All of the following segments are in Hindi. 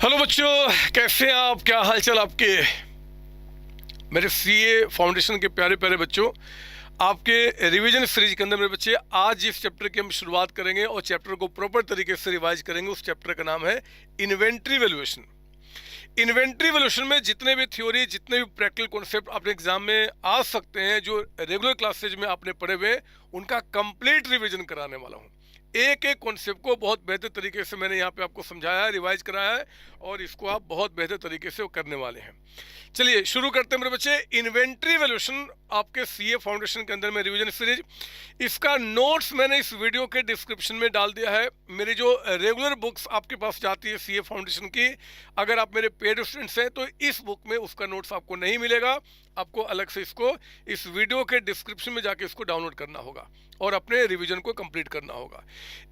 हेलो बच्चों, कैसे हैं आप? क्या हालचाल आपके? मेरे सीए फाउंडेशन के प्यारे प्यारे बच्चों, आपके रिवीजन सीरीज के अंदर मेरे बच्चे आज जिस चैप्टर की हम शुरुआत करेंगे और चैप्टर को प्रॉपर तरीके से रिवाइज करेंगे, उस चैप्टर का नाम है इन्वेंट्री वैल्यूएशन। इन्वेंट्री वैल्यूएशन में जितने भी थ्योरी, जितने भी प्रैक्टिकल कॉन्सेप्ट अपने एग्जाम में आ सकते हैं, जो रेगुलर क्लासेज में आपने पढ़े हुए, उनका कंप्लीट रिवीजन कराने वाला हूँ। एक एक कॉन्सेप्ट को बहुत बेहतर तरीके से मैंने यहाँ पे आपको समझाया है, रिवाइज कराया है, और इसको आप बहुत बेहतर तरीके से वो करने वाले हैं। चलिए शुरू करते हैं मेरे बच्चे। इन्वेंट्री वैल्यूएशन आपके सीए फाउंडेशन के अंदर में रिवीजन सीरीज, इसका नोट्स मैंने इस वीडियो के डिस्क्रिप्शन में डाल दिया है। मेरी जो रेगुलर बुक्स आपके पास जाती है सीए फाउंडेशन की, अगर आप मेरे पेड स्टूडेंट्स हैं तो इस बुक में उसका नोट्स आपको नहीं मिलेगा, आपको अलग से इसको इस वीडियो के डिस्क्रिप्शन में जाके इसको डाउनलोड करना होगा और अपने रिवीजन को कंप्लीट करना होगा।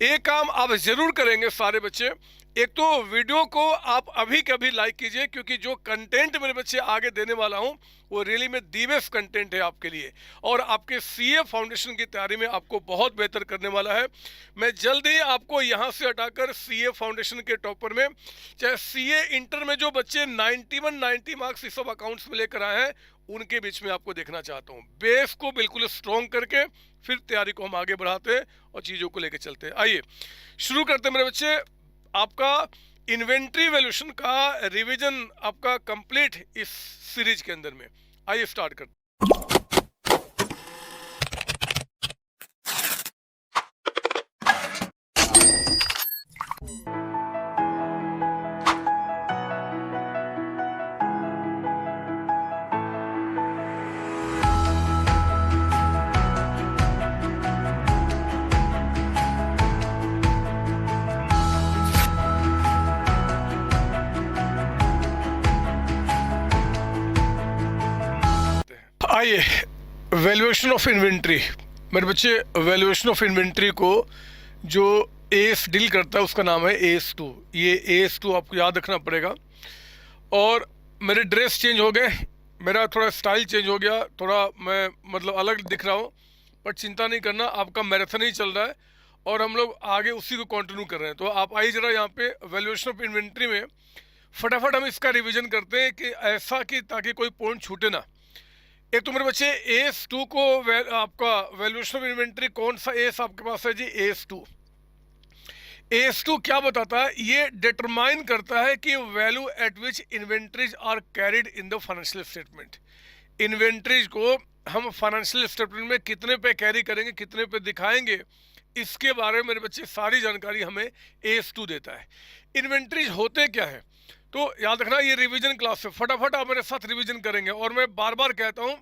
एक काम आप जरूर करेंगे सारे बच्चे, एक तो वीडियो को आप अभी के अभी लाइक कीजिए, क्योंकि जो कंटेंट मेरे बच्चे आगे देने वाला हूं वो रियली में दी बेस्ट कंटेंट है आपके लिए, और आपके सीए फाउंडेशन की तैयारी में आपको बहुत बेहतर करने वाला है। मैं जल्द ही आपको यहां से हटाकर सीए फाउंडेशन के टॉपर में, चाहे सीए इंटर में जो बच्चे 91 90 मार्क्स इस सब अकाउंट्स में लेकर आए हैं, उनके बीच में आपको देखना चाहता हूं। बेस को बिल्कुल स्ट्रॉन्ग करके फिर तैयारी को हम आगे बढ़ाते हैं और चीज़ों को लेकर चलते हैं। आइए शुरू करते हैं मेरे बच्चे। आपका इन्वेंट्री वैल्यूएशन का रिवीजन आपका कंप्लीट इस सीरीज के अंदर में। आइए स्टार्ट करते हैं। आइए, वैल्यूएशन ऑफ इन्वेंट्री। मेरे बच्चे, वैल्यूएशन ऑफ इन्वेंट्री को जो एस डील करता है उसका नाम है एस2। ये एस2 आपको याद रखना पड़ेगा। और मेरे ड्रेस चेंज हो गए, मेरा थोड़ा स्टाइल चेंज हो गया, थोड़ा मैं मतलब अलग दिख रहा हूँ, पर चिंता नहीं करना, आपका मैराथन ही चल रहा है और हम लोग आगे उसी को कंटिन्यू कर रहे हैं। तो आप आइए जरा यहाँ पे वैल्यूएशन ऑफ इन्वेंट्री में फटाफट हम इसका रिवीजन करते हैं, कि ऐसा कि ताकि कोई पॉइंट छूटे ना। एक तो मेरे बच्चे एस2 को आपका वैल्यूएशन ऑफ इन्वेंट्री, कौन सा एस आपके पास है जी? एस2। एस2 क्या बताता है? ये डिटरमाइन करता है कि value at which inventories are carried in the financial statement. Inventories को हम फाइनेंशियल स्टेटमेंट में कितने पे कैरी करेंगे, कितने पे दिखाएंगे, इसके बारे में मेरे बच्चे सारी जानकारी हमें एस2 देता है। इन्वेंट्रीज होते क्या है, तो याद रखना, ये रिवीजन क्लास है, फटाफट आप मेरे साथ रिवीजन करेंगे। और मैं बार बार कहता हूँ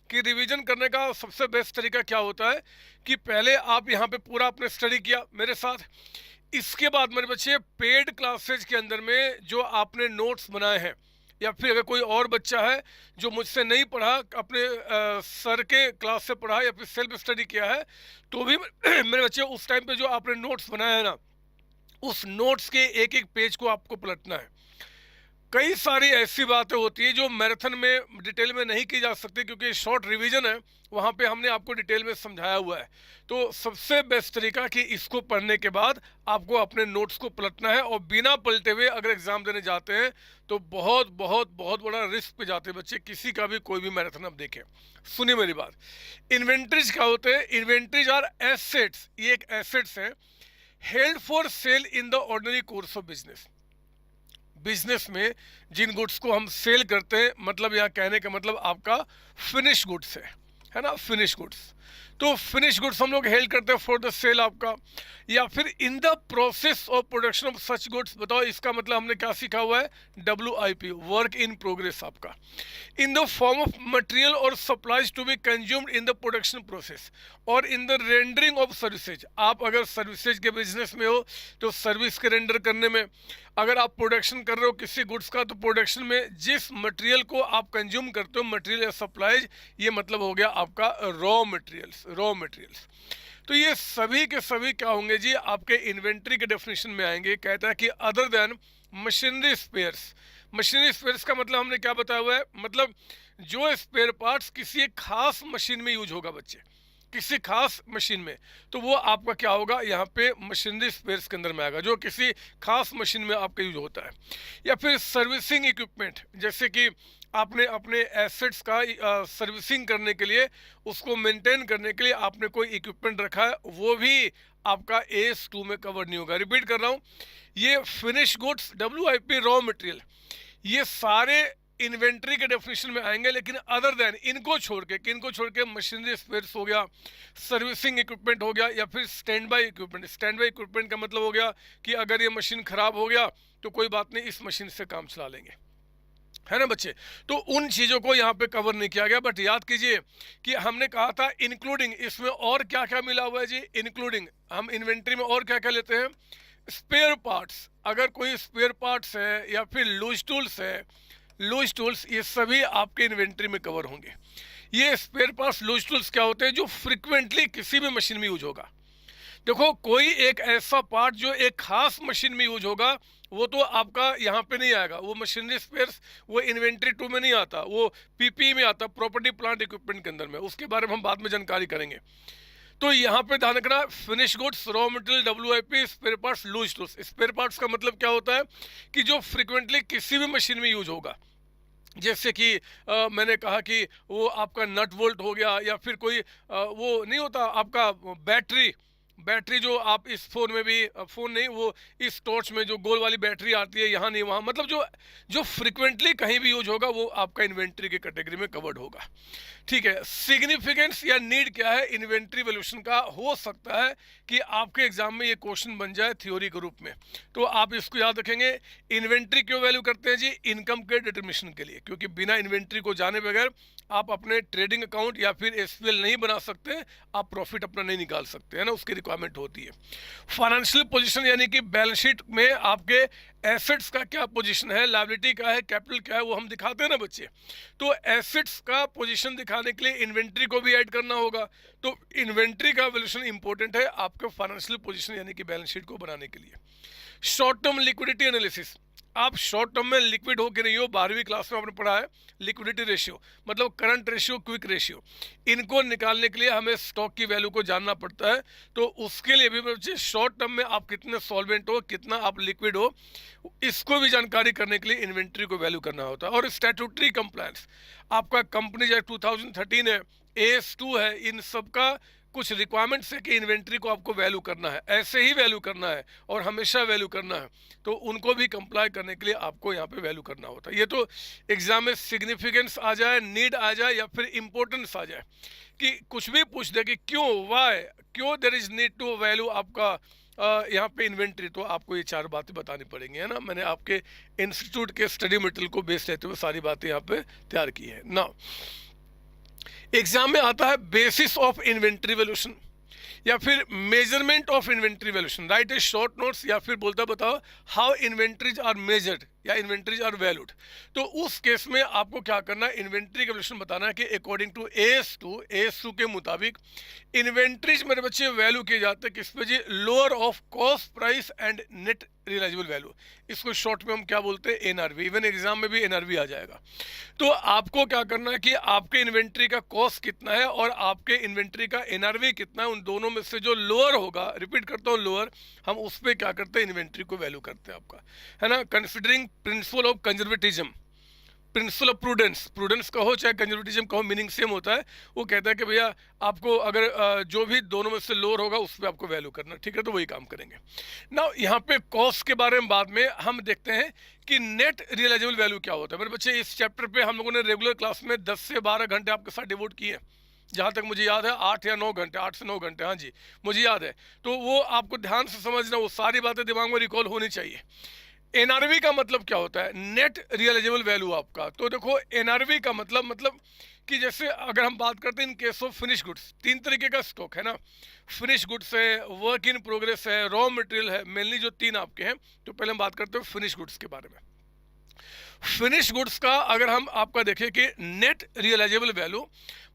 कि रिवीजन करने का सबसे बेस्ट तरीका क्या होता है कि पहले आप यहाँ पे पूरा आपने स्टडी किया मेरे साथ, इसके बाद मेरे बच्चे पेड क्लासेज के अंदर में जो आपने नोट्स बनाए हैं, या फिर अगर कोई और बच्चा है जो मुझसे नहीं पढ़ा, अपने सर के क्लास से पढ़ा या फिर सेल्फ स्टडी किया है, तो भी मेरे बच्चे उस टाइम पे जो आपने नोट्स बनाए हैं ना, उस नोट्स के एक एक पेज को आपको पलटना है। कई सारी ऐसी बातें होती है जो मैराथन में डिटेल में नहीं की जा सकती, क्योंकि शॉर्ट रिवीजन है, वहाँ पे हमने आपको डिटेल में समझाया हुआ है। तो सबसे बेस्ट तरीका कि इसको पढ़ने के बाद आपको अपने नोट्स को पलटना है, और बिना पलटे हुए अगर एग्जाम देने जाते हैं तो बहुत बहुत बहुत बड़ा रिस्क पे जाते हैं बच्चे, किसी का भी कोई भी मैराथन आप देखें। सुनिए मेरी बात, इन्वेंट्रीज क्या होते हैं? इन्वेंट्रीज आर एसेट्स, ये एक एसेट्स है held for sale in the ordinary course of business. Business में जिन गुड्स को हम सेल करते हैं, मतलब यहाँ कहने का मतलब आपका फिनिश गुड्स है ना, फिनिश गुड्स। तो फिनिश गुड्स हम लोग हेल्ड करते हैं फॉर द सेल आपका, या फिर in the process of production of such goods. बताओ इसका मतलब हमने क्या सीखा हुआ है? WIP, वर्क इन प्रोग्रेस आपका। In the form of material और supplies to be consumed in the production process, और in the rendering of services. आप अगर सर्विसेज के बिजनेस में हो तो सर्विस के रेंडर करने में, अगर आप प्रोडक्शन कर रहे हो किसी गुड्स का, तो प्रोडक्शन में जिस मटेरियल को आप कंज्यूम करते हो, मटेरियल या सप्लाईज, ये मतलब हो गया आपका रॉ मटेरियल्स। तो ये सभी के सभी क्या होंगे जी? आपके इन्वेंट्री के डेफिनेशन में आएंगे। कहता है कि other than machinery spares. Machinery spares का मतलब हमने क्या बताया हुआ है? मतलब जो स्पेयर पार्ट्स किसी एक खास मशीन में यूज होगा बच्चे, किसी खास मशीन में, तो वो आपका क्या होगा, यहाँ पे मशीनरी स्पेयर्स के अंदर में आएगा, जो किसी खास मशीन में आपका यूज होता है। या फिर सर्विसिंग इक्विपमेंट, जैसे कि आपने अपने एसेट्स का सर्विसिंग करने के लिए, उसको मेंटेन करने के लिए आपने कोई इक्विपमेंट रखा है, वो भी आपका AS2 में कवर नहीं होगा। रिपीट कर रहा हूँ, ये finish goods, WIP, raw material, ये सारे इन्वेंट्री के डेफिनेशन में आएंगे, लेकिन अदर देन इनको छोड़ के, किनको छोड़ के, मशीनरी स्पेयर्स हो गया, सर्विसिंग इक्विपमेंट हो गया, या फिर stand by equipment. Stand by equipment का मतलब हो गया कि अगर ये मशीन खराब हो गया तो कोई बात नहीं, इस मशीन से काम चला लेंगे, है ना बच्चे। तो उन चीज़ों को यहाँ पे कवर नहीं किया गया, बट याद कीजिए कि हमने कहा था इंक्लूडिंग, इसमें और क्या क्या मिला हुआ है जी, इंक्लूडिंग। हम इन्वेंट्री में और क्या क्या लेते हैं, स्पेयर पार्ट्स, अगर कोई स्पेयर पार्ट्स है या फिर लूज टूल्स है, लूज टूल्स, ये सभी आपके इन्वेंट्री में कवर होंगे। ये स्पेयर पार्ट्स, लूज टूल्स क्या होते हैं, जो फ्रिक्वेंटली किसी भी मशीन में यूज होगा। देखो, कोई एक ऐसा पार्ट जो एक खास मशीन में यूज होगा, वो तो आपका यहाँ पे नहीं आएगा, वो मशीनरी स्पेयर्स, वो इन्वेंट्री 2 में नहीं आता, वो PPE में आता, प्रॉपर्टी प्लांट इक्विपमेंट के अंदर में। उसके बारे में हम बाद में जानकारी करेंगे। तो यहाँ पे ध्यान रखना, finish goods, raw material, WIP, spare parts, loose tools. Spare parts का मतलब क्या होता है कि जो फ्रिक्वेंटली किसी भी मशीन में यूज होगा। जैसे कि मैंने कहा कि वो आपका नट बोल्ट हो गया, या फिर कोई वो नहीं होता आपका बैटरी, बैटरी जो आप इस फ़ोन में भी, फ़ोन नहीं, वो इस टॉर्च में जो गोल वाली बैटरी आती है, यहाँ नहीं वहाँ, मतलब जो जो फ्रिक्वेंटली कहीं भी यूज होगा, वो आपका इन्वेंट्री के कैटेगरी में कवर्ड होगा। ठीक है, सिग्निफिकेंस या नीड क्या है इन्वेंट्री वैल्यूएशन का, हो सकता है कि आपके एग्जाम में ये क्वेश्चन बन जाए थ्योरी के रूप में, तो आप इसको याद रखेंगे। इन्वेंट्री क्यों वैल्यू करते हैं जी, इनकम के डिटर्मिनेशन के लिए, क्योंकि बिना इन्वेंट्री को जाने बगैर आप अपने ट्रेडिंग अकाउंट या फिर SPL नहीं बना सकते, आप प्रॉफिट अपना नहीं निकाल सकते, है ना, उसकी रिक्वायरमेंट होती है। फाइनेंशियल पोजीशन, यानी कि बैलेंस शीट में आपके एसेट्स का क्या पोजीशन है, लायबिलिटी क्या है, कैपिटल क्या है, वो हम दिखाते हैं ना बच्चे। तो एसेट्स का पोजीशन दिखाने के लिए इन्वेंट्री को भी ऐड करना होगा, तो इन्वेंट्री का वैल्यूएशन इंपॉर्टेंट है आपके फाइनेंशियल पोजीशन यानी कि बैलेंस शीट को बनाने के लिए। शॉर्ट टर्म लिक्विडिटी एनालिसिस, आप शॉर्ट टर्म में लिक्विड हो कि नहीं हो, 12वीं क्लास में आपने पढ़ा है। लिक्विडिटी रेशियो मतलब करंट रेशियो, क्विक रेशियो, इनको निकालने के लिए हमें स्टॉक की वैल्यू को जानना पड़ता है। तो उसके लिए भी बच्चे शॉर्ट टर्म में आप कितने सॉल्वेंट हो, कितना आप लिक्विड हो, इसको भी जानकारी करने के लिए इन्वेंट्री को वैल्यू करना होता है। और स्टैट्यूटरी कंप्लायंस, आपका कंपनी एक्ट 2013 है, AS2 है, इन सब का कुछ रिक्वायरमेंट्स है कि इन्वेंट्री को आपको वैल्यू करना है, ऐसे ही वैल्यू करना है और हमेशा वैल्यू करना है, तो उनको भी कंप्लाई करने के लिए आपको यहाँ पे वैल्यू करना होता है। ये तो एग्जाम में सिग्निफिकेंस आ जाए, नीड आ जाए, या फिर इंपॉर्टेंस आ जाए, कि कुछ भी पूछ दे कि क्यों, वाई, क्यों there is need to value आपका यहाँ पे इन्वेंट्री, तो आपको ये 4 बातें बतानी पड़ेंगी, है ना। मैंने आपके इंस्टीट्यूट के स्टडी मटेरियल को बेस लेते हुए सारी बातें यहाँ पे तैयार की है ना। एग्जाम में आता है बेसिस ऑफ इन्वेंट्री वैल्यूएशन या फिर measurement of inventory valuation. Right a short notes, या फिर बोलता बताओ हाउ इन्वेंट्रीज आर मेजर्ड या इन्वेंट्रीज आर वैल्यूड। तो उस केस में आपको क्या करना है, इन्वेंट्री का वैल्यूएशन बताना है कि अकॉर्डिंग टू AS2 के मुताबिक इन्वेंट्रीज मेरे बच्चे वैल्यू किए जाते हैं किस पे जी, lower of cost price and net realisable value. इसको शॉर्ट में हम क्या बोलते हैं, NRV। इवन एग्जाम में भी NRV आ जाएगा। तो आपको क्या करना है कि आपके इन्वेंट्री का कॉस्ट कितना है और आपके इन्वेंट्री का NRV कितना है, उन दोनों में से जो लोअर होगा, रिपीट करता हूँ लोअर, हम उस पर क्या करते हैं, इन्वेंट्री को वैल्यू करते हैं आपका, है ना। Considering principle of conservatism, principle of prudence, prudence कहो चाहे कंजर्वेटिज्म कहो, मीनिंग सेम होता है। वो कहता है कि भैया आपको अगर जो भी दोनों में से लोअर होगा उस पर आपको वैल्यू करना, ठीक है, तो वही काम करेंगे ना। यहाँ पे कॉस्ट के बारे में बाद में हम देखते हैं कि नेट रियलाइजेबल वैल्यू क्या होता है। मेरे बच्चे इस चैप्टर पे हम लोगों ने रेगुलर क्लास में 10 से 12 घंटे आपके साथ डिवोट किए, जहाँ तक मुझे याद है 8 या 9 घंटे, 8 से 9 घंटे, हाँ जी मुझे याद है। तो वो आपको ध्यान से समझना, वो सारी बातें दिमाग में रिकॉल होनी चाहिए। NRV का मतलब क्या होता है, नेट रियलाइजेबल वैल्यू आपका। तो देखो NRV का मतलब कि जैसे अगर हम बात करते हैं in case of finish goods, 3 तरीके का स्टॉक है ना, फिनिश गुड्स है, वर्क इन प्रोग्रेस है, रॉ मटेरियल है, मेनली जो 3 आपके हैं। तो पहले हम बात करते हैं फिनिश गुड्स के बारे में। फिनिश गुड्स का अगर हम आपका देखें कि नेट रियलाइजेबल वैल्यू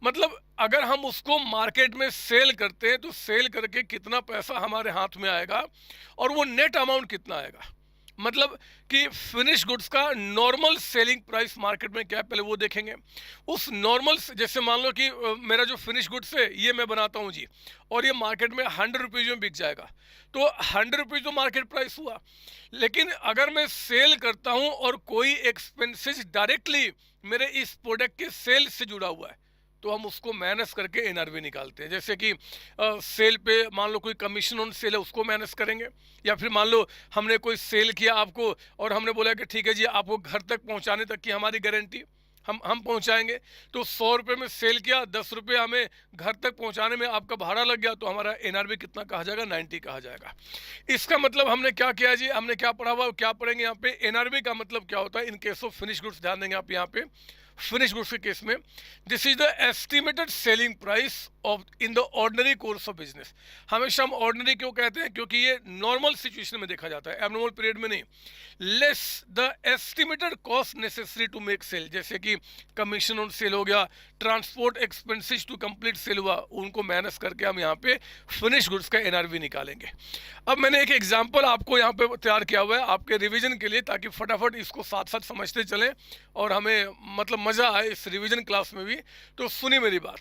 मतलब अगर हम उसको मार्केट में सेल करते हैं तो सेल करके कितना पैसा हमारे हाथ में आएगा और वो नेट अमाउंट कितना आएगा, मतलब कि फिनिश गुड्स का नॉर्मल सेलिंग प्राइस मार्केट में क्या है पहले वो देखेंगे। उस नॉर्मल जैसे मान लो कि मेरा जो फिनिश गुड्स है ये मैं बनाता हूँ जी, और ये मार्केट में 100 रुपीज़ में बिक जाएगा, तो 100 रुपीज़ तो मार्केट प्राइस हुआ। लेकिन अगर मैं सेल करता हूँ और कोई एक्सपेंसेस डायरेक्टली मेरे इस प्रोडक्ट के सेल से जुड़ा हुआ है, तो हम उसको माइनस करके एनआरवी निकालते हैं। जैसे कि सेल पे मान लो कोई कमीशन ऑन सेल है उसको माइनस करेंगे, या फिर मान लो हमने कोई सेल किया आपको और हमने बोला कि ठीक है जी आपको घर तक पहुंचाने तक की हमारी गारंटी, हम पहुंचाएंगे। तो 100 रुपये में सेल किया, 10 रुपये हमें घर तक पहुंचाने में आपका भाड़ा लग गया, तो हमारा एनआरवी कितना कहा जाएगा, 90 कहा जाएगा। इसका मतलब हमने क्या किया जी, हमने क्या पढ़ा हुआ, क्या पढ़ेंगे यहाँ पे। एनआरवी का मतलब क्या होता है in case of finish goods, ध्यान देंगे आप यहाँ पे फिनिश गुड्स के केस में। This is the estimated selling price of in the ordinary course of business. हमेशा हम ऑर्डिनरी क्यों कहते हैं, क्योंकि ये नॉर्मल सिचुएशन में देखा जाता है, एबनॉर्मल पीरियड में नहीं। Less the estimated cost necessary to make sale, जैसे कि कमीशन ऑन सेल हो गया, transport expenses to complete sale हुआ, उनको माइनस करके हम यहाँ पे फिनिश गुड्स का एनआरवी निकालेंगे। अब मैंने एक एग्जांपल आपको यहाँ पे तैयार किया हुआ है आपके रिवीजन के लिए, ताकि फटाफट इसको साथ साथ समझते चलें और हमें मतलब मजा आए इस रिवीजन क्लास में भी। तो सुनिए मेरी बात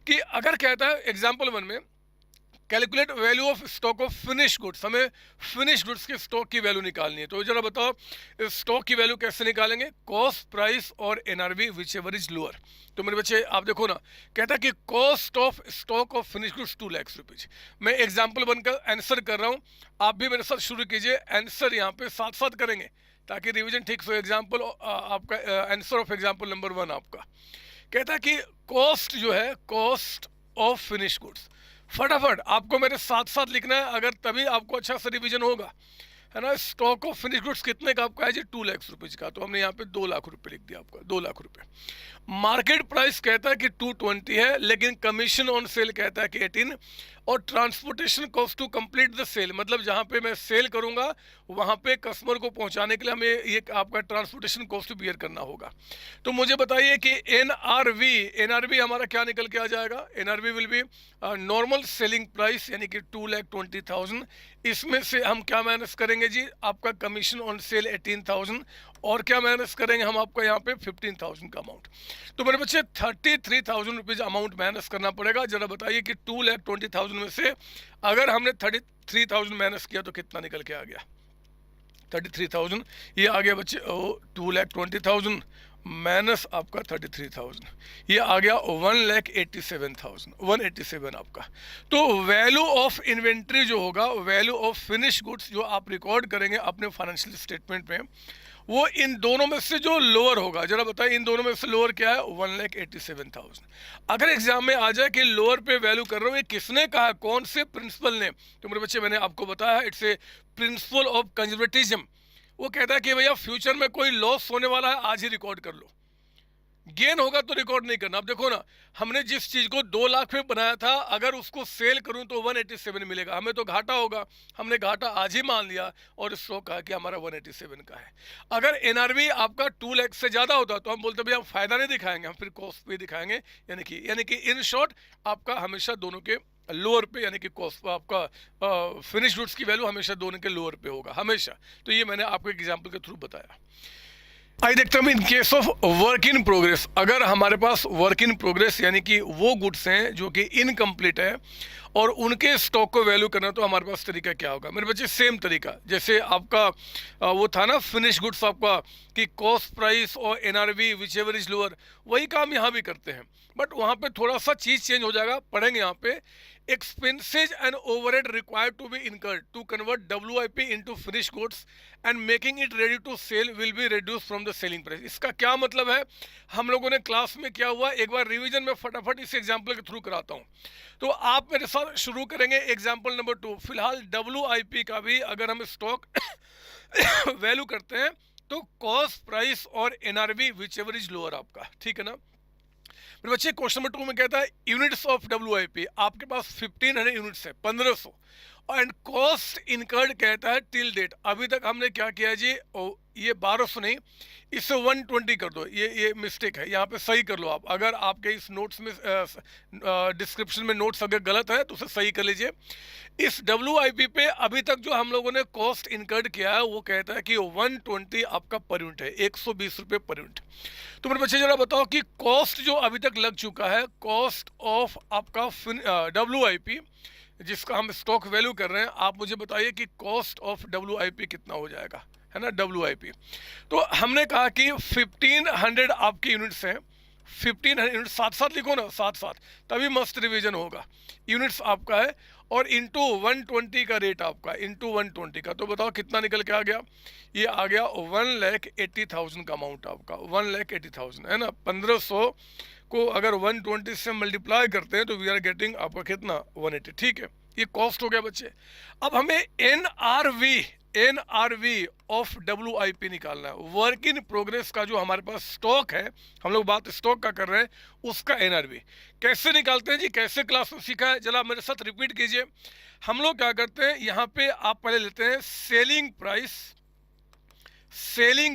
कि अगर कहता है एग्जांपल 1 में calculate value of stock of finish goods, हमें फिनिश गुड्स के स्टॉक की वैल्यू निकालनी है। तो जरा बताओ स्टॉक की वैल्यू कैसे निकालेंगे, कॉस्ट प्राइस और NRV which ever is lower. तो मेरे बच्चे आप देखो ना, कहता है कि cost of stock of finish goods 2 lakh rupees. मैं एग्जाम्पल बनकर आंसर कर रहा हूँ, आप भी मेरे साथ शुरू कीजिए, आंसर यहाँ पे साथ साथ करेंगे ताकि रिवीजन ठीक हो। एग्जाम्पल आपका आंसर ऑफ एग्जाम्पल नंबर 1 आपका कहता है कि कॉस्ट जो है, कॉस्ट ऑफ फिनिश गुड्स, फटाफट आपको मेरे साथ साथ लिखना है, अगर तभी आपको अच्छा सा रिवीजन होगा, है ना। स्टॉक ऑफ फिनिश गुड्स कितने का आपका है जी, 2 लाख रुपीज का, तो हमने यहाँ पे 2 लाख रुपए लिख दिया आपका, 2 लाख रुपए। मार्केट प्राइस कहता है कि 220 है, लेकिन कमीशन ऑन सेल कहता है कि 18, और transportation cost to complete the sale, मतलब जहाँ पे मैं सेल करूँगा वहाँ पे कस्टमर को पहुँचाने के लिए हमें ये आपका ट्रांसपोर्टेशन कॉस्ट बियर करना होगा। तो मुझे बताइए कि एनआरवी हमारा क्या निकल के आ जाएगा, NRV will be normal selling price यानी कि 2,20,000। इसमें से हम क्या माइनस करेंगे जी, आपका कमीशन ऑन सेल 18,000, और क्या माइनस करेंगे हम आपका यहाँ पे 15,000 का अमाउंट। तो मेरे बच्चे 33,000 रुपीज अमाउंट माइनस करना पड़ेगा। जरा बताइए कि 2,20,000 में से अगर हमने 33,000 माइनस किया तो कितना निकल के आ गया, 33,000 ये आ गया बच्चे, 2,20,000 माइनस आपका 33,000, ये आ गया 1,87,000, 187 आपका। तो वैल्यू ऑफ इन्वेंट्री जो होगा, वैल्यू ऑफ फिनिश गुड्स जो आप रिकॉर्ड करेंगे अपने फाइनेंशियल स्टेटमेंट में, वो इन दोनों में से जो लोअर होगा, जरा बताइए इन दोनों में से लोअर क्या है, 1,87,000। अगर एग्जाम में आ जाए कि लोअर पे वैल्यू कर रहा हूँ, ये किसने कहा, कौन से प्रिंसिपल ने, तो मेरे बच्चे मैंने आपको बताया it's a principle of conservatism. वो कहता है कि भैया फ्यूचर में कोई लॉस होने वाला है आज ही रिकॉर्ड कर लो, गेन होगा तो रिकॉर्ड नहीं करना। अब देखो ना, हमने जिस चीज को 2 लाख में बनाया था, अगर उसको सेल करूं तो 187 मिलेगा, हमें तो घाटा होगा। हमने घाटा आज ही मान लिया और इसको कहा कि हमारा 187 का है। अगर एनआरवी आपका 2 लाख से ज्यादा होता तो हम बोलते भैया हम फायदा नहीं दिखाएंगे, हम फिर कॉस्ट पे दिखाएंगे। यानी कि इन शॉर्ट आपका हमेशा दोनों के लोअर पे, यानी कि कॉस्ट आपका फिनिश गुड्स की वैल्यू हमेशा दोनों के लोअर पे होगा हमेशा। तो ये मैंने आपको एग्जाम्पल के थ्रू बताया। आइए देखते हैं in case of work in progress. अगर हमारे पास वर्क इन प्रोग्रेस यानी कि वो गुड्स हैं जो कि इनकम्प्लीट है और उनके स्टॉक को वैल्यू करना, तो हमारे पास तरीका क्या होगा मेरे बच्चे, सेम तरीका जैसे आपका वो था ना फिनिश गुड्स आपका कि कॉस्ट प्राइस और NRV which ever is lower, वही काम यहाँ भी करते हैं, बट वहाँ पे थोड़ा सा चीज़ चेंज हो जाएगा। पढ़ेंगे यहाँ पे expenses and overhead required to be incurred to convert WIP into finished goods and making it ready to sell will be reduced from the selling price। इसका क्या मतलब है, हम लोगों ने क्लास में क्या हुआ, एक बार रिवीजन में फटाफट इस एग्जांपल के थ्रू कराता हूँ। तो आप मेरे साथ शुरू करेंगे एग्जांपल नंबर 2। फिलहाल WIP का भी अगर हम स्टॉक वैल्यू करते हैं तो कॉस्ट प्राइस और NRV which ever is lower आपका, ठीक है ना। मेरे बच्चे क्वेश्चन नंबर 2 में कहता है यूनिट्स ऑफ WIP, आपके पास 1500 यूनिट्स है, 1500, एंड कॉस्ट इनकर्ड कहता है टिल डेट। अभी तक हमने क्या किया जी, ये 1200 नहीं, इसे 120 कर दो, ये मिस्टेक है, यहाँ पे सही कर लो आप। अगर आपके इस नोट्स में डिस्क्रिप्शन में नोट्स अगर गलत है तो उसे सही कर लीजिए। इस WIP पे अभी तक जो हम लोगों ने कॉस्ट इनकर्ड किया है वो कहता है कि 120 आपका पर यूनिट है, 120 रुपये पर यूनिट। तो मेरे बच्चे जरा बताओ कि कॉस्ट जो अभी तक लग चुका है, कॉस्ट ऑफ आपका WIP जिसका हम स्टॉक वैल्यू कर रहे हैं, आप मुझे बताइए कि कॉस्ट ऑफ WIP कितना हो जाएगा, है ना WIP। तो हमने कहा कि 1500 आपकी यूनिट्स हैं, 1500 यूनिट साथ साथ लिखो ना, साथ साथ, तभी मस्त रिवीजन होगा। यूनिट्स आपका है और इंटू 120 का रेट आपका, इंटू 120 का, तो बताओ कितना निकल के आ गया, ये आ गया 1,80,000 का अमाउंट आपका, 1,80,000 है ना। 1500 को अगर 120 से मल्टीप्लाई करते हैं तो वी आर गेटिंग आपका कितना, 180। ठीक है, ये कॉस्ट हो गया बच्चे। अब हमें NRV ऑफ WIP निकालना है, वर्क इन प्रोग्रेस का जो हमारे पास स्टॉक है, हम लोग बात स्टॉक का कर रहे हैं, उसका NRV कैसे निकालते हैं जी, कैसे क्लास में सीखा है, जरा मेरे साथ रिपीट कीजिए। हम लोग क्या करते हैं, यहाँ पे आप पहले लेते हैं selling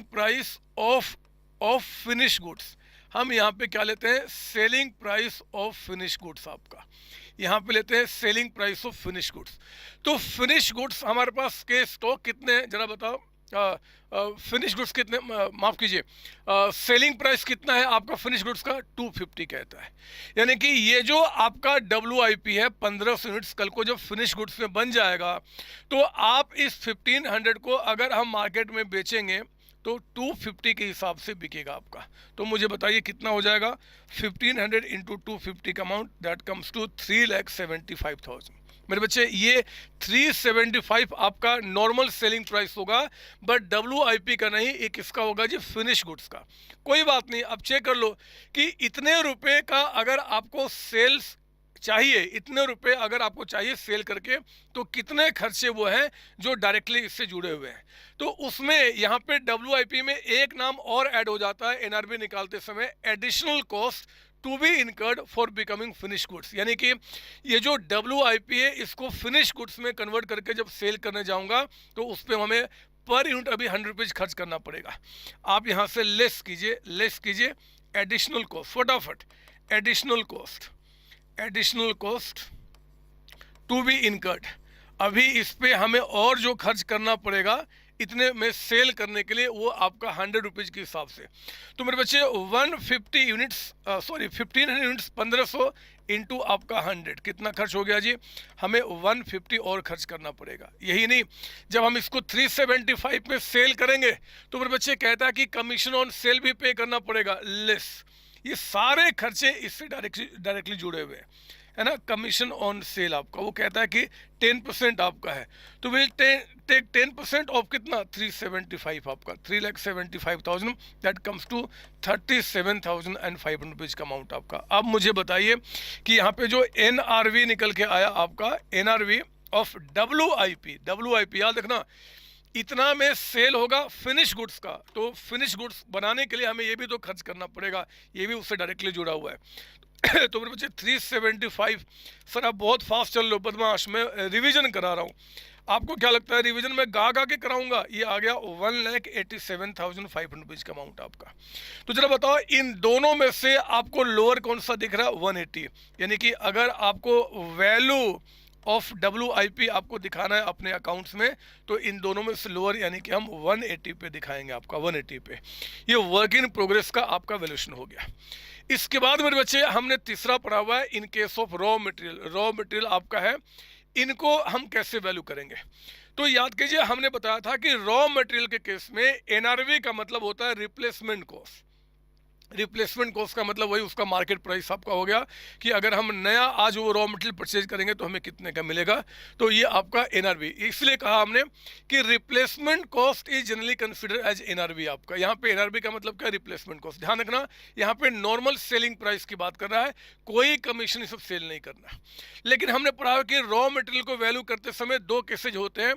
price of finish goods. हम यहाँ पे क्या लेते हैं, selling price of finish goods, आपका यहाँ पे लेते हैं selling price of finish goods. तो फिनिश गुड्स हमारे पास के स्टॉक कितने हैं जरा बताओ, फिनिश गुड्स कितने, माफ कीजिए, सेलिंग प्राइस कितना है आपका फिनिश गुड्स का, 250 कहता है। यानी कि ये जो आपका WIP है 1500 यूनिट्स, कल को जब फिनिश गुड्स में बन जाएगा तो आप इस 1500 को अगर हम मार्केट में बेचेंगे तो 250 के हिसाब से बिकेगा आपका। तो मुझे बताइए कितना हो जाएगा, 1500 इंटू 250 का अमाउंट, दैट कम्स टू 3,75,000। मेरे बच्चे ये 375 आपका नॉर्मल सेलिंग प्राइस होगा, बट WIP का नहीं, एक किसका होगा जी, फिनिश गुड्स का। कोई बात नहीं, अब चेक कर लो कि इतने रुपए का अगर आपको सेल्स चाहिए, इतने रुपए अगर आपको चाहिए सेल करके, तो कितने खर्चे वो हैं जो डायरेक्टली इससे जुड़े हुए हैं। तो उसमें यहाँ पे WIP में एक नाम और ऐड हो जाता है NRV निकालते समय, additional cost to be incurred for becoming finish goods. यानी कि ये जो WIP है इसको फिनिश गुड्स में कन्वर्ट करके जब सेल करने जाऊंगा तो उस पर हमें पर यूनिट अभी 100 रुपीज़ खर्च करना पड़ेगा। आप यहाँ से लेस कीजिए एडिशनल कॉस्ट, फटाफट, additional cost to be incurred. अभी इस पे हमें और जो खर्च करना पड़ेगा इतने में सेल करने के लिए, वो आपका 100 रुपीज़ के हिसाब से। तो मेरे बच्चे 150 यूनिट्स, 1500 यूनिट्स 1500 इंटू आपका 100, कितना खर्च हो गया जी, हमें 150 और खर्च करना पड़ेगा। यही नहीं, जब हम इसको 375 में सेल करेंगे तो मेरे बच्चे कहता है कि कमीशन ऑन सेल भी पे करना पड़ेगा, लेस। ये सारे खर्चे इससे डायरेक्टली जुड़े हुए हैं, है ना। कमीशन ऑन सेल आपका वो कहता है कि 10% आपका है, तो विल टेक 10% ऑफ कितना, 375 आपका, 3,75,000, दैट कम्स टू 37,500 रुपीज़ का अमाउंट आपका। अब मुझे बताइए कि यहाँ पे जो NRV निकल के आया आपका, NRV ऑफ WIP याद रखना, इतना में सेल होगा फिनिश गुड्स का, तो फिनिश गुड्स बनाने के लिए हमें ये भी तो खर्च करना पड़ेगा, ये भी उससे डायरेक्टली जुड़ा हुआ है। तो मेरे बच्चे 375, सर आप बहुत फास्ट चल लो बदमाश, मैं रिवीजन करा रहा हूँ, आपको क्या लगता है रिवीजन में गा के कराऊंगा। ये आ गया 1,87,500 रुपीज़ का अमाउंट आपका। तो जरा बताओ इन दोनों में से आपको लोअर कौन सा दिख रहा है, 180। यानी कि अगर आपको वैल्यू ऑफ WIP आपको दिखाना है अपने अकाउंट्स में, तो इन दोनों में से लोअर, यानी कि हम 180 पे दिखाएंगे आपका, 180 पे। ये वर्क इन प्रोग्रेस का आपका वैल्यूएशन हो गया। इसके बाद मेरे बच्चे हमने तीसरा पढ़ा हुआ है in case of raw material आपका है, इनको हम कैसे वैल्यू करेंगे। तो याद कीजिए हमने बताया था कि रॉ मटेरियल के केस में NRV का मतलब होता है रिप्लेसमेंट कॉस्ट। रिप्लेसमेंट कॉस्ट का मतलब वही उसका मार्केट प्राइस आपका हो गया कि अगर हम नया आज वो रॉ मटेरियल परचेज करेंगे तो हमें कितने का मिलेगा, तो ये आपका NRV। इसलिए कहा हमने कि replacement cost is generally consider as NRV आपका। यहाँ पे NRV का मतलब क्या, रिप्लेसमेंट कॉस्ट। ध्यान रखना यहाँ पे नॉर्मल सेलिंग प्राइस की बात कर रहा है, कोई कमीशन सब सेल नहीं करना। लेकिन हमने पढ़ा कि रॉ मटेरियल को वैल्यू करते समय दो केसेज होते हैं।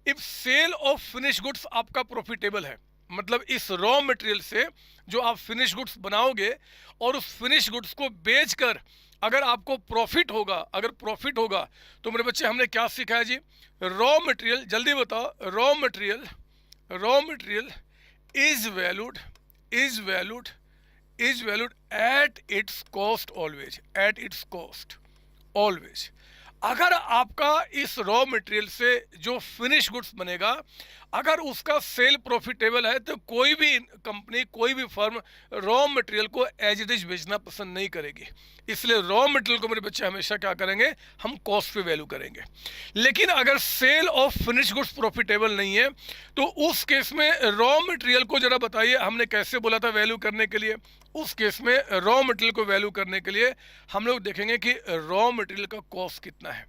If sale of finish goods आपका प्रॉफिटेबल है, मतलब इस रॉ मटेरियल से जो आप फिनिश गुड्स बनाओगे और उस फिनिश गुड्स को बेचकर अगर आपको प्रॉफिट होगा, अगर प्रॉफिट होगा तो मेरे बच्चे हमने क्या सीखा है जी? रॉ मटेरियल, जल्दी बताओ, raw material is valued is valued is valued at its cost always, at its cost always. अगर आपका इस रॉ मटेरियल से जो फिनिश गुड्स बनेगा, अगर उसका सेल प्रॉफिटेबल है तो कोई भी कंपनी, कोई भी फर्म रॉ मटेरियल को एज इट इज बेचना पसंद नहीं करेगी। इसलिए रॉ मटेरियल को मेरे बच्चे हमेशा क्या करेंगे? हम कॉस्ट पे वैल्यू करेंगे। लेकिन अगर sale of finish goods profitable नहीं है तो उस केस में रॉ मटेरियल को जरा बताइए, हमने कैसे बोला था वैल्यू करने के लिए? उस केस में रॉ मटेरियल को वैल्यू करने के लिए हम लोग देखेंगे कि रॉ मटेरियल का कॉस्ट कितना है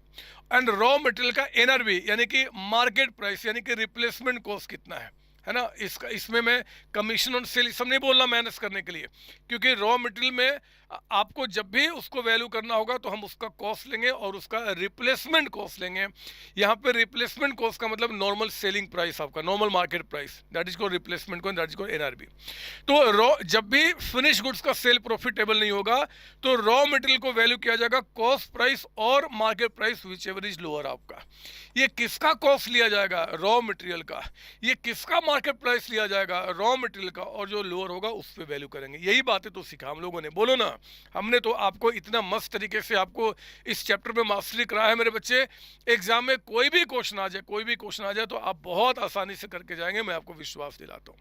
एंड रॉ मटेरियल का एनआरवी यानी कि मार्केट प्राइस यानी कि रिप्लेसमेंट कॉस्ट कितना है ना। इसमें मैं कमीशन ऑन सेल सब नहीं बोलना माइनस करने के लिए, क्योंकि रॉ मटेरियल में आपको जब भी उसको वैल्यू करना होगा तो हम उसका कॉस्ट लेंगे और उसका रिप्लेसमेंट कॉस्ट लेंगे। यहाँ पे रिप्लेसमेंट कॉस्ट का मतलब नॉर्मल सेलिंग प्राइस, आपका normal market price, that is को रिप्लेसमेंट को, दैट इज को एनआरबी। तो रॉ, जब भी फिनिश गुड्स का सेल प्रॉफिटेबल नहीं होगा तो रॉ मटेरियल को वैल्यू किया जाएगा कॉस्ट प्राइस और market price which ever is lower. आपका ये किसका कॉस्ट लिया जाएगा? रॉ मटेरियल का। ये किसका मार्केट प्राइस लिया जाएगा? रॉ मटेरियल का। और जो लोअर होगा उस पर वैल्यू करेंगे। यही बातें तो सीखा हम लोगों ने, बोलो ना। हमने तो आपको इतना मस्त तरीके से आपको इस चैप्टर में मास्टरी कराया है मेरे बच्चे। एग्जाम में कोई भी क्वेश्चन आ जाए, कोई भी क्वेश्चन आ जाए तो आप बहुत आसानी से करके जाएंगे, मैं आपको विश्वास दिलाता हूँ।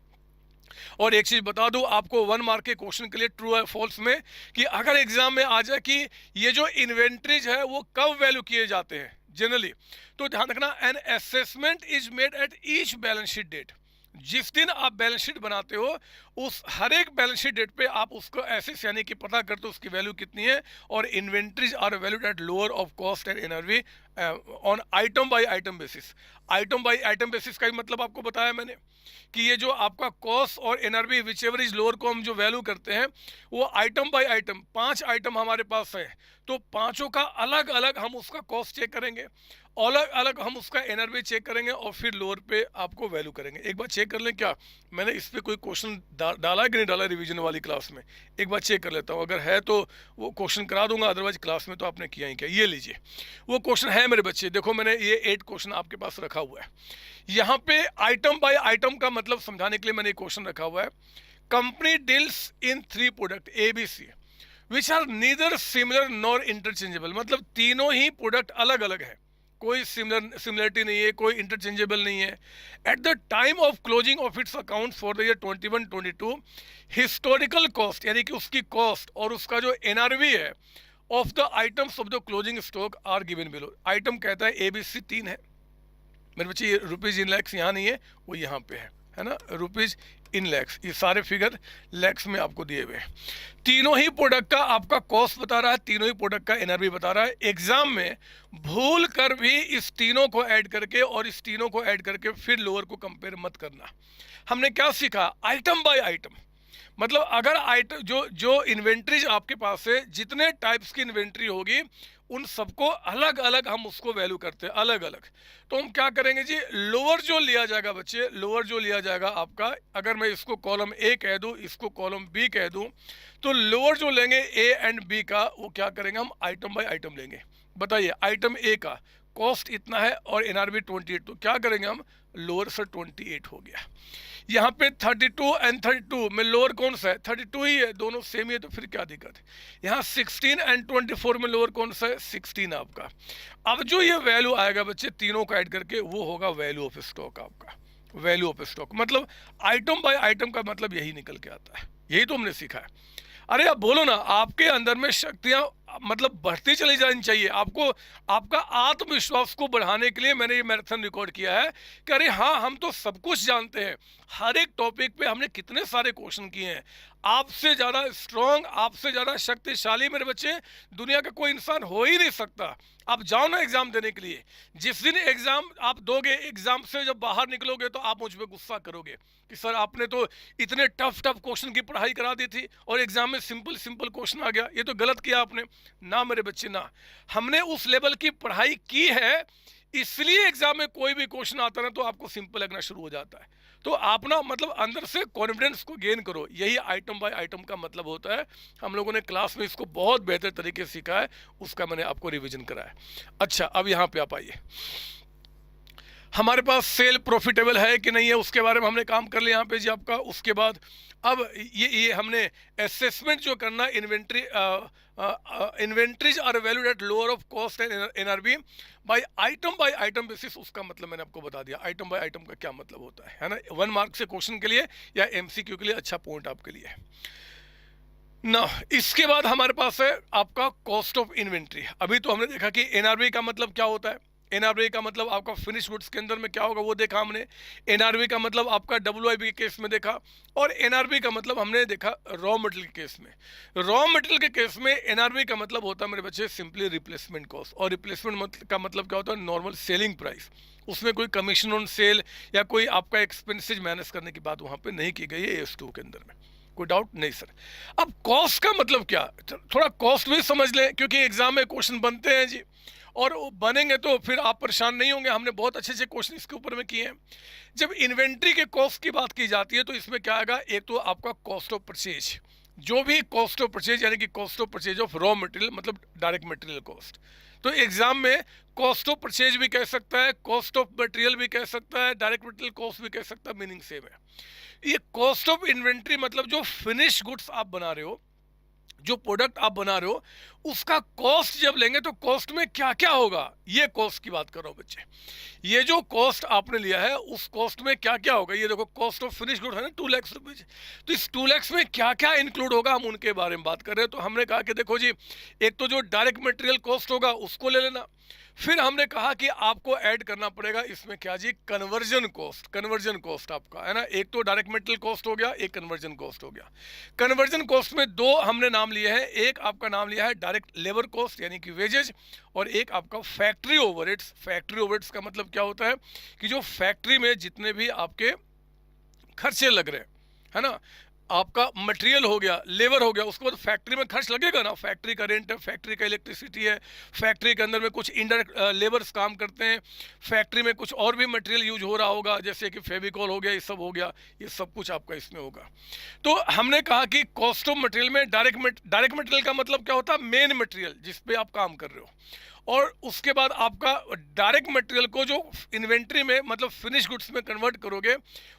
और एक चीज बता दूं आपको 1 मार्क के क्वेश्चन के लिए, ट्रू और फॉल्स में, कि अगर एग्जाम में आ जाए कि ये जो इन्वेंट्रीज है वो कब वैल्यू किए जाते हैं जनरली, तो ध्यान रखना, an assessment is made at each balance sheet date. जिस दिन आप बैलेंस शीट बनाते हो उस हर एक बैलेंस शीट डेट पे आप उसको ऐसे यानी कि पता करते हो उसकी वैल्यू कितनी है। और inventories are valued at lower of cost and NRV on item by item basis. Item by item basis का ही मतलब आपको बताया मैंने कि ये जो आपका कॉस्ट और NRV which ever is lower को हम जो वैल्यू करते हैं वो आइटम बाय आइटम, 5 आइटम हमारे पास है तो पांचों का अलग अलग हम उसका कॉस्ट चेक करेंगे, अलग अलग हम उसका एनआरवी चेक करेंगे और फिर लोअर पे आपको वैल्यू करेंगे। एक बार चेक कर लें क्या मैंने इस पे कोई क्वेश्चन डाला है कि नहीं डाला रिवीजन वाली क्लास में, एक बार चेक कर लेता हूँ। अगर है तो वो क्वेश्चन करा दूंगा, अदरवाइज क्लास में तो आपने किया ही क्या। ये लीजिए वो क्वेश्चन है मेरे बच्चे, देखो मैंने ये 8 क्वेश्चन आपके पास रखा हुआ है। यहाँ पे आइटम बाय आइटम का मतलब समझाने के लिए मैंने क्वेश्चन रखा हुआ है। Company deals in 3 product ABC which are neither similar nor interchangeable, मतलब तीनों ही प्रोडक्ट अलग अलग है, कोई सिमिलरिटी नहीं है, कोई इंटरचेंजेबल नहीं है। At the time of closing of its account for the year 21-22 historical cost यानी कि उसकी कॉस्ट और उसका जो एनआरवी है of the items of the closing stock are given below. Item कहता है ABC 3 है मेरे बच्चे, ये रुपीज इन लैक्स यहाँ नहीं है, वो यहाँ पे है ना, रुपीज इन लैक्स, ये सारे फिगर लैक्स में आपको दिए हुए हैं। तीनों ही प्रोडक्ट का आपका कॉस्ट बता रहा है, तीनों ही प्रोडक्ट का एनआरवी बता रहा है। एग्जाम में भूल कर भी इस तीनों को ऐड करके और इस तीनों को ऐड करके फिर लोअर को कंपेयर मत करना। हमने क्या सीखा? आइटम बाय आइटम, मतलब अगर आइटम जो इन्वेंट्रीज आपके पास है, जितने टाइप्स की इन्वेंट्री होगी उन सबको अलग अलग हम उसको वैल्यू करते हैं, अलग अलग। तो हम क्या करेंगे जी, लोअर जो लिया जाएगा बच्चे, लोअर जो लिया जाएगा आपका, अगर मैं इसको कॉलम A कह दूं, इसको कॉलम B कह दूं, तो लोअर जो लेंगे A एंड B का, वो क्या करेंगे हम आइटम बाय आइटम लेंगे। बताइए आइटम A का कॉस्ट इतना है और एनआरवी 28, तो क्या करेंगे हम, लोअर से 28 हो गया। यहाँ पे 32 एंड 32 में लोअर कौन सा है? 32 ही है, दोनों सेम ही है, तो फिर क्या दिक्कत है। यहाँ 16 एंड 24 में लोअर कौन सा है? 16 आपका। अब जो ये वैल्यू आएगा बच्चे तीनों का ऐड करके, वो होगा वैल्यू ऑफ स्टॉक आपका, वैल्यू ऑफ स्टॉक। मतलब आइटम बाय आइटम का मतलब यही निकल के आता है, यही तो हमने सीखा है। अरे आप बोलो ना, आपके अंदर में शक्तियां मतलब बढ़ती चली जानी चाहिए। आपको आपका आत्मविश्वास को बढ़ाने के लिए मैंने ये मैराथन रिकॉर्ड किया है कि अरे हाँ, हम तो सब कुछ जानते हैं, हर एक टॉपिक पे हमने कितने सारे क्वेश्चन किए हैं। आपसे ज़्यादा स्ट्रांग, आपसे ज़्यादा शक्तिशाली मेरे बच्चे दुनिया का कोई इंसान हो ही नहीं सकता। आप जाओ ना एग्जाम देने के लिए, जिस दिन एग्जाम आप दोगे, एग्जाम से जब बाहर निकलोगे तो आप मुझ पर गुस्सा करोगे कि सर आपने तो इतने टफ क्वेश्चन की पढ़ाई करा दी थी और एग्जाम में सिंपल क्वेश्चन आ गया, ये तो गलत किया आपने। ना मेरे बच्चे ना, हमने उस लेवल की पढ़ाई की है, इसलिए एग्जाम में कोई भी क्वेश्चन आता ना तो आपको सिंपल लगना शुरू हो जाता है। तो आप ना मतलब अंदर से कॉन्फिडेंस को गेन करो, यही आइटम बाय आइटम का मतलब होता है। हम लोगों ने क्लास में इसको बहुत बेहतर तरीके से सीखा है, उसका मैंने आपको रिवीजन कराया। अच्छा, अब यहाँ पे आप आइए, हमारे पास सेल प्रॉफिटेबल है कि नहीं है उसके बारे में हमने काम कर लिया यहाँ पे जी आपका। उसके बाद अब ये हमने असेसमेंट जो करना, inventories are valued at lower of cost and NRV by item basis, उसका मतलब मैंने आपको बता दिया। आइटम बाय आइटम का क्या मतलब होता है ना, 1 मार्क से क्वेश्चन के लिए या एमसीक्यू के लिए अच्छा पॉइंट आपके लिए ना। इसके बाद हमारे पास है आपका कॉस्ट ऑफ इन्वेंट्री। अभी तो हमने देखा कि एनआरबी का मतलब क्या होता है, एनआरबी का मतलब आपका फिनिश गुड्स के अंदर में क्या होगा वो देखा हमने। एनआरबी का मतलब आपका डब्ल्यूआईबी के केस में देखा, और एनआरबी का मतलब हमने देखा रॉ मटेरियल के केस में। रॉ मटेरियल के केस में एनआरबी का मतलब होता है मेरे बच्चे सिंपली रिप्लेसमेंट कॉस्ट, और रिप्लेसमेंट का मतलब क्या होता है, नॉर्मल सेलिंग प्राइस। उसमें कोई कमीशन ऑन सेल या कोई आपका एक्सपेंसेज माइनस करने की बात वहाँ पे नहीं की गई है AS2 के अंदर में, कोई डाउट नहीं सर। अब कॉस्ट का मतलब क्या, थोड़ा कॉस्ट भी समझ लें, क्योंकि एग्जाम में क्वेश्चन बनते हैं जी, और बनेंगे तो फिर आप परेशान नहीं होंगे। हमने बहुत अच्छे अच्छे क्वेश्चन इसके ऊपर में किए हैं। जब इन्वेंट्री के कॉस्ट की बात की जाती है तो इसमें क्या आएगा, एक तो आपका कॉस्ट ऑफ परचेज, जो भी कॉस्ट ऑफ परचेज यानी कि cost of purchase of raw material, मतलब डायरेक्ट मटेरियल कॉस्ट। तो एग्जाम में कॉस्ट ऑफ परचेज भी कह सकता है, कॉस्ट ऑफ मटेरियल भी कह सकता है, डायरेक्ट मटेरियल कॉस्ट भी कह सकता है, मीनिंग सेम है। ये कॉस्ट ऑफ इन्वेंट्री मतलब जो फिनिश गुड्स आप बना रहे हो, जो प्रोडक्ट आप बना रहे हो, उसका कॉस्ट जब लेंगे तो कॉस्ट में क्या क्या होगा, ये कॉस्ट की बात कर रहा हूं बच्चे। ये जो कॉस्ट आपने लिया है उस कॉस्ट में क्या क्या होगा, ये देखो कॉस्ट ऑफ फिनिश गुड है ना 2 लाख रुपीज। तो इस 2 लाख में क्या क्या इंक्लूड होगा, हम उनके बारे में बात कर रहे हैं। तो हमने कहा कि देखो जी, एक तो जो डायरेक्ट मटेरियल कॉस्ट होगा उसको ले लेना। फिर हमने कहा कि आपको ऐड करना पड़ेगा इसमें क्या जी, कन्वर्जन कॉस्ट। कन्वर्जन कॉस्ट आपका है ना, एक तो डायरेक्ट मटेरियल कॉस्ट हो गया, एक कन्वर्जन कॉस्ट हो गया। कन्वर्जन कॉस्ट में दो हमने नाम लिए हैं, एक आपका नाम लिया है डायरेक्ट लेबर कॉस्ट यानी कि वेजेज, और एक आपका फैक्ट्री ओवरहेड्स। फैक्ट्री ओवरहेड्स का मतलब क्या होता है कि जो फैक्ट्री में जितने भी आपके खर्चे लग रहे हैं, है ना, आपका मटेरियल हो गया, लेबर हो गया, उसके बाद फैक्ट्री में खर्च लगेगा ना, फैक्ट्री का रेंट है, फैक्ट्री का इलेक्ट्रिसिटी है, फैक्ट्री के अंदर में कुछ इनडायरेक्ट लेबर्स काम करते हैं, फैक्ट्री में कुछ और भी मटेरियल यूज हो रहा होगा, जैसे कि फेविकॉल हो गया, ये सब हो गया, ये सब कुछ आपका इसमें होगा। तो हमने कहा कि कॉस्ट ऑफ मटेरियल में डायरेक्ट मटेरियल का मतलब क्या होता है, मेन मटेरियल जिस पे आप काम कर रहे हो, और उसके बाद आपका डायरेक्ट मटेरियल को जो इन्वेंट्री में मतलब फिनिश गुड्स में कन्वर्ट करोगे,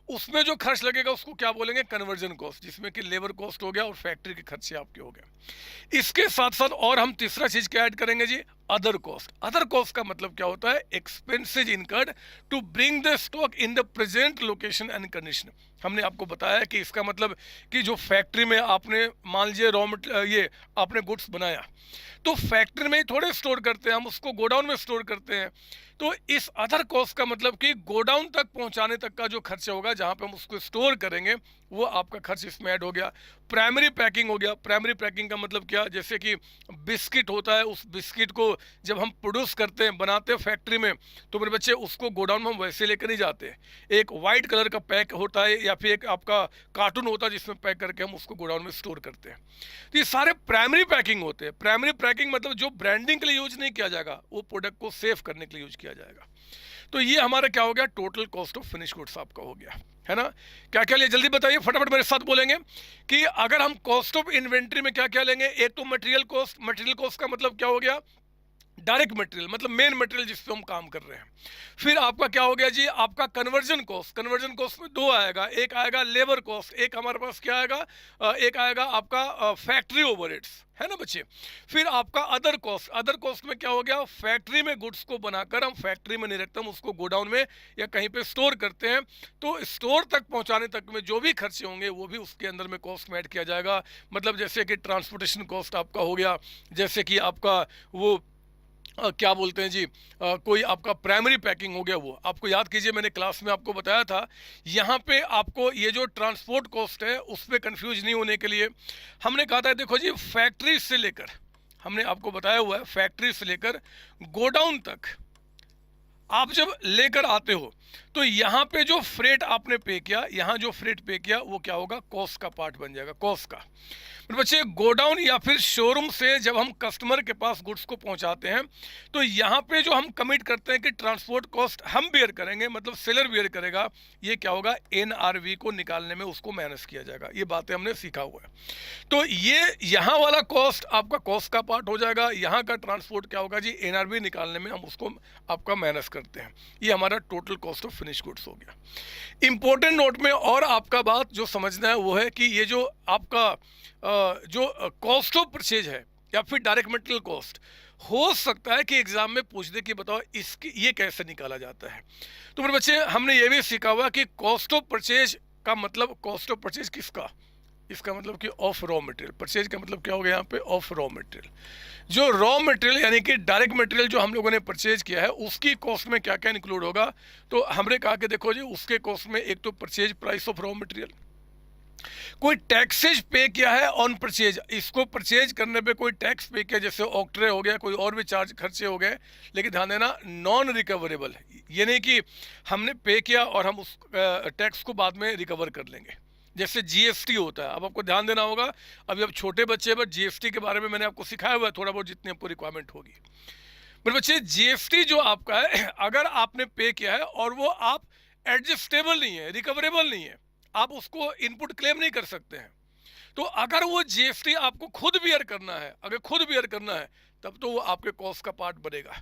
उसमें जो खर्च लगेगा उसको क्या बोलेंगे, कन्वर्जन कॉस्ट, जिसमें कि लेबर कॉस्ट हो गया और फैक्ट्री के खर्चे आपके हो गए। इसके साथ साथ और हम तीसरा चीज क्या ऐड करेंगे जी, अदर कॉस्ट। अदर कॉस्ट का मतलब क्या होता है, expenses incurred to bring the stock in the present location and condition. हमने आपको बताया कि इसका मतलब कि जो फैक्ट्री में आपने मान लीजिए रॉ मटेरियल, ये आपने गुड्स बनाया, तो फैक्ट्री में ही थोड़े स्टोर करते हैं हम, उसको गोडाउन में स्टोर करते हैं। तो इस अदर कॉस्ट का मतलब कि गोडाउन तक पहुंचाने तक का जो खर्चा होगा, जहां पे हम उसको स्टोर करेंगे, वो आपका खर्च इसमें ऐड हो गया। प्राइमरी पैकिंग हो गया। प्राइमरी पैकिंग का मतलब क्या, जैसे कि बिस्किट होता है, उस बिस्किट को जब हम प्रोड्यूस करते हैं, बनाते हैं फैक्ट्री में, तो मेरे बच्चे उसको गोडाउन में हम वैसे लेकर नहीं जाते। एक वाइट कलर का पैक होता है या फिर एक आपका कार्टून होता है जिसमें पैक करके हम उसको गोडाउन में स्टोर करते हैं। तो ये सारे प्राइमरी पैकिंग होते हैं। प्राइमरी पैकिंग मतलब जो ब्रांडिंग के लिए यूज नहीं किया जाएगा, वो प्रोडक्ट को सेव करने के लिए यूज किया जाएगा। तो ये हमारा क्या हो गया, total cost of finish goods आपका हो गया, है ना। क्या क्या लिए जल्दी बताइए, फटाफट मेरे साथ बोलेंगे कि अगर हम कॉस्ट ऑफ इन्वेंट्री में क्या क्या लेंगे। एक तो मटेरियल कॉस्ट। मटेरियल कॉस्ट का मतलब क्या हो गया, डायरेक्ट मटेरियल मतलब मेन मटेरियल जिस पे हम काम कर रहे हैं। फिर आपका क्या हो गया जी, आपका कन्वर्जन कॉस्ट। कन्वर्जन कॉस्ट में दो आएगा, एक आएगा लेबर कॉस्ट, एक हमारे पास क्या आएगा, एक आएगा आपका फैक्ट्री ओवरहेड्स, है ना बच्चे। फिर आपका अदर कॉस्ट। अदर कॉस्ट में क्या हो गया, फैक्ट्री में गुड्स को बनाकर हम फैक्ट्री में नहीं रखते, हम उसको गोडाउन में या कहीं पे स्टोर करते हैं। तो स्टोर तक पहुंचाने तक में जो भी खर्चे होंगे वो भी उसके अंदर में कॉस्ट में ऐड किया जाएगा। मतलब जैसे कि ट्रांसपोर्टेशन कॉस्ट आपका हो गया, जैसे कि आपका वो क्या बोलते हैं जी, कोई आपका प्राइमरी पैकिंग हो गया, वो आपको याद कीजिए, मैंने क्लास में आपको बताया था। यहाँ पे आपको ये जो ट्रांसपोर्ट कॉस्ट है उस पर कंफ्यूज नहीं होने के लिए हमने कहा था, देखो जी फैक्ट्री से लेकर, हमने आपको बताया हुआ है, फैक्ट्री से लेकर गोडाउन तक आप जब लेकर आते हो तो यहाँ पे जो फ्रेट आपने पे किया, यहाँ जो फ्रेट पे किया वो क्या होगा, कॉस्ट का पार्ट बन जाएगा, कॉस्ट का। तो बच्चे गोडाउन या फिर शोरूम से जब हम कस्टमर के पास गुड्स को पहुंचाते हैं तो यहाँ पे जो हम कमिट करते हैं कि ट्रांसपोर्ट कॉस्ट हम बेयर करेंगे, मतलब सेलर बेयर करेगा, ये क्या होगा, एनआरवी को निकालने में उसको माइनस किया जाएगा। ये बातें हमने सीखा हुआ है। तो ये यहाँ वाला कॉस्ट आपका कॉस्ट का पार्ट हो जाएगा, यहाँ का ट्रांसपोर्ट क्या होगा जी, एनआरवी निकालने में हम उसको आपका माइनस करते हैं। ये हमारा total cost of finish goods हो गया। इंपॉर्टेंट नोट में और आपका बात जो समझना है वो है कि ये जो आपका जो कॉस्ट ऑफ परचेज है या फिर डायरेक्ट मटेरियल कॉस्ट, हो सकता है कि एग्जाम में पूछ दे कि बताओ इसकी ये कैसे निकाला जाता है। तो मेरे बच्चे हमने ये भी सीखा हुआ कि कॉस्ट ऑफ परचेज का मतलब, कॉस्ट ऑफ परचेज किसका, इसका मतलब कि ऑफ रॉ मटेरियल। परचेज का मतलब क्या हो गया यहाँ पे, ऑफ रॉ मटेरियल। जो रॉ मटेरियल यानी कि डायरेक्ट मटेरियल जो हम लोगों ने परचेज किया है उसकी कॉस्ट में क्या क्या इंक्लूड होगा। तो हमने कहा कि देखो जी उसके कॉस्ट में एक तो purchase price of raw material, कोई टैक्सेज पे किया है ऑन परचेज, इसको परचेज करने पे कोई टैक्स पे किया, जैसे ऑक्ट्रे हो गया, कोई और भी चार्ज खर्चे हो गए, लेकिन ध्यान देना नॉन रिकवरेबल है। ये नहीं कि हमने पे किया और हम उस टैक्स को बाद में रिकवर कर लेंगे, जैसे जीएसटी होता है। अब आपको ध्यान देना होगा, अभी अब छोटे बच्चे पर जीएसटी के बारे में मैंने आपको सिखाया हुआ है थोड़ा बहुत, जितनी आपको रिक्वायरमेंट होगी। मेरे बच्चे जीएसटी जो आपका है, अगर आपने पे किया है और वो आप एडजस्टेबल नहीं है, रिकवरेबल नहीं है, आप उसको इनपुट क्लेम नहीं कर सकते हैं, तो अगर वो जीएसटी आपको खुद बियर करना है, अगर खुद बियर करना है तब तो वो आपके कॉस्ट का पार्ट बनेगा।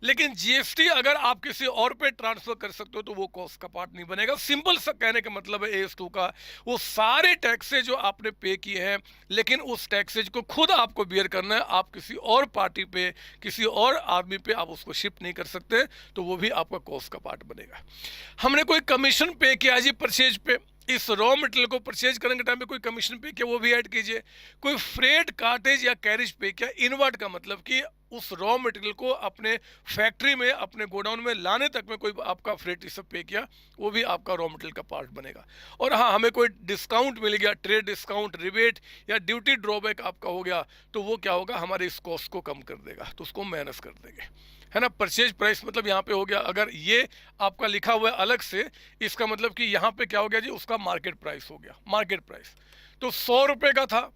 लेकिन जीएसटी अगर आप किसी और पे ट्रांसफर कर सकते हो तो वो कॉस्ट का पार्ट नहीं बनेगा। सिंपल सा कहने का मतलब है AS2 का, वो सारे टैक्सेज जो आपने पे किए हैं लेकिन उस टैक्सेज को खुद आपको बियर करना है, आप किसी और पार्टी पे, किसी और आदमी पे आप उसको शिफ्ट नहीं कर सकते, तो वो भी आपका कॉस्ट का पार्ट बनेगा। हमने कोई कमीशन पे किया जी परचेज पे, इस रॉ मटेरियल को परचेज करने के टाइम में कोई कमीशन पे किया वो भी ऐड कीजिए। कोई फ्रेट कार्टेज या कैरेज पे किया, इनवर्ट का मतलब कि उस रॉ मटेरियल को अपने फैक्ट्री में, अपने गोडाउन में लाने तक में कोई आपका फ्रेट सब पे किया, वो भी आपका रॉ मटेरियल का पार्ट बनेगा। और हाँ, हमें कोई डिस्काउंट मिल गया, ट्रेड डिस्काउंट, रिबेट या ड्यूटी ड्रॉबैक आपका हो गया, तो वो क्या होगा, हमारे इस कॉस्ट को कम कर देगा, तो उसको माइनस कर देंगे, है ना। परचेज प्राइस मतलब यहाँ पे हो गया, अगर ये आपका लिखा हुआ है अलग से, इसका मतलब कि यहाँ पे क्या हो गया जी, उसका मार्केट प्राइस हो गया, मार्केट प्राइस। तो 100 रुपये का था,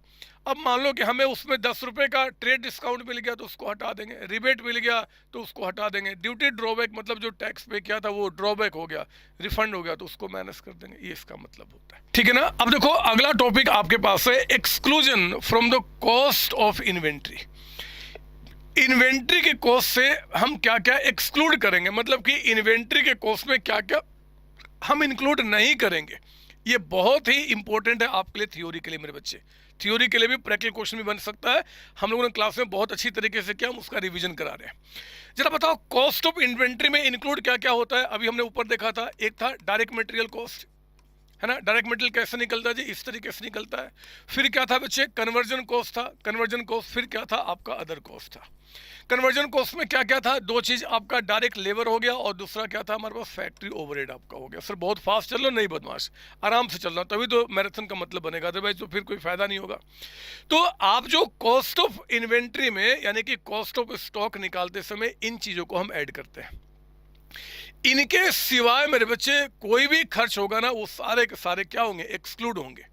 अब मान लो कि हमें उसमें 10 रुपये का ट्रेड डिस्काउंट मिल गया तो उसको हटा देंगे, रिबेट मिल गया तो उसको हटा देंगे, ड्यूटी ड्रॉबैक मतलब जो टैक्स पे किया था वो ड्रॉबैक हो गया, रिफंड हो गया तो उसको माइनस कर देंगे, ये इसका मतलब होता है, ठीक है ना। अब देखो अगला टॉपिक आपके पास है exclusion from the cost of inventory. Inventory के कॉस्ट से हम क्या क्या एक्सक्लूड करेंगे, मतलब कि इन्वेंट्री के कॉस्ट में क्या क्या हम इंक्लूड नहीं करेंगे। ये बहुत ही इंपॉर्टेंट है आपके लिए, थ्योरी के लिए मेरे बच्चे, थ्योरी के लिए भी, प्रैक्टिकल क्वेश्चन भी बन सकता है। हम लोगों ने क्लास में बहुत अच्छी तरीके से किया, हम उसका रिवीजन करा रहे हैं। जरा बताओ कॉस्ट ऑफ इन्वेंट्री में इंक्लूड क्या क्या होता है। अभी हमने ऊपर देखा था, एक था डायरेक्ट मटेरियल कॉस्ट, है ना। डायरेक्ट मटेरियल कैसे निकलता है जी, इस तरीके से निकलता है। फिर क्या था बच्चे, कन्वर्जन कॉस्ट था, कन्वर्जन कॉस्ट। फिर क्या था आपका अदर कॉस्ट था। कन्वर्जन कॉस्ट में क्या क्या था, दो चीज, आपका डायरेक्ट लेबर हो गया और दूसरा क्या था हमारे पास फैक्ट्री ओवरहेड आपका हो गया। सर बहुत फास्ट चल रहा, नहीं बदमाश, आराम से चल रहा, तभी तो मैराथन का मतलब बनेगा, अदरवाइज तो फिर कोई फायदा नहीं होगा। तो आप जो कॉस्ट ऑफ इन्वेंट्री में यानी कि कॉस्ट ऑफ स्टॉक निकालते समय इन चीजों को हम ऐड करते हैं। इनके सिवाय मेरे बच्चे कोई भी खर्च होगा ना, वो सारे के सारे क्या होंगे, एक्सक्लूड होंगे।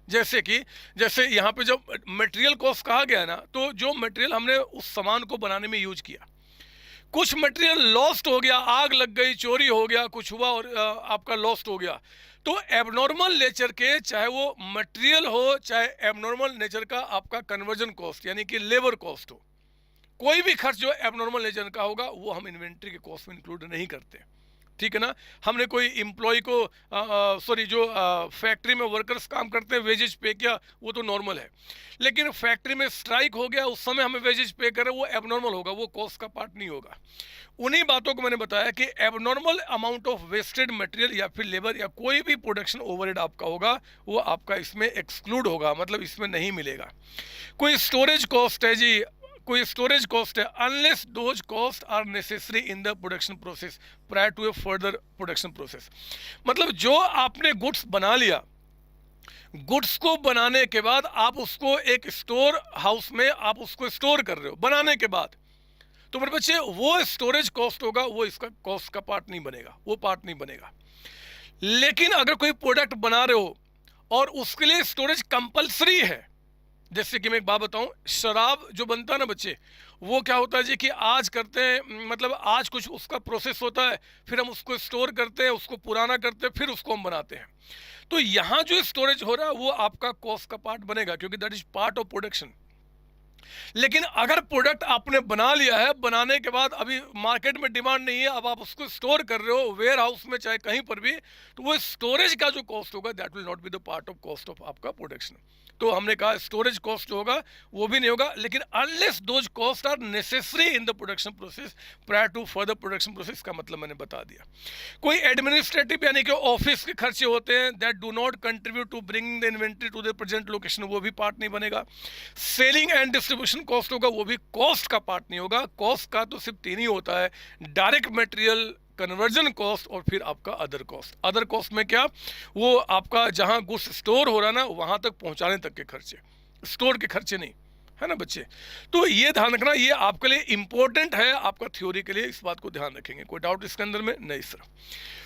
जैसे यहाँ पे जब मटेरियल कॉस्ट कहा गया ना, तो जो मटेरियल हमने उस सामान को बनाने में यूज किया, कुछ मटेरियल लॉस्ट हो गया, आग लग गई, चोरी हो गया, कुछ हुआ और आपका लॉस्ट हो गया, तो एबनॉर्मल नेचर के, चाहे वो मटेरियल हो चाहे एबनॉर्मल नेचर का आपका कन्वर्जन कॉस्ट यानी कि लेबर कॉस्ट हो, कोई भी खर्च जो एबनॉर्मल नेचर का होगा वो हम इन्वेंट्री के कॉस्ट में इंक्लूड नहीं करते, ठीक है ना। हमने कोई एम्प्लॉय को जो फैक्ट्री में वर्कर्स काम करते हैं वेजेज पे किया, वो तो नॉर्मल है। लेकिन फैक्ट्री में स्ट्राइक हो गया, उस समय हमें वेजेज पे करें, वो एबनॉर्मल होगा, वो कॉस्ट का पार्ट नहीं होगा। उन्हीं बातों को मैंने बताया कि abnormal amount of wasted material या फिर लेबर या कोई भी प्रोडक्शन ओवरहेड आपका होगा, वो आपका इसमें एक्सक्लूड होगा, मतलब इसमें नहीं मिलेगा। कोई स्टोरेज कॉस्ट है जी, कोई स्टोरेज कॉस्ट है, unless those cost are necessary in the production process prior to a further production process. मतलब जो आपने गुड्स बना लिया, गुड्स को बनाने के बाद आप उसको एक स्टोर हाउस में आप उसको स्टोर कर रहे हो बनाने के बाद, तो मेरे बच्चे वो स्टोरेज कॉस्ट होगा, वो इसका कॉस्ट का पार्ट नहीं बनेगा, वो पार्ट नहीं बनेगा। लेकिन अगर कोई प्रोडक्ट बना रहे हो और उसके लिए स्टोरेज कंपलसरी है, जैसे कि मैं एक बात बताऊं, शराब जो बनता है ना बच्चे, वो क्या होता है जी कि आज करते हैं, मतलब आज कुछ उसका प्रोसेस होता है, फिर हम उसको स्टोर करते हैं, उसको पुराना करते हैं, फिर उसको हम बनाते हैं। तो यहाँ जो स्टोरेज हो रहा है वो आपका कॉस्ट का पार्ट बनेगा, क्योंकि that is part of production. लेकिन अगर प्रोडक्ट आपने बना लिया है, बनाने के बाद अभी मार्केट में डिमांड नहीं है, अब आप उसको स्टोर कर रहे हो वेयर हाउस में चाहे कहीं पर भी, तो वो स्टोरेज का जो कॉस्ट होगा that will not be the part of cost of आपका प्रोडक्शन। तो हमने कहा स्टोरेज कॉस्ट होगा, वो भी नहीं होगा। लेकिन unless those cost are necessary in the production process prior to further production process, का मतलब मैंने बता दिया। कोई एडमिनिस्ट्रेटिव यानी कि ऑफिस के खर्चे होते हैं that do not contribute to bringing the inventory to the present location, वो भी पार्ट नहीं बनेगा। सेलिंग एंड डिस्ट्रीब्यूशन कॉस्ट होगा, वो भी कॉस्ट का पार्ट नहीं होगा। कॉस्ट का तो सिर्फ तीन ही होता है, डायरेक्ट मटेरियल, कन्वर्जन कॉस्ट और फिर आपका अदर कॉस्ट। अदर कॉस्ट में क्या, वो आपका जहां गुड्स स्टोर हो रहा है ना वहां तक पहुंचाने तक के खर्चे, स्टोर के खर्चे नहीं, है ना बच्चे। तो ये ध्यान रखना, ये आपके लिए इंपॉर्टेंट है, आपका थ्योरी के लिए, इस बात को ध्यान रखेंगे। कोई डाउट इसके अंदर में? नहीं सर।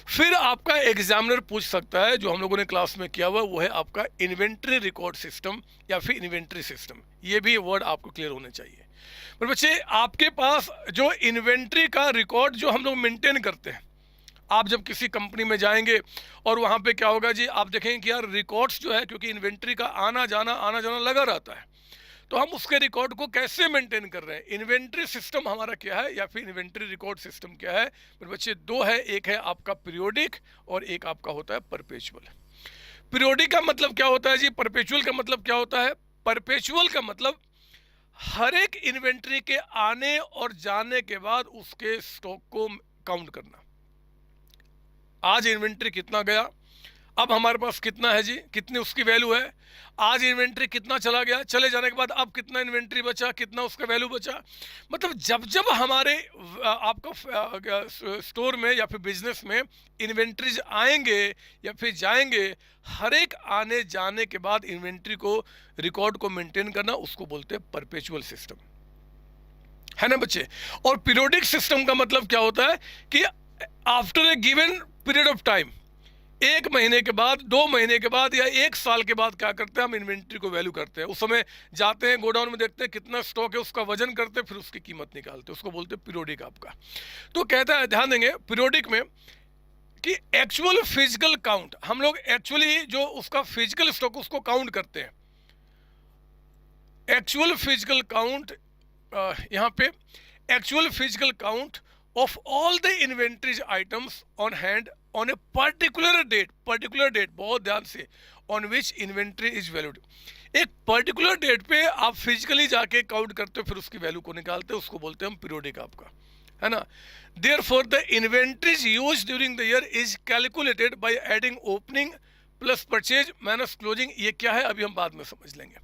फिर आपका एग्जामिनर पूछ सकता है, जो हम लोगों ने क्लास में किया हुआ, वो है आपका इन्वेंट्री रिकॉर्ड सिस्टम या फिर इन्वेंट्री सिस्टम। ये भी वर्ड आपको क्लियर होने चाहिए। पर बच्चे आपके पास जो इन्वेंट्री का रिकॉर्ड जो हम लोग मेंटेन करते हैं, आप जब किसी कंपनी में जाएंगे और वहाँ पे क्या होगा जी, आप देखेंगे कि यार रिकॉर्ड्स जो है, क्योंकि इन्वेंट्री का आना जाना लगा रहता है, तो हम उसके रिकॉर्ड को कैसे मेंटेन कर रहे हैं। इन्वेंट्री सिस्टम हमारा क्या है या फिर इन्वेंट्री रिकॉर्ड सिस्टम क्या है मेरे बच्चे? दो है, एक है आपका पीरियोडिक और एक आपका होता है परपेचुअल। पीरियोडिक का मतलब क्या होता है जी, परपेचुअल का मतलब क्या होता है? परपेचुअल का मतलब हर एक इन्वेंट्री के आने और जाने के बाद उसके स्टॉक को काउंट करना। आज इन्वेंट्री कितना गया, अब हमारे पास कितना है जी, कितनी उसकी वैल्यू है। आज इन्वेंट्री कितना चला गया, चले जाने के बाद अब कितना इन्वेंट्री बचा, कितना उसका वैल्यू बचा। मतलब जब जब हमारे आपका स्टोर में या फिर बिजनेस में इन्वेंट्रीज आएंगे या फिर जाएंगे, हर एक आने जाने के बाद इन्वेंट्री को, रिकॉर्ड को मेंटेन करना, उसको बोलते हैं परपेचुअल सिस्टम, है ना बच्चे। और पीरियोडिक सिस्टम का मतलब क्या होता है कि after a given period of time, एक महीने के बाद, 2 महीने के बाद या 1 साल के बाद क्या करते हैं, हम इन्वेंट्री को वैल्यू करते हैं। उस समय जाते हैं गोडाउन में, देखते हैं कितना स्टॉक है, उसका वजन करते हैं, फिर उसकी कीमत निकालते हैं, उसको बोलते हैं पीरियोडिक आपका। तो कहता है, ध्यान देंगे पीरियोडिक में कि एक्चुअल फिजिकल काउंट, हम लोग एक्चुअली जो उसका फिजिकल स्टॉक उसको काउंट करते हैं। एक्चुअल फिजिकल काउंट, यहाँ पे actual physical count of all the inventories items on hand on a particular date, बहुत ध्यान से, on which inventory is valued. एक पर्टिकुलर डेट पे आप फिजिकली जाके काउंट करते हो, फिर उसकी वैल्यू को निकालते हो, उसको बोलते हैं हम पीरियोडिक आपका, है ना। Therefore the inventories used during the year is calculated by adding opening plus purchase minus closing. ये क्या है अभी हम बाद में समझ लेंगे।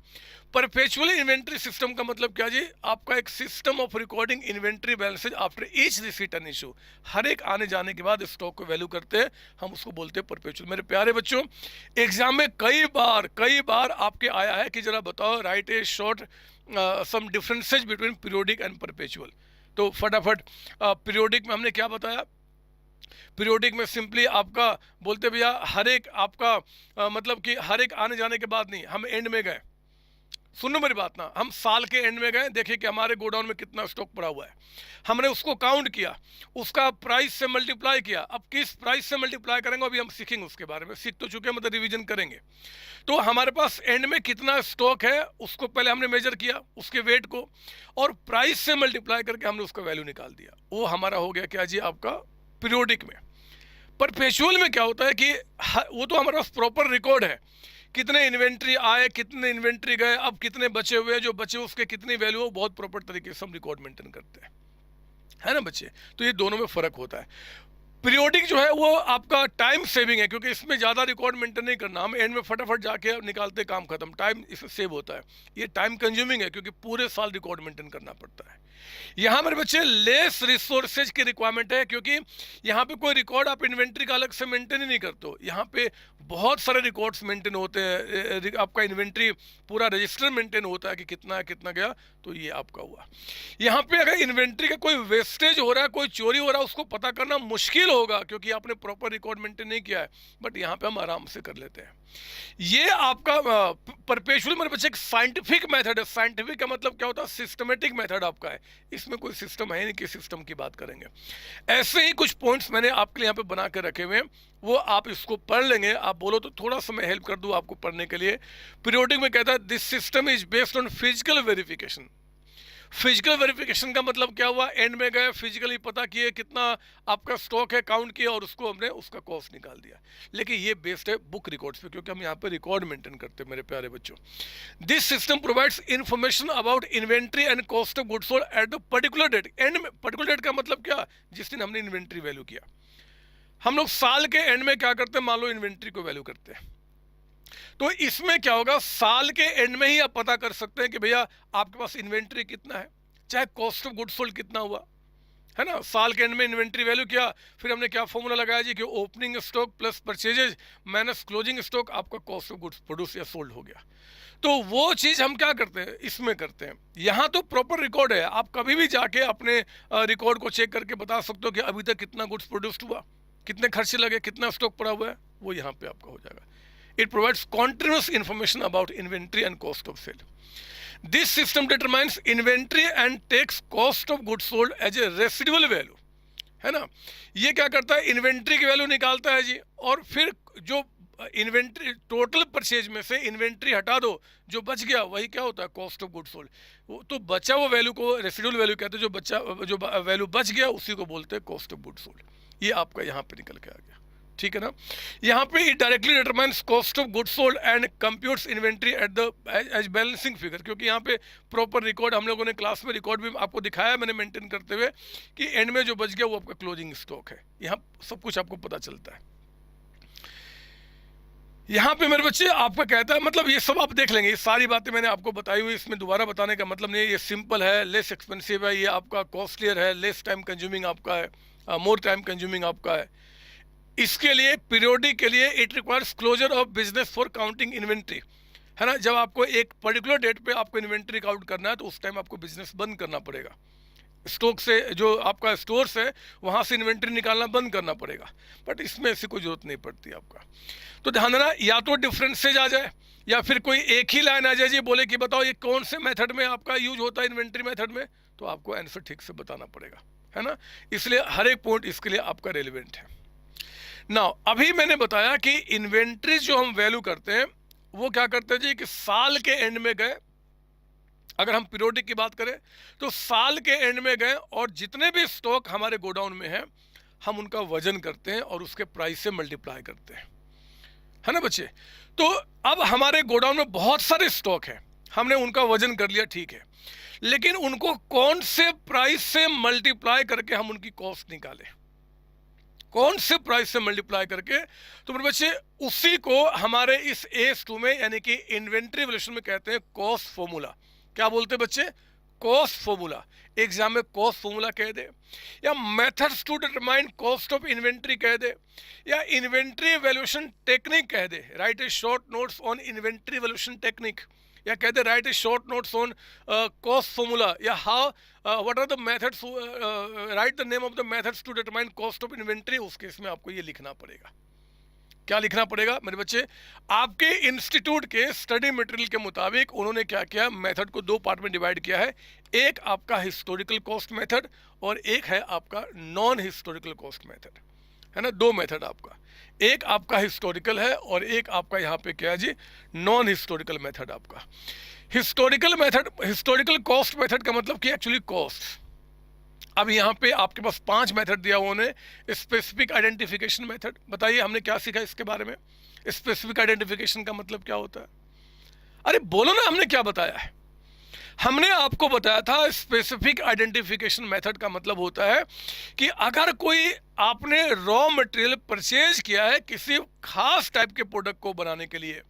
परपेचुअल इन्वेंट्री सिस्टम का मतलब क्या जी, आपका एक system of recording inventory balances after each receipt and issue. हर एक आने जाने के बाद स्टॉक को वैल्यू करते हैं, हम उसको बोलते हैं परपेचुअल। मेरे प्यारे बच्चों, एग्जाम में कई बार आपके आया है कि जरा बताओ, write a short some differences between periodic and perpetual. तो फटाफट, पीरियोडिक में हमने क्या बताया? पीरियोडिक में सिंपली आपका बोलते भैया हर एक आपका मतलब कि हर एक आने जाने के बाद नहीं, हम एंड में गए, सुनो मेरी बात ना, हम साल के एंड में गए, देखे कि हमारे गोडाउन में कितना स्टॉक पड़ा हुआ है, हमने उसको काउंट किया, उसका प्राइस से मल्टीप्लाई किया। अब किस प्राइस से मल्टीप्लाई करेंगे अभी हम सीखेंगे, उसके बारे में सीख तो चुके हैं, मतलब रिवीजन करेंगे। तो हमारे पास एंड में कितना स्टॉक है उसको पहले हमने मेजर किया, उसके वेट को, और प्राइस से मल्टीप्लाई करके हमने उसका वैल्यू निकाल दिया। वो हमारा हो गया क्या जी, आपका पीरियोडिक में। परपेचुअल में क्या होता है कि वो तो हमारे पास प्रॉपर रिकॉर्ड है, कितने इन्वेंट्री आए, कितने इन्वेंट्री गए, अब कितने बचे हुए, जो बचे उसके कितनी वैल्यू हो, बहुत प्रॉपर तरीके से हम रिकॉर्ड मेंटेन करते हैं, है ना बच्चे। तो ये दोनों में फर्क होता है। पीरियोडिक जो है वो आपका टाइम सेविंग है, क्योंकि इसमें ज़्यादा रिकॉर्ड मेंटेन नहीं करना, हम एंड में फटाफट जाके निकालते, काम खत्म, टाइम इससे सेव होता है। ये टाइम कंज्यूमिंग है, क्योंकि पूरे साल रिकॉर्ड मेंटेन करना पड़ता है। यहाँ मेरे बच्चे लेस रिसोर्सेज की रिक्वायरमेंट है, क्योंकि यहाँ पे कोई रिकॉर्ड आप इन्वेंट्री का अलग से मेंटेन ही नहीं करते हो, यहाँ पे बहुत सारे रिकॉर्ड्स मेंटेन होते हैं। आपका इन्वेंट्री पूरा रजिस्टर मेंटेन होता है कि कितना है कितना गया, तो ये आपका हुआ। यहाँ पे अगर इन्वेंट्री का कोई वेस्टेज हो रहा है, कोई चोरी हो रहा है, उसको पता करना मुश्किल होगा क्योंकि आपने प्रॉपर रिकॉर्ड मेंटेन नहीं किया है, बट यहाँ पे हम आराम से कर लेते हैं। ये आपका परपेचुअल मेरे बच्चे एक साइंटिफिक मेथड है। साइंटिफिक का मतलब क्या होता है? सिस्टमेटिक मेथड आपका है। इसमें कोई सिस्टम है नहीं कि सिस्टम की बात करेंगे। ऐसे ही कुछ पॉइंट्स मैंने आपके लिए यहाँ पे बना के रखे हुए हैं, वो आप इसको पढ़ लेंगे। आप बोलो तो थोड़ा सा मैं हेल्प कर दूँ आपको पढ़ने के लिए। पीरियोडिक में कहता है this system is based on physical verification. Physical verification का मतलब क्या हुआ? एंड में गए, फिजिकली पता किए कितना आपका स्टॉक है, काउंट किया और उसको हमने उसका कॉस्ट निकाल दिया। लेकिन ये बेस्ड है बुक रिकॉर्ड्स पे, क्योंकि हम यहाँ पे रिकॉर्ड मेंटेन करते हैं मेरे प्यारे बच्चों। This system provides information about inventory and cost of goods sold at the particular date. End में पर्टिकुलर डेट का मतलब क्या? जिस दिन हमने इन्वेंट्री वैल्यू किया। हम लोग साल के एंड में क्या करते हैं? मान लो इन्वेंट्री को वैल्यू करते हैं, तो इसमें क्या होगा? साल के एंड में ही आप पता कर सकते हैं कि भैया आपके पास इन्वेंट्री कितना है, चाहे कॉस्ट ऑफ गुड्स सोल्ड कितना हुआ, है ना। साल के एंड में इन्वेंट्री वैल्यू किया, फिर हमने क्या फॉर्मूला लगाया जी कि opening stock plus purchases minus closing stock आपका कॉस्ट ऑफ गुड्स प्रोड्यूस या सोल्ड हो गया। तो वो चीज़ हम क्या करते हैं? इसमें करते हैं। यहाँ तो प्रॉपर रिकॉर्ड है, आप कभी भी जाके अपने रिकॉर्ड को चेक करके बता सकते हो कि अभी तक कितना गुड्स प्रोड्यूस्ड हुआ, कितने खर्चे लगे, कितना स्टॉक पड़ा हुआ है, वो यहाँ पे आपका हो जाएगा। It provides continuous information about inventory and cost of sale. This system determines inventory and takes cost of goods sold as a residual value, है ना। ये क्या करता है? इन्वेंट्री की वैल्यू निकालता है जी, और फिर जो इन्वेंट्री टोटल परचेज में से इन्वेंट्री हटा दो, जो बच गया वही क्या होता है? Cost of goods sold. तो बचा वो वैल्यू को रेसिडुअल वैल्यू कहते हैं। जो वैल्यू बच गया उसी को बोलते हैं कॉस्ट ऑफ गुड्स सोल्ड। ये आपका यहाँ पे निकल के आ गया, ठीक है ना। यहाँ पे it directly determines cost of goods sold and computes inventory at the as balancing figure. क्योंकि यहाँ पे प्रॉपर रिकॉर्ड हम लोगों ने क्लास में रिकॉर्ड भी आपको दिखाया मैंने मेंटेन करते हुए कि एंड में जो बच गया वो आपका क्लोजिंग स्टॉक है। यहाँ सब कुछ आपको पता चलता है। यहाँ पे मेरे बच्चे आपका कहता है, मतलब ये सब आप देख लेंगे, ये सारी बातें मैंने आपको बताई हुई, इसमें दोबारा बताने का मतलब नहीं। ये सिंपल है, लेस एक्सपेंसिव है, ये आपका कॉस्टलियर है, लेस टाइम कंज्यूमिंग आपका है, मोर टाइम कंज्यूमिंग आपका है। इसके लिए पीरियोडिक के लिए it requires closure of business for counting inventory, है ना। जब आपको एक पर्टिकुलर डेट पे आपको इन्वेंट्री काउंट करना है तो उस टाइम आपको बिजनेस बंद करना पड़ेगा। स्टॉक से जो आपका स्टोर्स है वहाँ से इन्वेंट्री निकालना बंद करना पड़ेगा, बट इसमें ऐसी कोई जरूरत नहीं पड़ती आपका। तो ध्यान देना, या तो डिफरेंसेज आ जाए या फिर कोई एक ही लाइन आ जाए जी, बोले कि बताओ ये कौन से मेथड में आपका यूज होता है इन्वेंट्री मेथड में, तो आपको आंसर ठीक से बताना पड़ेगा, है ना। इसलिए हर एक पॉइंट इसके लिए आपका रेलिवेंट है। नाउ अभी मैंने बताया कि इन्वेंट्री जो हम वैल्यू करते हैं वो क्या करते हैं जी कि साल के एंड में गए, अगर हम पीरियोडिक की बात करें तो साल के एंड में गए और जितने भी स्टॉक हमारे गोडाउन में है हम उनका वजन करते हैं और उसके प्राइस से मल्टीप्लाई करते हैं, है ना बच्चे। तो अब हमारे गोडाउन में बहुत सारे स्टॉक हैं, हमने उनका वजन कर लिया, ठीक है, लेकिन उनको कौन से प्राइस से मल्टीप्लाई करके हम उनकी कॉस्ट निकालें, कौन से प्राइस से मल्टीप्लाई करके। तो मेरे बच्चे उसी को हमारे इस AS2 में यानी कि इन्वेंट्री वैल्यूएशन में कहते हैं कॉस्ट फॉर्मूला। क्या बोलते हैं बच्चे? Cost formula. एग्जाम में कॉस्ट फॉर्मूला कह दे, या methods to determine cost of inventory कह दे, या इन्वेंट्री वैल्यूएशन टेक्निक कह दे, write a short notes on inventory valuation technique, या कहते हैं write a short notes on cost formula, या how what are the methods, write the name of the methods to determine cost of inventory. उस केस में आपको ये लिखना पड़ेगा। क्या लिखना पड़ेगा मेरे बच्चे? आपके इंस्टीट्यूट के स्टडी मटेरियल के मुताबिक उन्होंने क्या किया, मेथड को दो पार्ट में डिवाइड किया है। एक आपका हिस्टोरिकल कॉस्ट मेथड और एक है आपका नॉन हिस्टोरिकल कॉस्ट मेथड, है ना। दो मेथड आपका, एक आपका हिस्टोरिकल है और एक आपका यहाँ पे क्या है जी, नॉन हिस्टोरिकल मेथड आपका। Historical method, historical cost method का मतलब कि एक्चुअली कॉस्ट। अब यहाँ पे आपके पास 5 मेथड दिया हुआ उन्होंने। स्पेसिफिक आइडेंटिफिकेशन मेथड, बताइए हमने क्या सीखा इसके बारे में? स्पेसिफिक आइडेंटिफिकेशन का मतलब क्या होता है? अरे बोलो ना, हमने क्या बताया है? हमने आपको बताया था स्पेसिफिक आइडेंटिफिकेशन मेथड का मतलब होता है कि अगर कोई आपने रॉ मटेरियल परचेज किया है किसी खास टाइप के प्रोडक्ट को बनाने के लिए,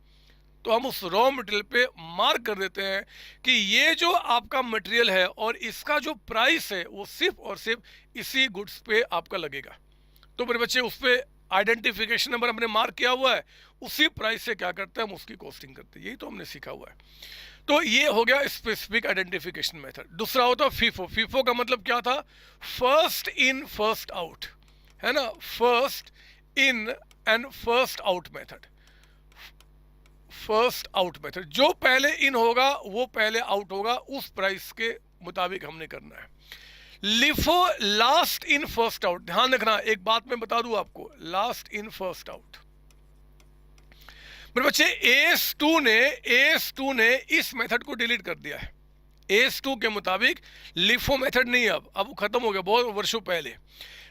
तो हम उस रॉ मटेरियल पे मार्क कर देते हैं कि ये जो आपका मटेरियल है और इसका जो प्राइस है वो सिर्फ और सिर्फ इसी गुड्स पे आपका लगेगा। तो मेरे बच्चे उस पर आइडेंटिफिकेशन नंबर हमने मार्क किया हुआ है, उसी प्राइस से क्या करते हैं हम उसकी कॉस्टिंग करते हैं, यही तो हमने सीखा हुआ है। तो ये हो गया स्पेसिफिक आइडेंटिफिकेशन मेथड। दूसरा होता है फीफो। फीफो का मतलब क्या था? फर्स्ट इन फर्स्ट आउट, है ना, first in and first out method. First out method, जो पहले इन होगा वो पहले आउट होगा, उस प्राइस के मुताबिक हमने करना है। LIFO, last in first out. ध्यान रखना, एक बात मैं बता दूं आपको, लास्ट इन फर्स्ट आउट। मेरे बच्चे एस टू ने इस मेथड को डिलीट कर दिया है। एस2 के मुताबिक लिफो मेथड नहीं, अब वो खत्म हो गया बहुत वर्षों पहले।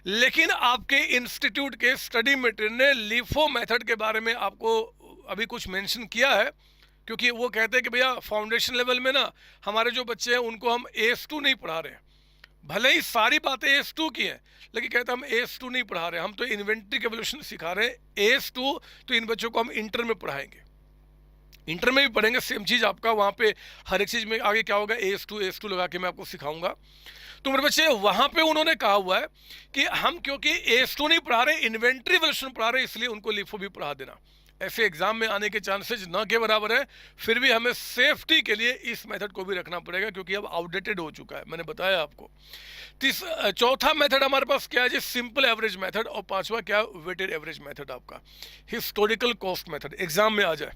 लेकिन आपके इंस्टीट्यूट के स्टडी मटेरियल ने लिफो मेथड के बारे में आपको अभी कुछ मेंशन किया है, क्योंकि वो कहते हैं कि भैया फाउंडेशन लेवल में ना हमारे जो बच्चे हैं उनको हम एस2 नहीं पढ़ा रहे हैं। भले ही सारी बातें एस2 की हैं, लेकिन कहते हैं हम एस2 नहीं पढ़ा रहे, हम तो इन्वेंट्री कैलकुलेशन सिखा रहे हैं। एस2 तो इन बच्चों को हम इंटर में पढ़ाएंगे, इंटर में भी पढ़ेंगे सेम चीज़ आपका, वहाँ पे हर एक चीज़ में आगे क्या होगा एस2 लगा के मैं आपको सिखाऊंगा। तो मेरे बच्चे वहाँ पे उन्होंने कहा हुआ है कि हम क्योंकि एस2 नहीं पढ़ा रहे, इन्वेंट्री वैल्यूएशन पढ़ा रहे, इसलिए उनको लिफो भी पढ़ा देना। ऐसे एग्जाम में आने के चांसेस न के बराबर है, फिर भी हमें सेफ्टी के लिए इस मेथड को भी रखना पड़ेगा, क्योंकि अब आउटडेटेड हो चुका है, मैंने बताया आपको। चौथा मेथड हमारे पास क्या है जी? Simple average method. और पांचवा क्या? वेटेड एवरेज मेथड, आपका हिस्टोरिकल कॉस्ट मेथड। एग्जाम में आ जाए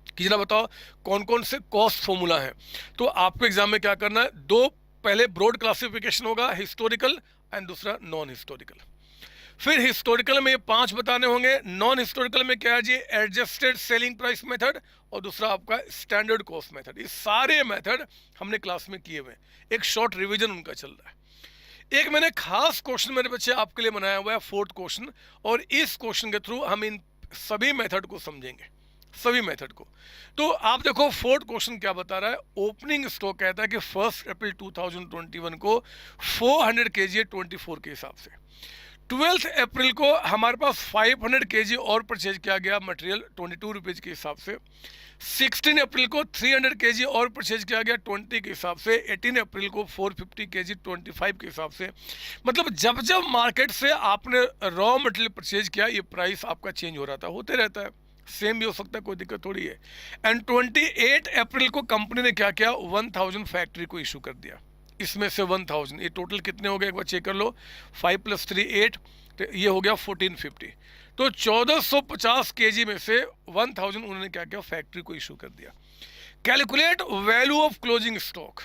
कि जरा बताओ कौन कौन से कॉस्ट फॉर्मूला हैं, तो आपको एग्जाम में क्या करना है? दो पहले ब्रॉड क्लासिफिकेशन होगा, हिस्टोरिकल एंड दूसरा नॉन हिस्टोरिकल। फिर हिस्टोरिकल में ये 5 बताने होंगे, नॉन हिस्टोरिकल में क्या है जी? एडजस्टेड सेलिंग प्राइस मेथड, और दूसरा आपका स्टैंडर्ड कॉस्ट मेथड। ये सारे मेथड हमने क्लास में किए हुए हैं, एक शॉर्ट रिवीजन उनका चल रहा है। एक मैंने खास क्वेश्चन मेरे बच्चे आपके लिए बनाया हुआ है, 4th क्वेश्चन, और इस क्वेश्चन के थ्रू हम इन सभी मेथड को समझेंगे, सभी मेथड को। तो आप देखो 4th क्वेश्चन क्या बता रहा है? ओपनिंग स्टॉक कहता है कि 1 अप्रैल 2021 को 400 kg 24 के हिसाब से। 12 अप्रैल को हमारे पास 500 kg और परचेज किया गया मटेरियल 22 रुपीज़ के हिसाब से। 16 अप्रैल को 300 kg और परचेज किया गया 20 के हिसाब से। 18 अप्रैल को 450 kg 25 के हिसाब से। मतलब जब जब मार्केट से आपने रॉ मटेरियल परचेज किया, ये प्राइस आपका चेंज हो रहा था, होते रहता है, सेम भी हो सकता है, कोई दिक्कत थोड़ी है। एंड 28 अप्रैल को कंपनी ने क्या किया? 1000 फैक्ट्री को इशू कर दिया। इसमें से 1000, ये टोटल कितने हो गए एक बार चेक कर लो, 5 + 3 8, तो ये हो गया 1450। तो 1450 kg में से 1000 उन्होंने क्या किया? फैक्ट्री को इशू कर दिया। Calculate value of closing stock.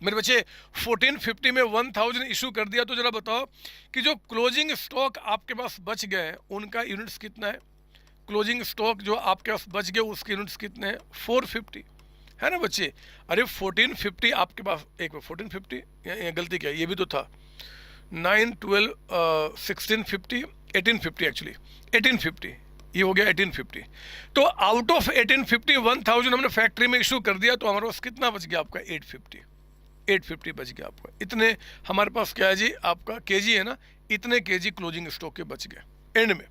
मेरे बच्चे 1450 में 1000 इशू कर दिया, तो जरा बताओ कि जो क्लोजिंग स्टॉक आपके पास बच गए हैं उनका यूनिट्स कितना है? क्लोजिंग स्टॉक जो आपके पास बच गए उसके यूनिट्स कितने हैं? 450, है ना बच्चे? अरे 1450 आपके पास, एक 1450 गलती क्या, ये भी तो था 9 12 1650 1850, एक्चुअली 1850, ये हो गया 1850। तो आउट ऑफ 1850 1000 हमने फैक्ट्री में इशू कर दिया, तो हमारे पास कितना बच गया आपका? 850 बच गया आपका। इतने हमारे पास क्या है जी? आपका केजी है ना, इतने केजी क्लोजिंग स्टॉक के बच गए एंड में।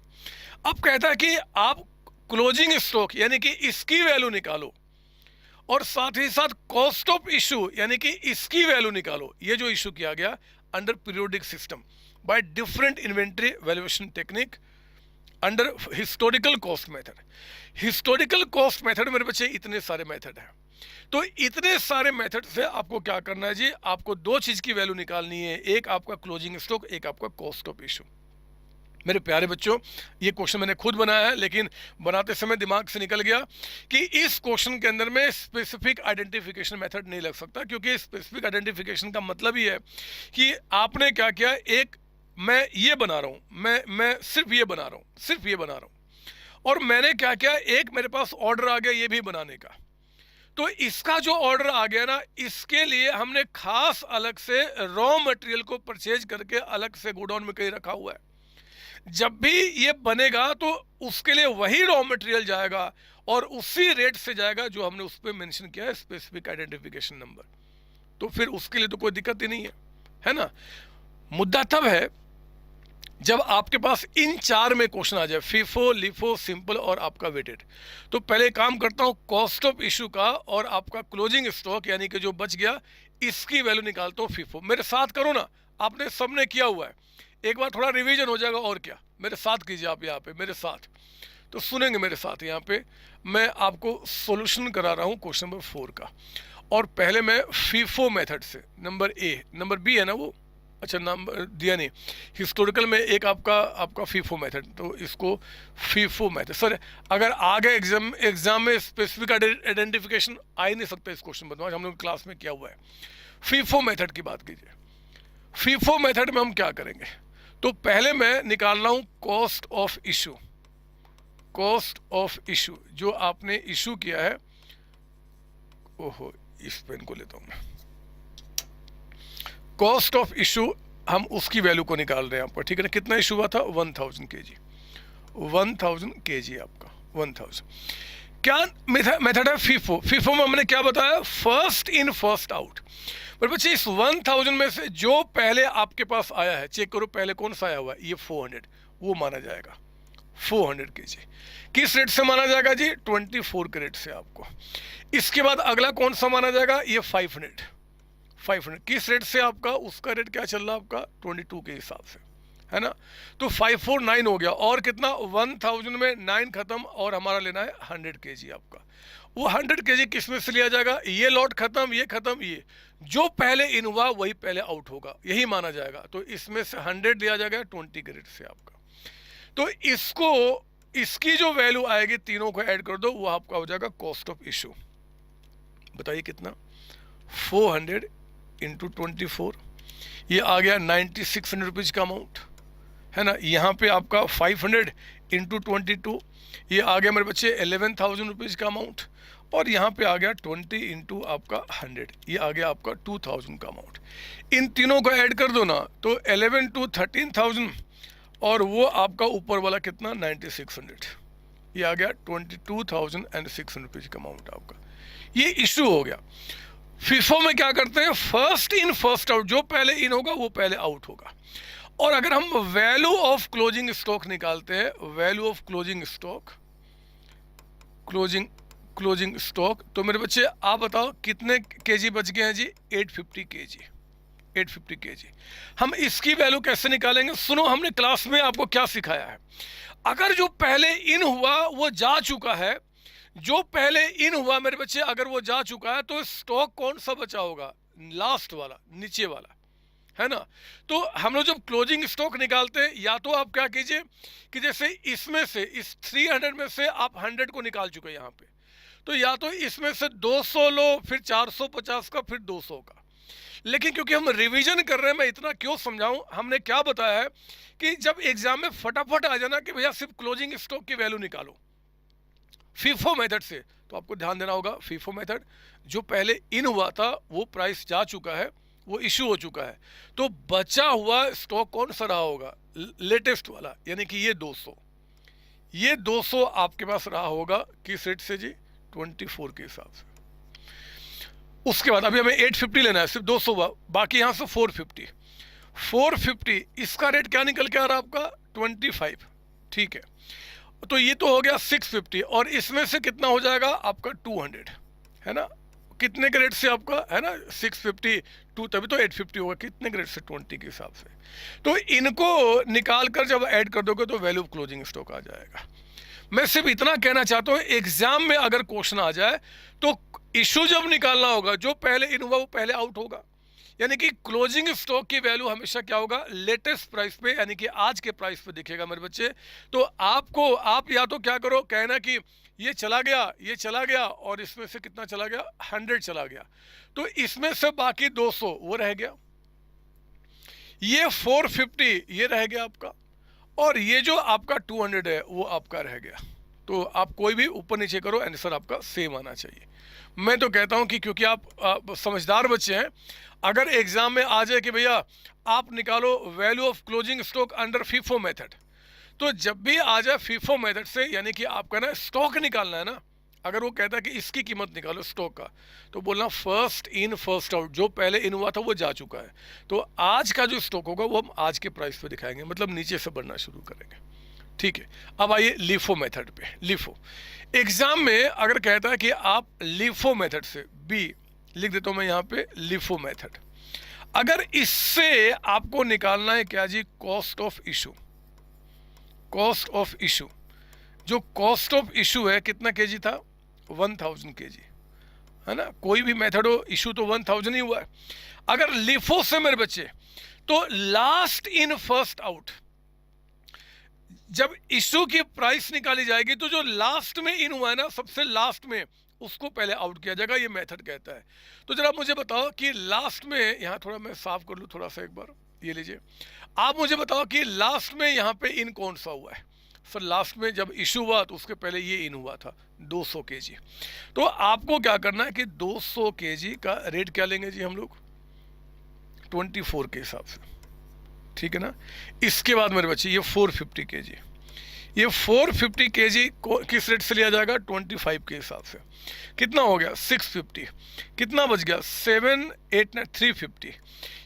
अब कहता है कि आप क्लोजिंग स्टॉक यानी कि इसकी वैल्यू निकालो, और साथ ही साथ कॉस्ट ऑफ इशू यानी कि इसकी वैल्यू निकालो। ये जो इशू किया गया under periodic system by different inventory valuation technique under historical cost method. Historical cost method मेरे बच्चे इतने सारे मेथड हैं, तो इतने सारे मेथड से आपको क्या करना है जी? आपको दो चीज की वैल्यू निकालनी है, एक आपका क्लोजिंग स्टॉक, एक आपका कॉस्ट ऑफ इशू। मेरे प्यारे बच्चों, ये क्वेश्चन मैंने खुद बनाया है, लेकिन बनाते समय दिमाग से निकल गया कि इस क्वेश्चन के अंदर में स्पेसिफिक आइडेंटिफिकेशन मेथड नहीं लग सकता, क्योंकि स्पेसिफिक आइडेंटिफिकेशन का मतलब ही है कि आपने क्या किया, एक मैं ये बना रहा हूँ, मैं सिर्फ ये बना रहा हूँ, सिर्फ ये बना रहा हूँ, और मैंने क्या किया, एक मेरे पास ऑर्डर आ गया ये भी बनाने का। तो इसका जो ऑर्डर आ गया ना, इसके लिए हमने खास अलग से रॉ मटेरियल को परचेज करके अलग से गोडाउन में कहीं रखा हुआ है। जब भी ये बनेगा तो उसके लिए वही रॉ मटेरियल जाएगा और उसी रेट से जाएगा जो हमने उस पर मेंशन किया है, स्पेसिफिक आइडेंटिफिकेशन नंबर। तो फिर उसके लिए तो कोई दिक्कत ही नहीं है ना। मुद्दा तब है जब आपके पास इन चार में क्वेश्चन आ जाए, फीफो, लिफो, सिंपल और आपका वेटेड। तो पहले काम करता हूं कॉस्ट ऑफ इशू का और आपका क्लोजिंग स्टॉक यानी कि जो बच गया इसकी वैल्यू निकालता हूं फीफो। मेरे साथ करो ना, आपने सबने किया हुआ है, एक बार थोड़ा रिवीजन हो जाएगा और क्या। मेरे साथ कीजिए आप यहाँ पे मेरे साथ, तो सुनेंगे मेरे साथ। यहाँ पे मैं आपको सॉल्यूशन करा रहा हूँ क्वेश्चन नंबर 4 का। और पहले मैं फीफो मेथड से, नंबर ए, नंबर बी है ना वो, अच्छा नंबर दिया नहीं, हिस्टोरिकल में एक आपका फीफो मेथड, तो इसको फीफो मेथड। सर अगर आ गए एग्जाम में स्पेसिफिक आइडेंटिफिकेशन आ ही नहीं सकता इस क्वेश्चन में, हम लोग क्लास में किया हुआ है। फीफो मेथड की बात कीजिए। फीफो मेथड में हम क्या करेंगे, तो पहले मैं निकाल रहा हूं cost of issue. Cost of issue जो आपने इशू किया है, ओहो इस पेन को लेता हूं मैं। कॉस्ट ऑफ इशू हम उसकी वैल्यू को निकाल रहे हैं यहाँ पर, ठीक है ना। कितना इशू हुआ था, 1000 केजी, 1000 केजी आपका 1000। क्या मेथड है फीफो। फीफो में हमने क्या बताया, फर्स्ट इन फर्स्ट आउट। पर बच्चे इस 1000 में से जो पहले आपके पास आया है, चेक करो पहले कौन सा आया हुआ है, ये 400, वो माना जाएगा 400 केजी। किस रेट से माना जाएगा जी, 24 के रेट से आपको। इसके बाद अगला कौन सा माना जाएगा, ये 500 किस रेट से आपका, उसका रेट क्या चल रहा है आपका 22 के हिसाब से, है ना। तो 549 हो गया, और कितना 1000 में 9 खत्म, और हमारा लेना है 100 केजी आपका। वो 100 केजी किस में से लिया जाएगा, ये लॉट खत्म, ये खत्म, ये जो पहले इन हुआ वही पहले आउट होगा, यही माना जाएगा। तो इसमें से 100 लिया जाएगा 20 के रेट से आपका। तो इसको, इसकी जो वैल्यू आएगी, तीनों को ऐड कर दो, वो आपका हो जाएगा कॉस्ट ऑफ इशू। बताइए कितना, 400 इंटू 24, ये आ गया 9600 रुपीज़ का अमाउंट, है ना। यहाँ पे आपका 500 इंटू 22, ये आ गया मेरे बच्चे 11,000 रुपीज़ का अमाउंट। और यहाँ पे आ गया 20 इंटू आपका 100, ये आ गया आपका 2000 का अमाउंट। इन तीनों को ऐड कर दो ना, तो 11 टू 13,000, और वो आपका ऊपर वाला कितना 9600, ये आ गया 22,600 रुपीज़ का अमाउंट आपका। ये इशू हो गया। फीफो में क्या करते हैं, फर्स्ट इन फर्स्ट आउट, जो पहले इन होगा वो पहले आउट होगा। और अगर हम वैल्यू ऑफ क्लोजिंग स्टॉक निकालते हैं, value of closing stock, closing stock, तो मेरे बच्चे आप बताओ कितने केजी बच गए हैं जी, 850 केजी, 850 केजी। हम इसकी वैल्यू कैसे निकालेंगे, सुनो हमने क्लास में आपको क्या सिखाया है। अगर जो पहले इन हुआ वो जा चुका है, जो पहले इन हुआ मेरे बच्चे अगर वो जा चुका है, तो स्टॉक कौन सा बचा होगा, लास्ट वाला, नीचे वाला, है ना। तो हम लोग जब क्लोजिंग स्टॉक निकालते हैं, या तो आप क्या कीजिए कि जैसे इसमें से, इस 300 में से आप 100 को निकाल चुके हैं यहाँ पे, तो या तो इसमें से 200 लो, फिर 450 का, फिर 200 का। लेकिन क्योंकि हम रिवीजन कर रहे हैं, मैं इतना क्यों समझाऊं, हमने क्या बताया है कि जब एग्जाम में फटाफट आ जाना कि भैया सिर्फ क्लोजिंग स्टॉक की वैल्यू निकालो फीफो मेथड से, तो आपको ध्यान देना होगा फीफो मेथड, जो पहले इन हुआ था वो प्राइस जा चुका है, वो इशू हो चुका है, तो बचा हुआ स्टॉक कौन सा रहा होगा, लेटेस्ट वाला, यानी कि ये 200, ये 200 आपके पास रहा होगा किस रेट से जी, 24 के हिसाब से। उसके बाद अभी हमें 850 लेना है, सिर्फ 200 हुआ, बाकी यहाँ से 450, इसका रेट क्या निकल के आ रहा है आपका 25, ठीक है। तो ये तो हो गया 650, और इसमें से कितना हो जाएगा आपका 200, है ना। कितने के रेट से आपका, है ना, 650 2, तभी तो 850 होगा, कितने के रेट से 20 के हिसाब से। तो इनको निकाल कर जब ऐड कर दोगे तो वैल्यू ऑफ क्लोजिंग स्टॉक आ जाएगा। मैं सिर्फ इतना कहना चाहता हूँ, एग्जाम में अगर क्वेश्चन आ जाए तो इशू जब निकालना होगा, जो पहले इन हुआ वो पहले आउट होगा, यानी कि क्लोजिंग स्टॉक की वैल्यू हमेशा क्या होगा, लेटेस्ट प्राइस पे, यानी कि आज के प्राइस पे दिखेगा मेरे बच्चे। तो आपको, आप या तो क्या करो, कहना कि ये चला गया, ये चला गया, और इसमें से कितना चला गया, 100 चला गया, तो इसमें से बाकी 200 वो रह गया, ये 450 ये रह गया आपका, और ये जो आपका 200 है वो आपका रह गया। तो आप कोई भी ऊपर नीचे करो, आंसर आपका सेम आना चाहिए। मैं तो कहता हूं कि क्योंकि आप समझदार बच्चे हैं, अगर एग्जाम में आ जाए कि भैया आप निकालो value of closing stock under FIFO method, तो जब भी आ जाए फीफो मेथड से, यानी कि आपका ना स्टॉक निकालना है ना, अगर वो कहता है कि इसकी कीमत निकालो स्टॉक का, तो बोलना फर्स्ट इन फर्स्ट आउट, जो पहले इन हुआ था वो जा चुका है, तो आज का जो स्टॉक होगा वो हम आज के प्राइस पे दिखाएंगे, मतलब नीचे से बढ़ना शुरू करेंगे, ठीक है। अब आइए लीफो मेथड पे। लीफो एग्जाम में अगर कहता है कि आप लीफो मेथड से, बी लिख देता हूं मैं यहाँ पे, लीफो मेथड, अगर इससे आपको निकालना है क्या जी, cost of issue, cost of issue, जो कॉस्ट ऑफ इशू है कितना केजी था, 1000 केजी, है ना। कोई भी मेथड हो, इशू तो 1000 ही हुआ है। अगर लिफो से मेरे बच्चे, तो लास्ट इन फर्स्ट आउट, जब इशू की प्राइस निकाली जाएगी तो जो लास्ट में इन हुआ है ना, सबसे लास्ट में, उसको पहले आउट किया जाएगा, ये मेथड कहता है। तो जरा मुझे बताओ कि लास्ट में, यहाँ थोड़ा मैं साफ कर लूँ थोड़ा सा एक बार, ये लीजिए, आप मुझे बताओ कि लास्ट में यहाँ पे इन कौन सा हुआ है। सर लास्ट में जब इशू हुआ तो उसके पहले ये इन हुआ था 200 केजी। तो आपको क्या करना है कि 200 केजी का रेट क्या लेंगे जी हम लोग, 24 के हिसाब से, ठीक है ना। इसके बाद मेरे बच्चे ये 450 केजी, ये 450 केजी को किस रेट से लिया जाएगा, 25 के हिसाब से। कितना हो गया 650, कितना बच गया 7 8 9 350।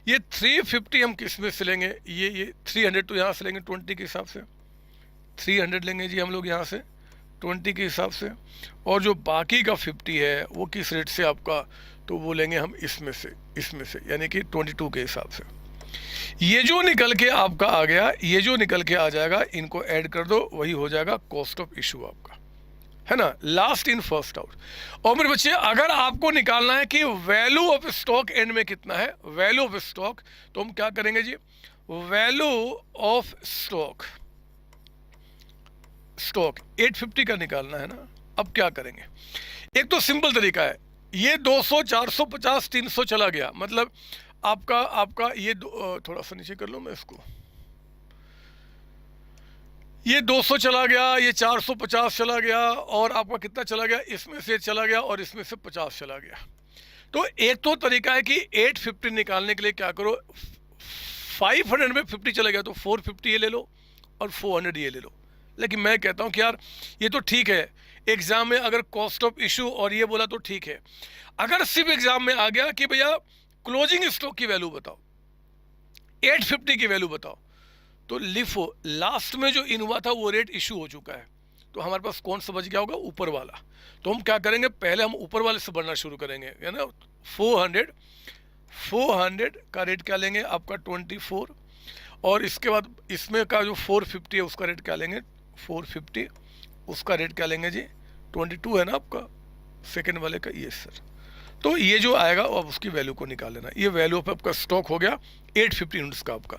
ये 350 हम किस में से लेंगे, ये 300 तो यहाँ से लेंगे 20 के हिसाब से, 300 लेंगे जी हम लोग यहाँ से 20 के हिसाब से। और जो बाकी का 50 है वो किस रेट से आपका, तो वो लेंगे हम इसमें से यानी कि 22 के हिसाब से। ये जो निकल के आपका आ गया, ये जो निकल के आ जाएगा, इनको ऐड कर दो, वही हो जाएगा कॉस्ट ऑफ इशू आपका, है ना, लास्ट इन फर्स्ट आउट। और मेरे बच्चे अगर आपको निकालना है कि वैल्यू ऑफ स्टॉक एंड में कितना है, वैल्यू ऑफ स्टॉक, तो हम क्या करेंगे जी, वैल्यू ऑफ स्टॉक 850 का निकालना है ना। अब क्या करेंगे, एक तो सिंपल तरीका है, ये 200 450 300 चला गया, मतलब आपका ये थोड़ा सा नीचे कर लूँ मैं इसको, ये 200 चला गया, ये 450 चला गया, और आपका कितना चला गया, इसमें से चला गया और इसमें से 50 चला गया। तो एक तो तरीका है कि 850 निकालने के लिए क्या करो, 500 में 50 चला गया तो 450 ये ले लो और 400 ये ले लो। लेकिन मैं कहता हूँ कि यार ये तो ठीक है, एग्जाम में अगर कॉस्ट ऑफ इशू और ये बोला तो ठीक है। अगर सिर्फ एग्जाम में आ गया कि भैया क्लोजिंग स्टॉक की वैल्यू बताओ, 850 की वैल्यू बताओ, तो लिफो लास्ट में जो इन हुआ था वो रेट इशू हो चुका है, तो हमारे पास कौन सा बच गया होगा, ऊपर वाला। तो हम क्या करेंगे, पहले हम ऊपर वाले से बढ़ना शुरू करेंगे, है ना। 400 का रेट क्या लेंगे आपका 24, और इसके बाद इसमें का जो 450 है उसका रेट क्या लेंगे 450, उसका रेट क्या लेंगे जी 22 है ना आपका सेकेंड वाले का, ये सर। तो ये जो आएगा अब उसकी वैल्यू को निकाल लेना। ये वैल्यू पे आपका स्टॉक हो गया 850 यूनिट्स का आपका।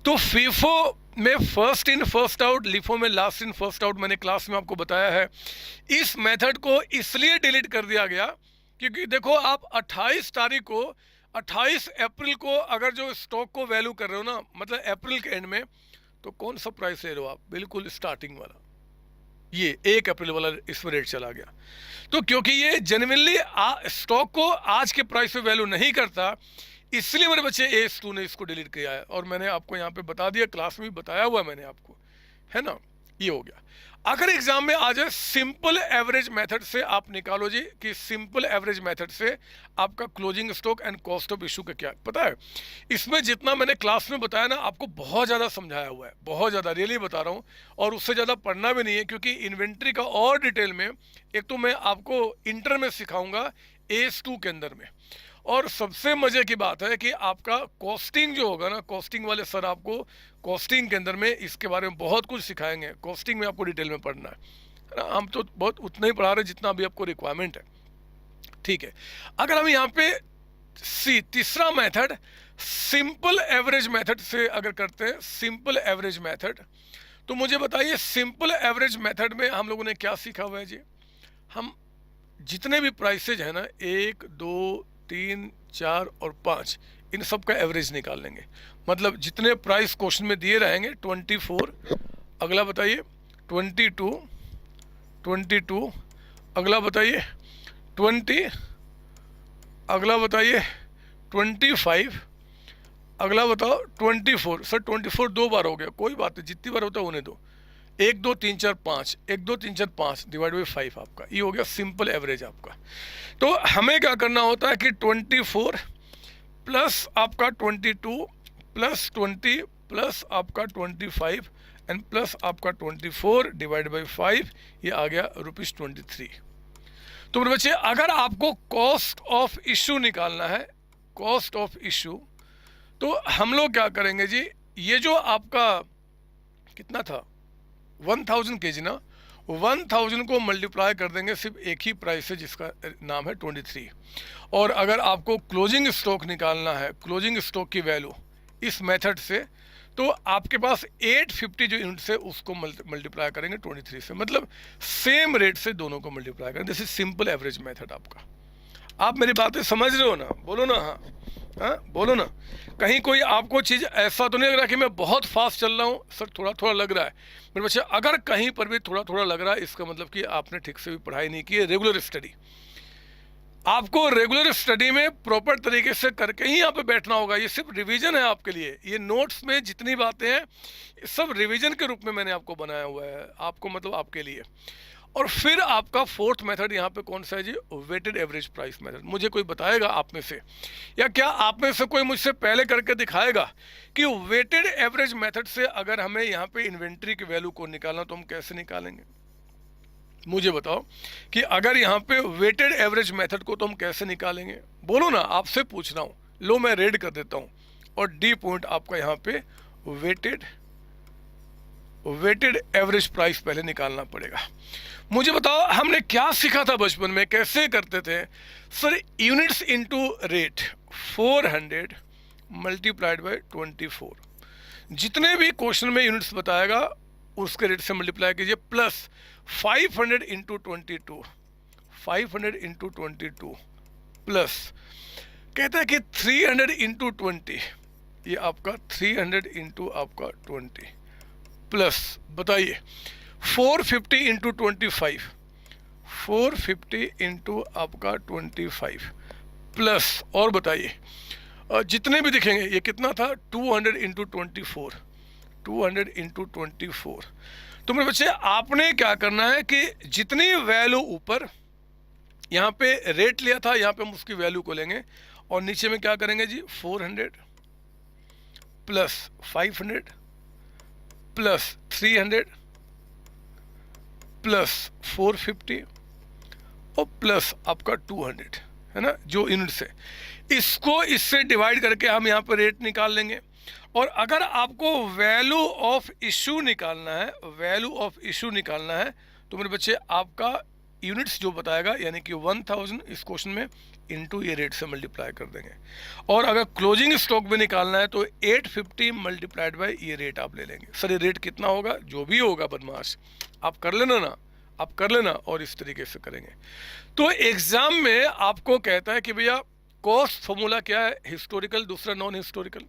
तो फीफो में first in first out, LIFO में लास्ट इन फर्स्ट आउट, मैंने क्लास में आपको बताया है। इस मेथड को इसलिए डिलीट कर दिया गया क्योंकि देखो आप 28 तारीख को, 28 अप्रैल को अगर जो स्टॉक को वैल्यू कर रहे हो ना, मतलब अप्रैल के एंड में, तो कौन सा प्राइस ले रहे हो आप, बिल्कुल स्टार्टिंग वाला, ये 1 अप्रैल वाला इसमें रेट चला गया। तो क्योंकि ये जेन्युइनली स्टॉक को आज के प्राइस पे वैल्यू नहीं करता, इसलिए मेरे बच्चे AS2 ने इसको डिलीट किया है, और मैंने आपको यहाँ पे बता दिया, क्लास में भी बताया हुआ मैंने आपको, है ना। ये हो गया। अगर एग्जाम में आ जाए सिंपल एवरेज मेथड से आप निकालो जी कि सिंपल एवरेज मेथड से आपका closing stock and cost of issue का क्या पता है। इसमें जितना मैंने क्लास में बताया ना, आपको बहुत ज़्यादा समझाया हुआ है, बहुत ज़्यादा, रियली बता रहा हूँ, और उससे ज़्यादा पढ़ना भी नहीं है, क्योंकि इन्वेंट्री का और डिटेल में एक तो मैं आपको इंटर में सिखाऊंगा AS2 के अंदर में, और सबसे मजे की बात है कि आपका कॉस्टिंग जो होगा ना, कॉस्टिंग वाले सर आपको कॉस्टिंग के अंदर में इसके बारे में बहुत कुछ सिखाएंगे। कॉस्टिंग में आपको डिटेल में पढ़ना है ना, हम तो बहुत उतना ही पढ़ा रहे जितना अभी आपको रिक्वायरमेंट है, ठीक है। अगर हम यहाँ पे तीसरा मेथड सिंपल एवरेज मेथड से अगर करते हैं, सिंपल एवरेज मेथड, तो मुझे बताइए सिंपल एवरेज मेथड में हम लोगों ने क्या सीखा हुआ है जी। हम जितने भी प्राइसेज है ना 1 2 3 4 और 5, इन सब का एवरेज निकाल लेंगे। मतलब जितने प्राइस क्वेश्चन में दिए रहेंगे 24, अगला बताइए 22, अगला बताइए 20, अगला बताइए 25, अगला बताओ 24। सर 24 2 बार हो गया, कोई बात नहीं, जितनी बार होता है उन्हें दो। 1 2 3 4 5, 1 2 3 4 5 डिवाइड बाई 5 आपका ये हो गया सिंपल एवरेज आपका। तो हमें क्या करना होता है कि 24 प्लस आपका 22 प्लस 20 प्लस आपका 25 एंड प्लस आपका 24 डिवाइड बाई 5, ये आ गया ₹23। तो मेरे बच्चे अगर आपको कॉस्ट ऑफ इशू निकालना है, कॉस्ट ऑफ इशू, तो हम लोग क्या करेंगे जी, ये जो आपका कितना था 1000 kg ना, 1000 को मल्टीप्लाई कर देंगे सिर्फ एक ही प्राइस से जिसका नाम है 23। और अगर आपको क्लोजिंग स्टॉक निकालना है, क्लोजिंग स्टॉक की वैल्यू इस मेथड से, तो आपके पास 850 जो यूनिट्स है उसको मल्टीप्लाई करेंगे 23 से, मतलब सेम रेट से दोनों को मल्टीप्लाई करेंगे। This is simple average method आपका। आप मेरी बातें समझ रहे हो ना? बोलो ना हाँ, हाँ बोलो ना। कहीं कोई आपको चीज़ ऐसा तो नहीं लग रहा कि मैं बहुत फास्ट चल रहा हूँ सर, थोड़ा थोड़ा लग रहा है मेरे बच्चे। अगर कहीं पर भी थोड़ा थोड़ा लग रहा है, इसका मतलब कि आपने ठीक से भी पढ़ाई नहीं की है। रेगुलर स्टडी, आपको रेगुलर स्टडी में प्रॉपर तरीके से करके ही यहाँ पे बैठना होगा। ये सिर्फ रिवीजन है आपके लिए। ये नोट्स में जितनी बातें हैं सब रिवीजन के रूप में मैंने आपको बनाया हुआ है, आपको मतलब आपके लिए। और फिर आपका फोर्थ मेथड यहाँ पे कौन सा है जी? Weighted average price method. मुझे कोई बताएगा आप में से, या क्या आप में से कोई मुझसे पहले करके दिखाएगा कि वेटेड एवरेज मेथड से अगर हमें यहाँ पे इन्वेंट्री की वैल्यू को निकालना तो हम कैसे निकालेंगे? मुझे बताओ कि अगर यहाँ पे वेटेड एवरेज मेथड को तो हम कैसे निकालेंगे? बोलो ना, आपसे पूछ रहा हूँ। लो मैं रेड कर देता हूँ और डी पॉइंट आपका यहाँ पे वेटेड एवरेज प्राइस पहले निकालना पड़ेगा। मुझे बताओ हमने क्या सीखा था बचपन में, कैसे करते थे sir? Units into rate, 400 multiplied by 24। जितने भी क्वेश्चन में यूनिट्स बताएगा उसके रेट से मल्टीप्लाई कीजिए, प्लस 500 इंटू 22, 500 इंटू 22 प्लस कहता है कि 300 इंटू 20, ये आपका 300 इंटू आपका 20 प्लस बताइए 450 इंटू 25, 450 इंटू आपका 25 प्लस और बताइए जितने भी दिखेंगे ये कितना था? 200 इंटू 24, 200 इंटू 24। तो मेरे बच्चे आपने क्या करना है कि जितनी वैल्यू ऊपर यहाँ पे रेट लिया था, यहाँ पे हम उसकी वैल्यू को लेंगे और नीचे में क्या करेंगे जी? 400 प्लस 500 प्लस 300 प्लस 450 और प्लस आपका 200, है ना, जो यूनिट्स है। इसको इससे डिवाइड करके हम यहाँ पर रेट निकाल लेंगे। और अगर आपको वैल्यू ऑफ इशू निकालना है, वैल्यू ऑफ इशू निकालना है, तो मेरे बच्चे आपका यूनिट्स जो बताएगा यानी कि 1000 इस क्वेश्चन में इनटू ये रेट से मल्टीप्लाई कर देंगे। और अगर क्लोजिंग स्टॉक में निकालना है तो 850 मल्टीप्लाइड बाय ये रेट आप ले लेंगे। सर ये रेट कितना होगा? जो भी होगा बदमाश आप कर लेना ना, आप कर लेना, और इस तरीके से करेंगे। तो एग्जाम में आपको कहता है कि भैया कॉस्ट फॉर्मूला क्या है? हिस्टोरिकल, दूसरा नॉन हिस्टोरिकल।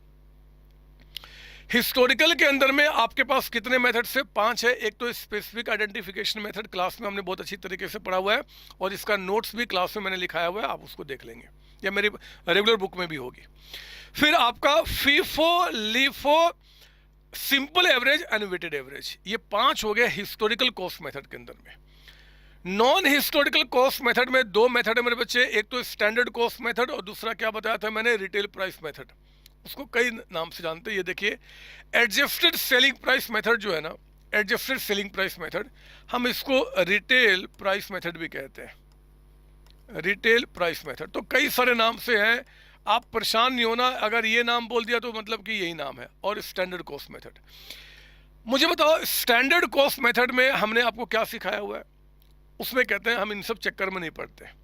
हिस्टोरिकल के अंदर में आपके पास कितने मेथड से? 5 है। एक तो स्पेसिफिक आइडेंटिफिकेशन मेथड, क्लास में हमने बहुत अच्छी तरीके से पढ़ा हुआ है और इसका नोट्स भी क्लास में मैंने लिखाया हुआ है, आप उसको देख लेंगे या मेरी रेगुलर बुक में भी होगी। फिर आपका FIFO, LIFO, simple average and weighted average, ये 5 हो गए हिस्टोरिकल कॉस्ट मेथड के अंदर में। नॉन हिस्टोरिकल कॉस्ट मेथड में 2 मेथड है मेरे बच्चे, एक तो स्टैंडर्ड कॉस्ट मेथड और दूसरा क्या बताया था मैंने? Retail price method. उसको कई नाम से जानते हैं। ये देखिए एडजस्टेड सेलिंग प्राइस मेथड जो है ना, एडजस्टेड सेलिंग प्राइस मेथड, हम इसको रिटेल प्राइस मेथड भी कहते हैं, रिटेल प्राइस मेथड। तो कई सारे नाम से हैं, आप परेशान नहीं होना, अगर ये नाम बोल दिया तो मतलब कि यही नाम है। और स्टैंडर्ड कॉस्ट मेथड, मुझे बताओ स्टैंडर्ड कॉस्ट मेथड में हमने आपको क्या सिखाया हुआ है? उसमें कहते हैं हम इन सब चक्कर में नहीं पड़ते।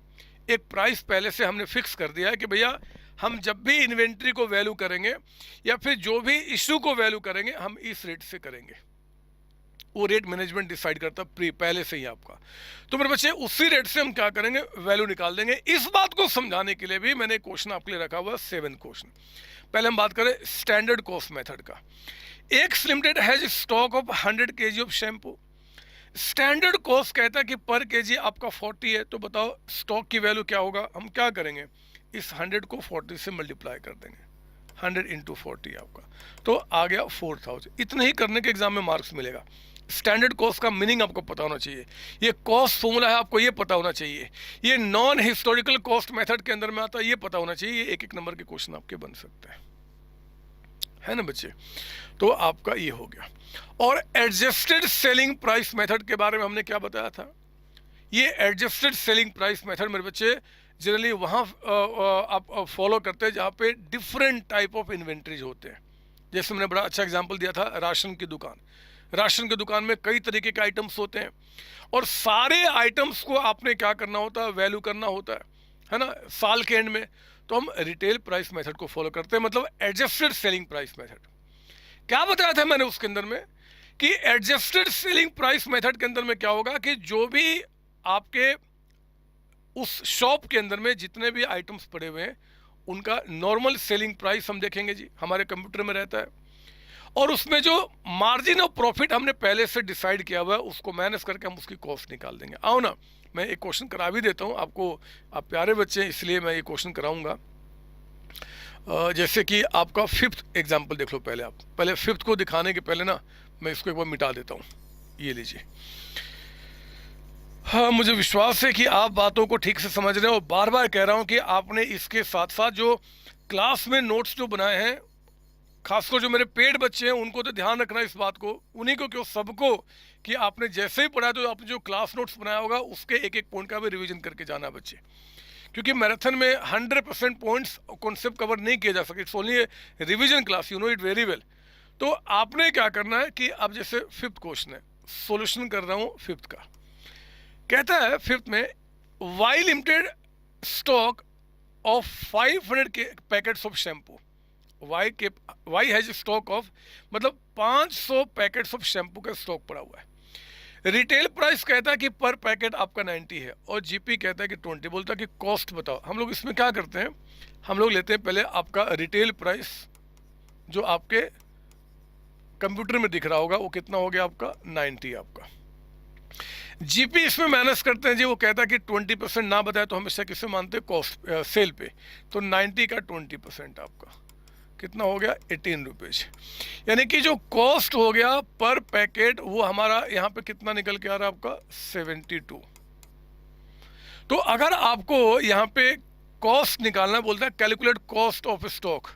एक प्राइस पहले से हमने फिक्स कर दिया है कि भैया हम जब भी इन्वेंट्री को वैल्यू करेंगे या फिर जो भी इशू को वैल्यू करेंगे हम इस रेट से करेंगे। वो रेट मैनेजमेंट डिसाइड करता पहले से ही आपका। तो मेरे बच्चे उसी रेट से हम क्या करेंगे? वैल्यू निकाल देंगे। इस बात को समझाने के लिए भी मैंने क्वेश्चन आपके लिए रखा हुआ 7 क्वेश्चन। पहले हम बात करें स्टैंडर्ड कॉस्ट मेथड का। X limited has stock of 100 kg of shampoo. Standard cost कहता है कि पर केजी आपका 40 है, तो बताओ स्टॉक की वैल्यू क्या होगा? हम क्या करेंगे? इस 100 को 40 से मल्टीप्लाई कर देंगे, 100 इंटू 40 आपका, तो आ गया 4000। इतने ही करने के एग्जाम में मार्क्स मिलेगा। स्टैंडर्ड कॉस्ट का मीनिंग आपको पता होना चाहिए, ये कॉस्ट फॉर्मूला है आपको ये पता होना चाहिए, ये नॉन हिस्टोरिकल कॉस्ट मेथड के अंदर में आता है ये पता होना चाहिए। ये 1-1 नंबर के क्वेश्चन आपके बन सकते हैं, है ना बच्चे? तो आपका ये हो गया। और एडजस्टेड सेलिंग प्राइस मेथड के बारे में हमने क्या बताया था? ये एडजस्टेड सेलिंग प्राइस मेथड मेरे बच्चे जनरली वहाँ आप फॉलो करते हैं जहाँ पे डिफरेंट टाइप ऑफ इन्वेंट्रीज होते हैं। जैसे मैंने बड़ा अच्छा एग्जांपल दिया था राशन की दुकान, राशन की दुकान में कई तरीके के आइटम्स होते हैं, और सारे आइटम्स को आपने क्या करना होता है, वैल्यू करना होता है ना, साल के एंड में। तो हम रिटेल प्राइस मेथड को फॉलो करते हैं, मतलब एडजस्टेड सेलिंग प्राइस मेथड। क्या बताया था मैंने उसके अंदर में कि एडजस्टेड सेलिंग प्राइस मेथड के अंदर में क्या होगा कि जो भी आपके उस शॉप के अंदर में जितने भी आइटम्स पड़े हुए हैं उनका नॉर्मल सेलिंग प्राइस हम देखेंगे जी, हमारे कंप्यूटर में रहता है, और उसमें जो मार्जिन ऑफ प्रॉफिट हमने पहले से डिसाइड किया हुआ है उसको माइनस करके हम उसकी कॉस्ट निकाल देंगे। आओ ना, मैं एक क्वेश्चन करा भी देता हूँ आपको, आप प्यारे बच्चे हैं इसलिए मैं ये क्वेश्चन कराऊंगा। जैसे कि आपका फिफ्थ एग्जाम्पल देख लो। पहले फिफ्थ को दिखाने के पहले ना मैं इसको एक बार मिटा देता हूँ, ये लीजिए। हाँ, मुझे विश्वास है कि आप बातों को ठीक से समझ रहे हो, और बार बार कह रहा हूँ कि आपने इसके साथ साथ जो क्लास में नोट्स जो बनाए हैं, खासकर जो मेरे पेड बच्चे हैं उनको तो ध्यान रखना इस बात को, उन्हीं को क्यों, सबको, कि आपने जैसे ही पढ़ा तो आपने जो क्लास नोट्स बनाया होगा उसके एक एक पॉइंट का भी रिवीजन करके जाना बच्चे, क्योंकि मैराथन में 100% पॉइंट्स कॉन्सेप्ट कवर नहीं किए जा सकते। It's only revision class, you know it very well. तो आपने क्या करना है कि अब जैसे फिफ्थ क्वेश्चन है, सॉल्यूशन कर रहा हूँ फिफ्थ का। कहता है फिफ्थ में, वाई लिमिटेड स्टॉक ऑफ 500 के packets of shampoo, Y has stock of, मतलब 500 पैकेट्स ऑफ शैम्पू का स्टॉक पड़ा हुआ है। रिटेल प्राइस कहता है कि पर पैकेट आपका 90 है, और जीपी कहता है कि 20। बोलता है कि कॉस्ट बताओ। हम लोग इसमें क्या करते हैं, हम लोग लेते हैं पहले आपका रिटेल प्राइस जो आपके कंप्यूटर में दिख रहा होगा, वो कितना हो गया आपका 90 आपका। जीपी इसमें माइनस करते हैं जी, वो कहता है कि 20% ना बताए तो हमेशा किसे मानते हैं, कॉस्ट सेल पे। तो 90 का 20% आपका कितना हो गया, 18 रुपीज। यानी कि जो कॉस्ट हो गया पर पैकेट वो हमारा यहाँ पे कितना निकल के आ रहा है आपका 72। तो अगर आपको यहाँ पे कॉस्ट निकालना बोलता है कैलकुलेट कॉस्ट ऑफ स्टॉक,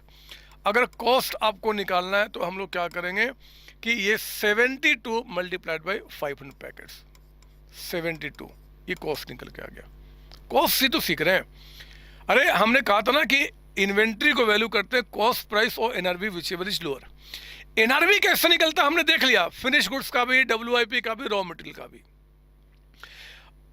अगर कॉस्ट आपको निकालना है तो हम लोग क्या करेंगे कि ये 72 मल्टीप्लाइड बाई 500 पैकेट्स, 72 ये कॉस्ट निकल के आ गया। कॉस्ट से तो सीख रहे हैं। अरे हमने कहा था ना कि इन्वेंट्री को वैल्यू करते हैं कॉस्ट प्राइस और NRV whichever is lower. NRV कैसे निकलता हमने देख लिया, फिनिश गुड्स का भी, डब्ल्यूआईपी का भी, रॉ मटेरियल का भी।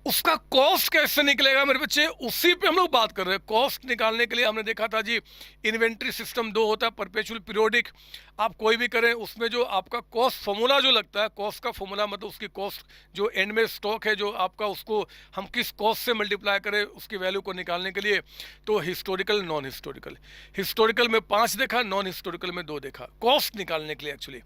उसका कॉस्ट कैसे निकलेगा मेरे बच्चे, उसी पे हम लोग बात कर रहे हैं। कॉस्ट निकालने के लिए हमने देखा था जी, इन्वेंट्री सिस्टम 2 होता है, परपेचुअल पीरियोडिक। आप कोई भी करें उसमें जो आपका कॉस्ट फॉर्मूला जो लगता है, कॉस्ट का फॉर्मूला मतलब उसकी कॉस्ट जो एंड में स्टॉक है जो आपका, उसको हम किस कॉस्ट से मल्टीप्लाई करें उसकी वैल्यू को निकालने के लिए। तो हिस्टोरिकल, नॉन हिस्टोरिकल, हिस्टोरिकल में 5 देखा, नॉन हिस्टोरिकल में 2 देखा कॉस्ट निकालने के लिए। एक्चुअली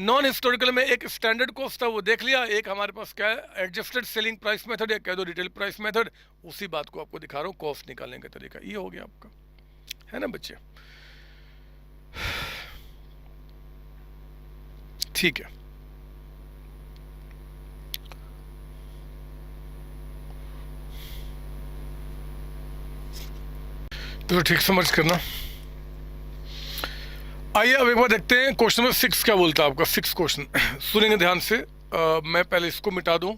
नॉन हिस्टोरिकल में एक स्टैंडर्ड कॉस्ट था वो देख लिया, एक हमारे पास क्या है एडजस्टेड सेलिंग प्राइस मेथड, या कह दो रिटेल प्राइस मेथड। उसी बात को आपको दिखा रहा हूँ, कॉस्ट निकालने का तरीका ये हो गया आपका, है ना बच्चे। ठीक है, तो ठीक समझ करना। आइए अब एक बार देखते हैं क्वेश्चन नंबर 6 क्या बोलता है आपका। 6 क्वेश्चन सुनेंगे ध्यान से। मैं पहले इसको मिटा दूं।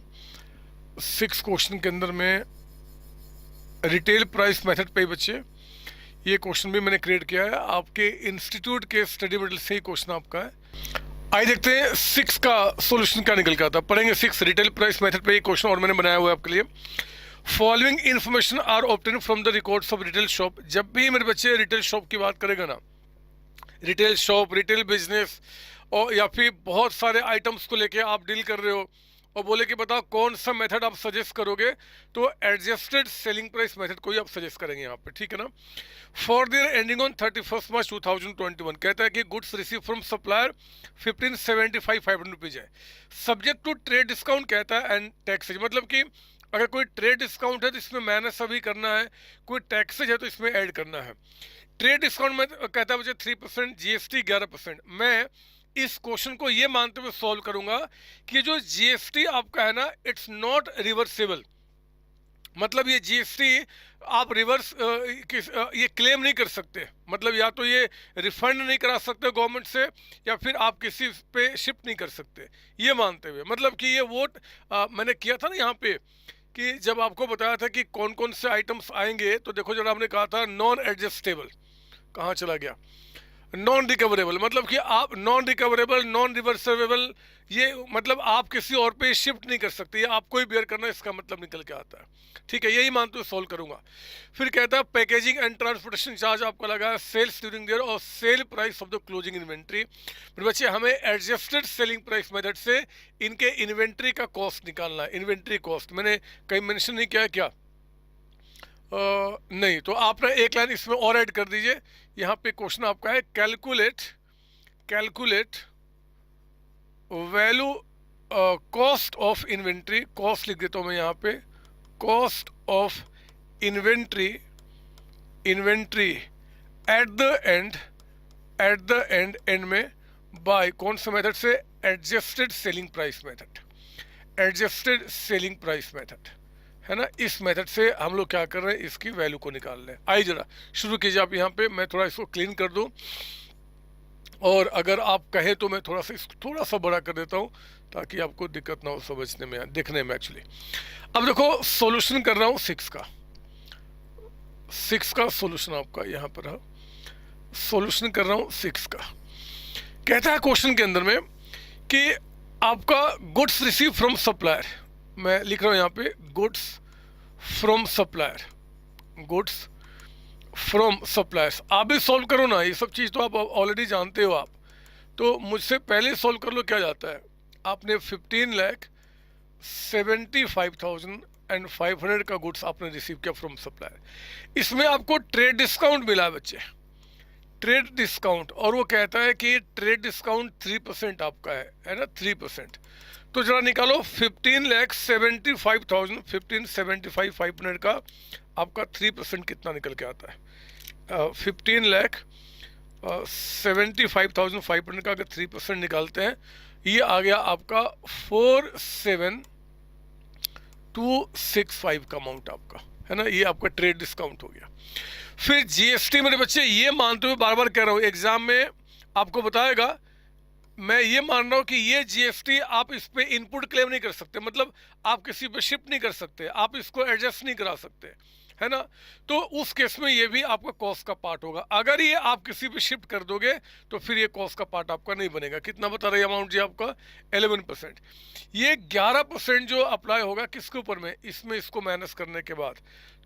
6 क्वेश्चन के अंदर में रिटेल प्राइस मेथड पे बच्चे, ये क्वेश्चन भी मैंने क्रिएट किया है, आपके इंस्टीट्यूट के स्टडी मटेरियल से ही क्वेश्चन आपका है। आइए देखते हैं 6 का सॉल्यूशन क्या निकल के आता है। पढ़ेंगे 6 रिटेल प्राइस मेथड पे, ये क्वेश्चन और मैंने बनाया हुआ है आपके लिए। Following information are obtain from the records of retail shop. जब भी मेरे बच्चे रिटेल शॉप की बात करेगा ना, रिटेल शॉप, रिटेल बिजनेस, और या फिर बहुत सारे आइटम्स को लेके आप डील कर रहे हो और बोले कि बताओ कौन सा मेथड आप सजेस्ट करोगे, तो एडजस्टेड सेलिंग प्राइस मेथड को ही आप सजेस्ट करेंगे यहाँ पे, ठीक है ना। फॉर देयर एंडिंग ऑन 31 मार्च 2021 कहता है कि goods receive from supplier 1575 500 rupees है, सब्जेक्ट टू ट्रेड डिस्काउंट कहता है एंड टैक्सेज। मतलब कि अगर कोई ट्रेड डिस्काउंट है तो इसमें माइनस अभी करना है, कोई टैक्सेज है तो इसमें ऐड करना है। ट्रेड डिस्काउंट में कहता है मुझे 3%, जीएसटी 11%। मैं इस क्वेश्चन को ये मानते हुए सॉल्व करूंगा कि जो जीएसटी आपका है ना, इट्स नॉट रिवर्सेबल। मतलब ये जीएसटी आप रिवर्स ये क्लेम नहीं कर सकते, मतलब या तो ये रिफंड नहीं करा सकते गवर्नमेंट से, या फिर आप किसी पे शिफ्ट नहीं कर सकते, ये मानते हुए। मतलब कि ये वोट मैंने किया था ना यहाँ पे, कि जब आपको बताया था कि कौन कौन से आइटम्स आएंगे, तो देखो जरा आपने कहा था नॉन एडजस्टेबल, कहाँ चला गया, नॉन रिकवरेबल मतलब कि आप नॉन रिकवरेबल, नॉन रिवर्सेबल, ये मतलब आप किसी और पे शिफ्ट नहीं कर सकते, ये आपको ही बेयर करना, इसका मतलब निकल के आता है। ठीक है, यही मानते हुए सॉल्व करूंगा। फिर कहता है पैकेजिंग एंड ट्रांसपोर्टेशन चार्ज आपका लगा है सेल्स ड्यूरिंग देयर और sale price of the closing inventory. फिर बच्चे हमें एडजस्टेड सेलिंग प्राइस मेथड से इनके इन्वेंट्री का कॉस्ट निकालना है। इन्वेंट्री कॉस्ट मैंने कहीं मेंशन नहीं किया है क्या? नहीं, तो आप ना एक लाइन इसमें और ऐड कर दीजिए। यहाँ पे क्वेश्चन आपका है calculate value cost of inventory, cost लिख देता हूँ मैं यहाँ पे, cost of inventory at the end में बाय कौन से मेथड से? एडजस्टेड सेलिंग प्राइस मेथड, है ना। इस मेथड से हम लोग क्या कर रहे हैं, इसकी वैल्यू को निकाल रहे हैं। आइए जरा शुरू कीजिए आप। यहाँ पे मैं थोड़ा इसको क्लीन कर दूं, और अगर आप कहें तो मैं थोड़ा सा इसको थोड़ा सा बड़ा कर देता हूँ ताकि आपको दिक्कत ना हो समझने में, देखने में एक्चुअली। अब देखो सॉल्यूशन कर रहा हूँ 6 का सॉल्यूशन आपका यहाँ पर है। सॉल्यूशन कर रहा हूँ 6 का। कहता है क्वेश्चन के अंदर में कि आपका गुड्स रिसीव फ्रॉम सप्लायर, मैं लिख रहा हूँ यहाँ पे गुड्स फ्रॉम सप्लायर्स। आप भी सॉल्व करो ना, ये सब चीज़ तो आप ऑलरेडी जानते हो। आप तो मुझसे पहले सॉल्व कर लो। क्या जाता है, आपने 15,75,500 का गुड्स आपने रिसीव किया फ्रॉम सप्लायर। इसमें आपको ट्रेड डिस्काउंट मिला है बच्चे, ट्रेड डिस्काउंट, और वो कहता है कि ट्रेड डिस्काउंट 3% आपका है ना, 3%। तो जरा निकालो 15,75,500 का आपका 3% कितना निकल के आता है? 15,75,500 का अगर 3% निकालते हैं, ये आ गया आपका 47,265 का अमाउंट आपका, है ना। ये आपका ट्रेड डिस्काउंट हो गया। फिर जीएसटी मेरे बच्चे, ये मानते हुए बार बार कह रहा हूँ, एग्जाम में आपको बताएगा, मैं ये मान रहा हूँ कि ये जीएसटी आप इस पे इनपुट क्लेम नहीं कर सकते, मतलब आप किसी पे शिफ्ट नहीं कर सकते, आप इसको एडजस्ट नहीं करा सकते, है ना। तो उस केस में ये भी आपका कॉस्ट का पार्ट होगा। अगर ये आप किसी पे शिफ्ट कर दोगे तो फिर ये कॉस्ट का पार्ट आपका नहीं बनेगा। कितना बता रही अमाउंट जी आपका? 11%। ये 11% जो अप्लाई होगा किसके ऊपर में? इसमें इसको माइनस करने के बाद,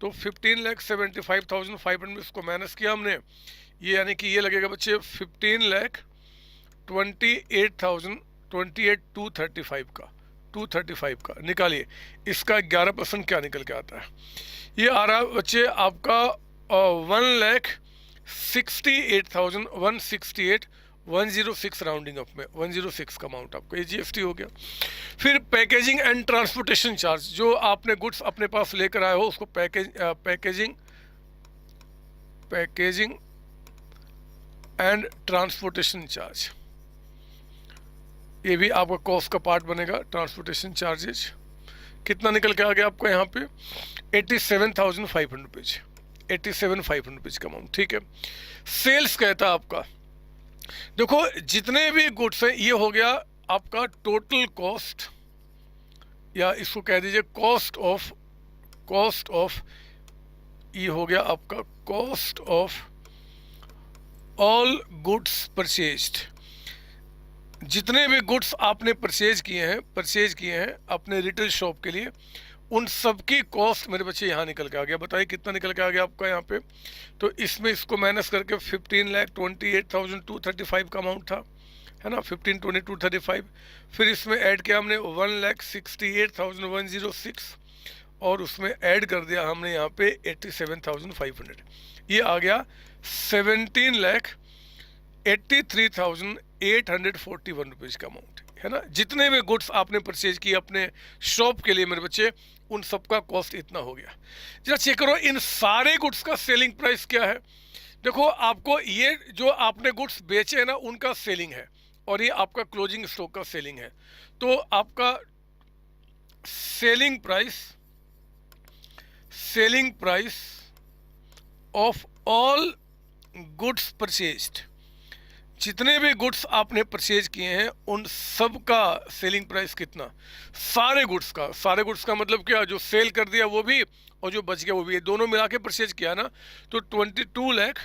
तो 15,75,500 में इसको माइनस किया हमने, ये यानी कि ये लगेगा बच्चे 28,235 का, 235 का निकालिए। इसका 11% क्या निकल के आता है? ये आ रहा है बच्चे आपका 1,68,168 राउंडिंग अप में 106 का अमाउंट आपका, ये जीएसटी हो गया। फिर पैकेजिंग एंड ट्रांसपोर्टेशन चार्ज, जो आपने गुड्स अपने पास लेकर आए हो उसको पैकेजिंग एंड ट्रांसपोर्टेशन चार्ज, ये भी आपका कॉस्ट का पार्ट बनेगा। ट्रांसपोर्टेशन चार्जेज कितना निकल के आ गया आपको यहाँ पे? 87,500 रुपीज, 87,500 रुपीज का अमाउंट, ठीक है। सेल्स कहता है आपका, देखो जितने भी गुड्स हैं, ये हो गया आपका टोटल कॉस्ट, या इसको कह दीजिए कॉस्ट ऑफ, ये हो गया आपका cost of all goods purchased. जितने भी गुड्स आपने परचेज किए हैं अपने रिटेल शॉप के लिए, उन सब की कॉस्ट मेरे बच्चे यहाँ निकल के आ गया। बताइए कितना निकल के आ गया आपका यहाँ पे? तो इसमें इसको माइनस करके 15,28,235 का अमाउंट था, है ना, 15,22,235। फिर इसमें ऐड किया हमने 1,68,106, और उसमें ऐड कर दिया हमने यहाँ पे 87,500। ये आ गया 17,83,841 रुपीज का अमाउंट, है ना। जितने भी गुड्स आपने परचेज किए अपने शॉप के लिए मेरे बच्चे, उन सब का कॉस्ट इतना हो गया। जरा चेक करो इन सारे गुड्स का सेलिंग प्राइस क्या है। देखो आपको ये जो आपने गुड्स बेचे हैं ना, उनका सेलिंग है, और ये आपका क्लोजिंग स्टॉक का सेलिंग है। तो आपका selling price of all goods purchased, जितने भी गुड्स आपने परचेज किए हैं उन सब का सेलिंग प्राइस कितना? सारे गुड्स का मतलब क्या? जो सेल कर दिया वो भी और जो बच गया वो भी, ये दोनों मिला के परचेज किया ना, तो 22,22,500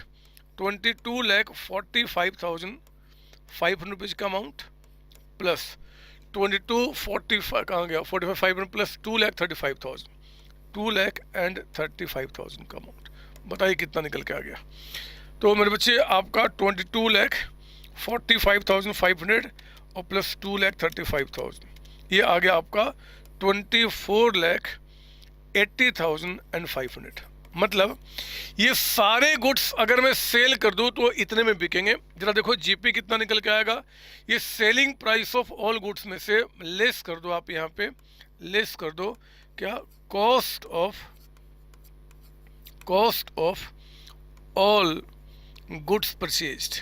22,45,500 रुपीज़ का अमाउंट प्लस 2245 कहाँ गया 45,500 प्लस 2,35,000 का अमाउंट। बताइए कितना निकल के आ गया। तो मेरे बच्चे आपका 22,45,500 और प्लस 2,35,000 ये आ गया आपका 24,80,500। मतलब ये सारे गुड्स अगर मैं सेल कर दूं तो इतने में बिकेंगे। जरा देखो जीपी कितना निकल के आएगा। ये selling price of all goods में से लेस कर दो, आप यहाँ पे लेस कर दो क्या, cost of all goods purchased,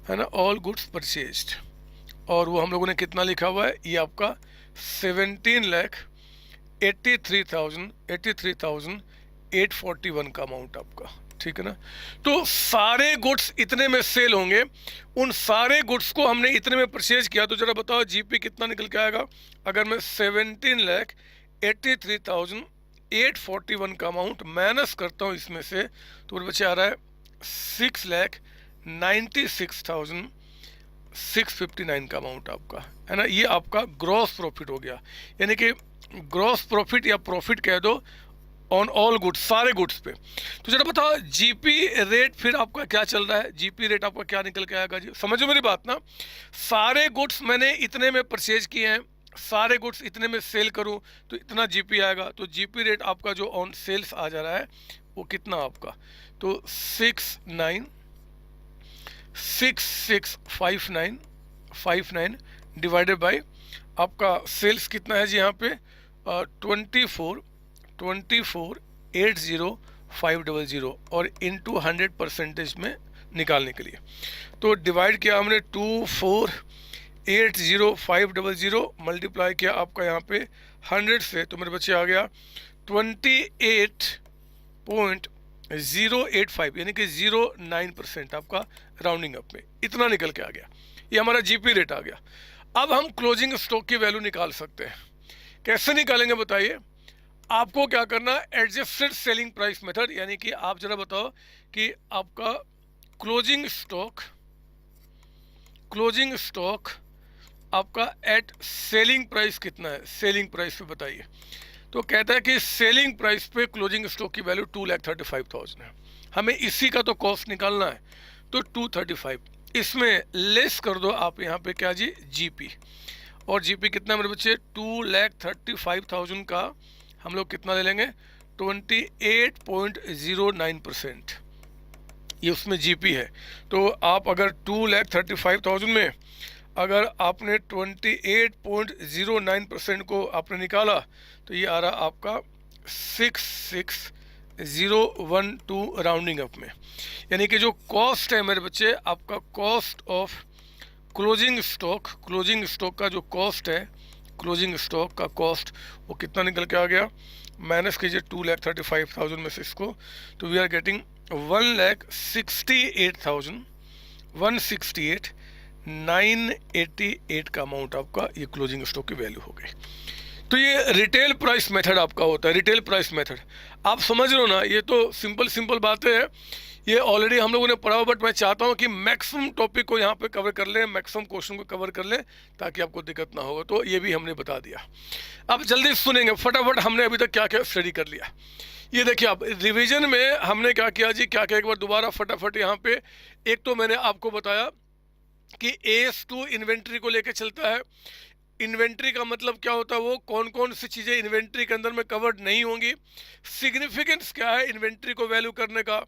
है ना, ऑल गुड्स परचेज्ड। और वो हम लोगों ने कितना लिखा हुआ है, ये आपका 17,83,841 का अमाउंट आपका, ठीक है ना। तो सारे गुड्स इतने में सेल होंगे, उन सारे गुड्स को हमने इतने में परचेज किया। तो जरा बताओ जीपी कितना निकल के आएगा। अगर मैं 17,83,841 का अमाउंट माइनस करता हूँ इसमें से, तो मेरे बच्चे आ रहा है 6,96,659 का अमाउंट आपका, है ना। ये आपका ग्रॉस प्रॉफिट हो गया, यानी कि ग्रॉस प्रॉफिट या प्रॉफिट कह दो ऑन ऑल गुड्स, सारे गुड्स पे। तो जरा बताओ जीपी रेट फिर आपका क्या चल रहा है, जीपी रेट आपका क्या निकल के आएगा जी। समझो मेरी बात ना, सारे गुड्स मैंने इतने में परचेज किए हैं, सारे गुड्स इतने में सेल करूं तो इतना जीपी आएगा। तो जीपी रेट आपका जो ऑन सेल्स आ जा रहा है वो कितना आपका, तो 6659 डिवाइडेड बाय आपका सेल्स कितना है जी यहाँ पे 24,80,500 और इनटू 100% में निकालने के लिए। तो डिवाइड किया हमने 24,80,500 मल्टीप्लाई किया आपका यहाँ पे 100 से, तो मेरे बच्चे आ गया 28.085 यानी कि 0.9% आपका राउंडिंग अप में इतना निकल के आ गया। ये हमारा जीपी रेट आ गया। अब हम क्लोजिंग स्टॉक की वैल्यू निकाल सकते हैं। कैसे निकालेंगे बताइए। आपको क्या करना, एडजस्टेड सेलिंग प्राइस मेथड, यानी कि आप जरा बताओ कि आपका क्लोजिंग स्टॉक आपका एट सेलिंग प्राइस कितना है, सेलिंग प्राइस पे बताइए। तो कहता है कि सेलिंग प्राइस पे क्लोजिंग स्टॉक की वैल्यू 2,35,000 है। हमें इसी का तो कॉस्ट निकालना है, तो 235 इसमें लेस कर दो आप यहाँ पे क्या जी, जीपी। और जीपी कितना मेरे बच्चे 2,35,000 का हम लोग कितना ले लेंगे 28.09%, ये उसमें जीपी है। तो आप अगर 2,35,000 में अगर आपने 28.09% को आपने निकाला तो ये आ रहा आपका 66,012 राउंडिंग अप में। यानी कि जो कॉस्ट है मेरे बच्चे, आपका कॉस्ट ऑफ क्लोजिंग स्टॉक का जो कॉस्ट है, क्लोजिंग स्टॉक का कॉस्ट वो कितना निकल के आ गया, माइनस कीजिए 2,35,000 में से इसको, तो वी आर गेटिंग 1,68,988 का अमाउंट आपका ये क्लोजिंग स्टॉक की वैल्यू हो गई। तो ये रिटेल प्राइस मेथड आपका होता है, रिटेल प्राइस मेथड। आप समझ रहे हो ना, ये तो सिंपल बातें हैं, ये ऑलरेडी हम लोगों ने पढ़ा, बट मैं चाहता हूँ कि मैक्सिमम टॉपिक को यहाँ पे कवर कर लें, मैक्सिमम क्वेश्चन को कवर कर लें ताकि आपको दिक्कत ना होगा। तो ये भी हमने बता दिया। अब जल्दी सुनेंगे फटाफट हमने अभी तक क्या क्या स्टडी कर लिया। ये देखिए आप रिवीजन में हमने क्या किया जी, क्या क्या एक बार दोबारा फटाफट यहाँ पे। एक तो मैंने आपको बताया कि AS2 इन्वेंट्री को लेके चलता है। इन्वेंट्री का मतलब क्या होता है, वो कौन कौन सी चीज़ें इन्वेंट्री के अंदर में कवर्ड नहीं होंगी, सिग्निफिकेंस क्या है इन्वेंट्री को वैल्यू करने का।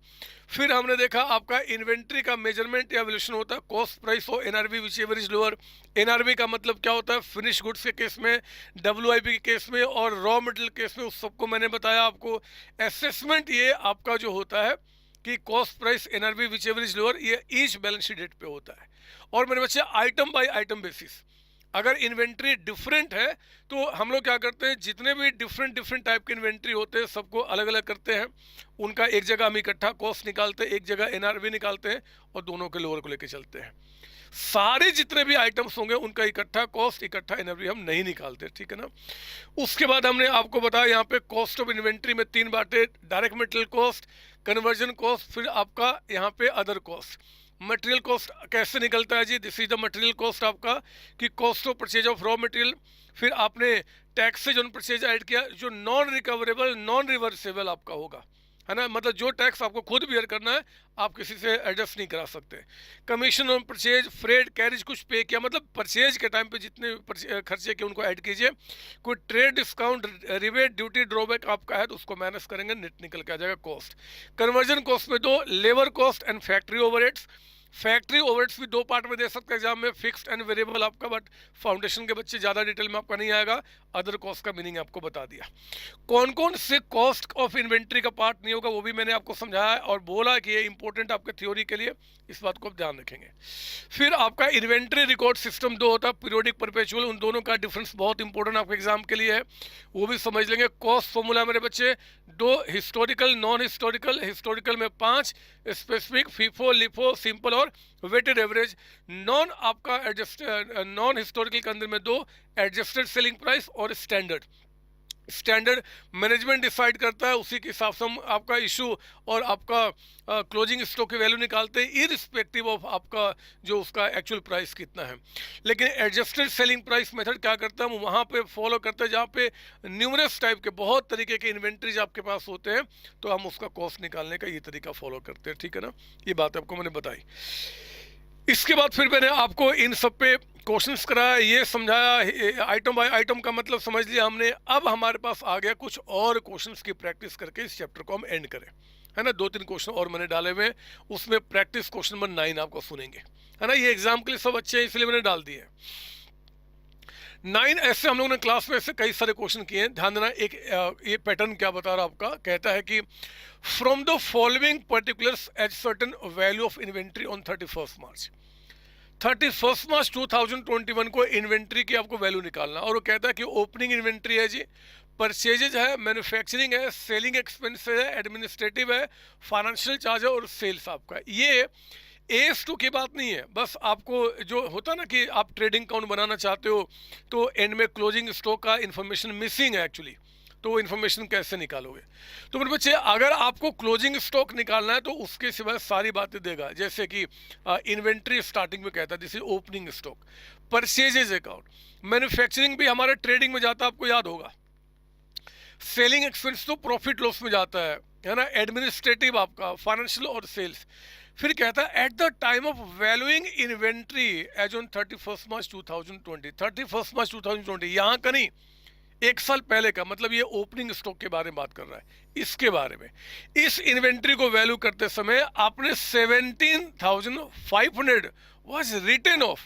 फिर हमने देखा आपका इन्वेंट्री का मेजरमेंट या वैल्यूएशन होता है कॉस्ट प्राइस और NRV whichever is lower. NRV का मतलब क्या होता है, फिनिश गुड्स के केस में, WIP के केस में और रॉ मटेरियल केस में, उस सबको मैंने बताया आपको। असेसमेंट ये आपका जो होता है कि cost price NRV whichever is lower, ये ईच बैलेंस शीट डेट पे होता है। और मेरे बच्चे आइटम बाय आइटम बेसिस, अगर इन्वेंट्री डिफरेंट है तो हम लोग क्या करते हैं, जितने भी डिफरेंट टाइप के इन्वेंट्री होते हैं सबको अलग अलग करते हैं, उनका एक जगह हम इकट्ठा कॉस्ट निकालते हैं, एक जगह NRV निकालते हैं और दोनों के लोअर को लेके चलते हैं। सारे जितने भी आइटम्स होंगे उनका इकट्ठा कॉस्ट, इकट्ठा एनएफवी हम नहीं निकालते, ठीक है ना। उसके बाद हमने आपको बताया यहाँ पे कॉस्ट ऑफ इन्वेंट्री में 3 बातें, direct material cost, conversion cost, फिर आपका यहाँ पे अदर कॉस्ट। मटेरियल कॉस्ट कैसे निकलता है जी, this is the material cost आपका, कि cost of purchase of raw material, फिर आपने टैक्सेज ऑन परचेज ऐड किया जो नॉन रिकवरेबल नॉन रिवर्सेबल आपका होगा, है ना, मतलब जो टैक्स आपको खुद बियर करना है, आप किसी से एडजस्ट नहीं करा सकते। Commission on purchase, freight, carriage कुछ पे किया, मतलब परचेज के टाइम पे जितने खर्चे किए उनको ऐड कीजिए। कोई trade discount, rebate, duty, drawback आपका है तो उसको माइनस करेंगे, नेट निकल के आ जाएगा कॉस्ट। कन्वर्जन कॉस्ट में दो, labour cost and factory overheads. Factory overheads भी दो पार्ट में दे सकते हैं एग्जाम में, फिक्स्ड एंड वेरिएबल आपका, बट फाउंडेशन के बच्चे ज़्यादा डिटेल में आपका नहीं आएगा। अदर कॉस्ट का मीनिंग आपको बता दिया। कौन कौन से कॉस्ट ऑफ इन्वेंट्री का पार्ट नहीं होगा वो भी मैंने आपको समझाया और बोला कि ये इंपॉर्टेंट आपके थ्योरी के लिए, इस बात को आप ध्यान रखेंगे। फिर आपका इन्वेंट्री रिकॉर्ड सिस्टम दो होता है, पीरियोडिक, परपेचुअल, उन दोनों का डिफरेंस बहुत इंपॉर्टेंट आपके एग्जाम के लिए है, वो भी समझ लेंगे। कॉस्ट फॉर्मूला मेरे बच्चे दो, हिस्टोरिकल, नॉन हिस्टोरिकल। हिस्टोरिकल में 5, स्पेसिफिक, फीफो, लिफो, सिंपल और वेटेड एवरेज। नॉन आपका एडजस्ट, नॉन हिस्टोरिकल के अंदर में दो, एडजस्टेड सेलिंग प्राइस और स्टैंडर्ड। स्टैंडर्ड मैनेजमेंट डिसाइड करता है, उसी के हिसाब से हम आपका इशू और आपका क्लोजिंग स्टॉक की वैल्यू निकालते हैं, इररिस्पेक्टिव ऑफ आपका जो उसका एक्चुअल प्राइस कितना है। लेकिन एडजस्टेड सेलिंग प्राइस मेथड क्या करता है, हम वहाँ पे फॉलो करते हैं जहाँ पे न्यूमरस टाइप के बहुत तरीके के इन्वेंट्रीज आपके पास होते हैं, तो हम उसका कॉस्ट निकालने का ये तरीका फॉलो करते हैं, ठीक है ना। ये बात आपको मैंने बताई। इसके बाद फिर मैंने आपको इन सब पे क्वेश्चंस कराया, ये समझाया, आइटम बाय आइटम का मतलब समझ लिया हमने। अब हमारे पास आ गया कुछ और क्वेश्चंस की प्रैक्टिस करके इस चैप्टर को हम एंड करें, है ना। 2-3 क्वेश्चन और मैंने डाले हुए, उसमें प्रैक्टिस क्वेश्चन नंबर 9 आपको सुनेंगे, है ना। ये एग्जाम के लिए सब अच्छे हैं इसलिए मैंने डाल दिए। 9 ऐसे हम लोगों ने क्लास में ऐसे कई सारे क्वेश्चन किए हैं, ध्यान देना। एक ये पैटर्न क्या बता रहा आपका, कहता है कि from the following particulars at certain value of inventory on 31 मार्च 2021 को इन्वेंट्री की आपको वैल्यू निकालना। और वो कहता है कि ओपनिंग इन्वेंट्री है जी, परचेजेज है, मैन्युफैक्चरिंग है, सेलिंग एक्सपेंस है, एडमिनिस्ट्रेटिव है, फाइनेंशियल चार्ज है और सेल्स आपका। ये AS2 की बात नहीं है, बस आपको जो होता ना कि आप ट्रेडिंग अकाउंट बनाना चाहते हो तो एंड में क्लोजिंग स्टॉक का इन्फॉर्मेशन मिसिंग है एक्चुअली, तो वो इन्फॉर्मेशन कैसे निकालोगे। तो मेरे बच्चे अगर आपको क्लोजिंग स्टॉक निकालना है तो उसके सिवाय सारी बातें देगा, जैसे कि इन्वेंट्री स्टार्टिंग में कहता है this is opening stock, purchases account, manufacturing भी हमारे ट्रेडिंग में जाता है, आपको याद होगा, सेलिंग एक्सपेंस तो प्रॉफिट लॉस में जाता है ना, एडमिनिस्ट्रेटिव आपका, फाइनेंशियल और सेल्स। फिर कहता है at the time of valuing inventory as on 31 March 2020, 31 March 2020 यहाँ का नहीं, एक साल पहले का, मतलब ये ओपनिंग स्टॉक के बारे में बात कर रहा है, इसके बारे में। इस इन्वेंट्री को वैल्यू करते समय आपने 17,500 was written off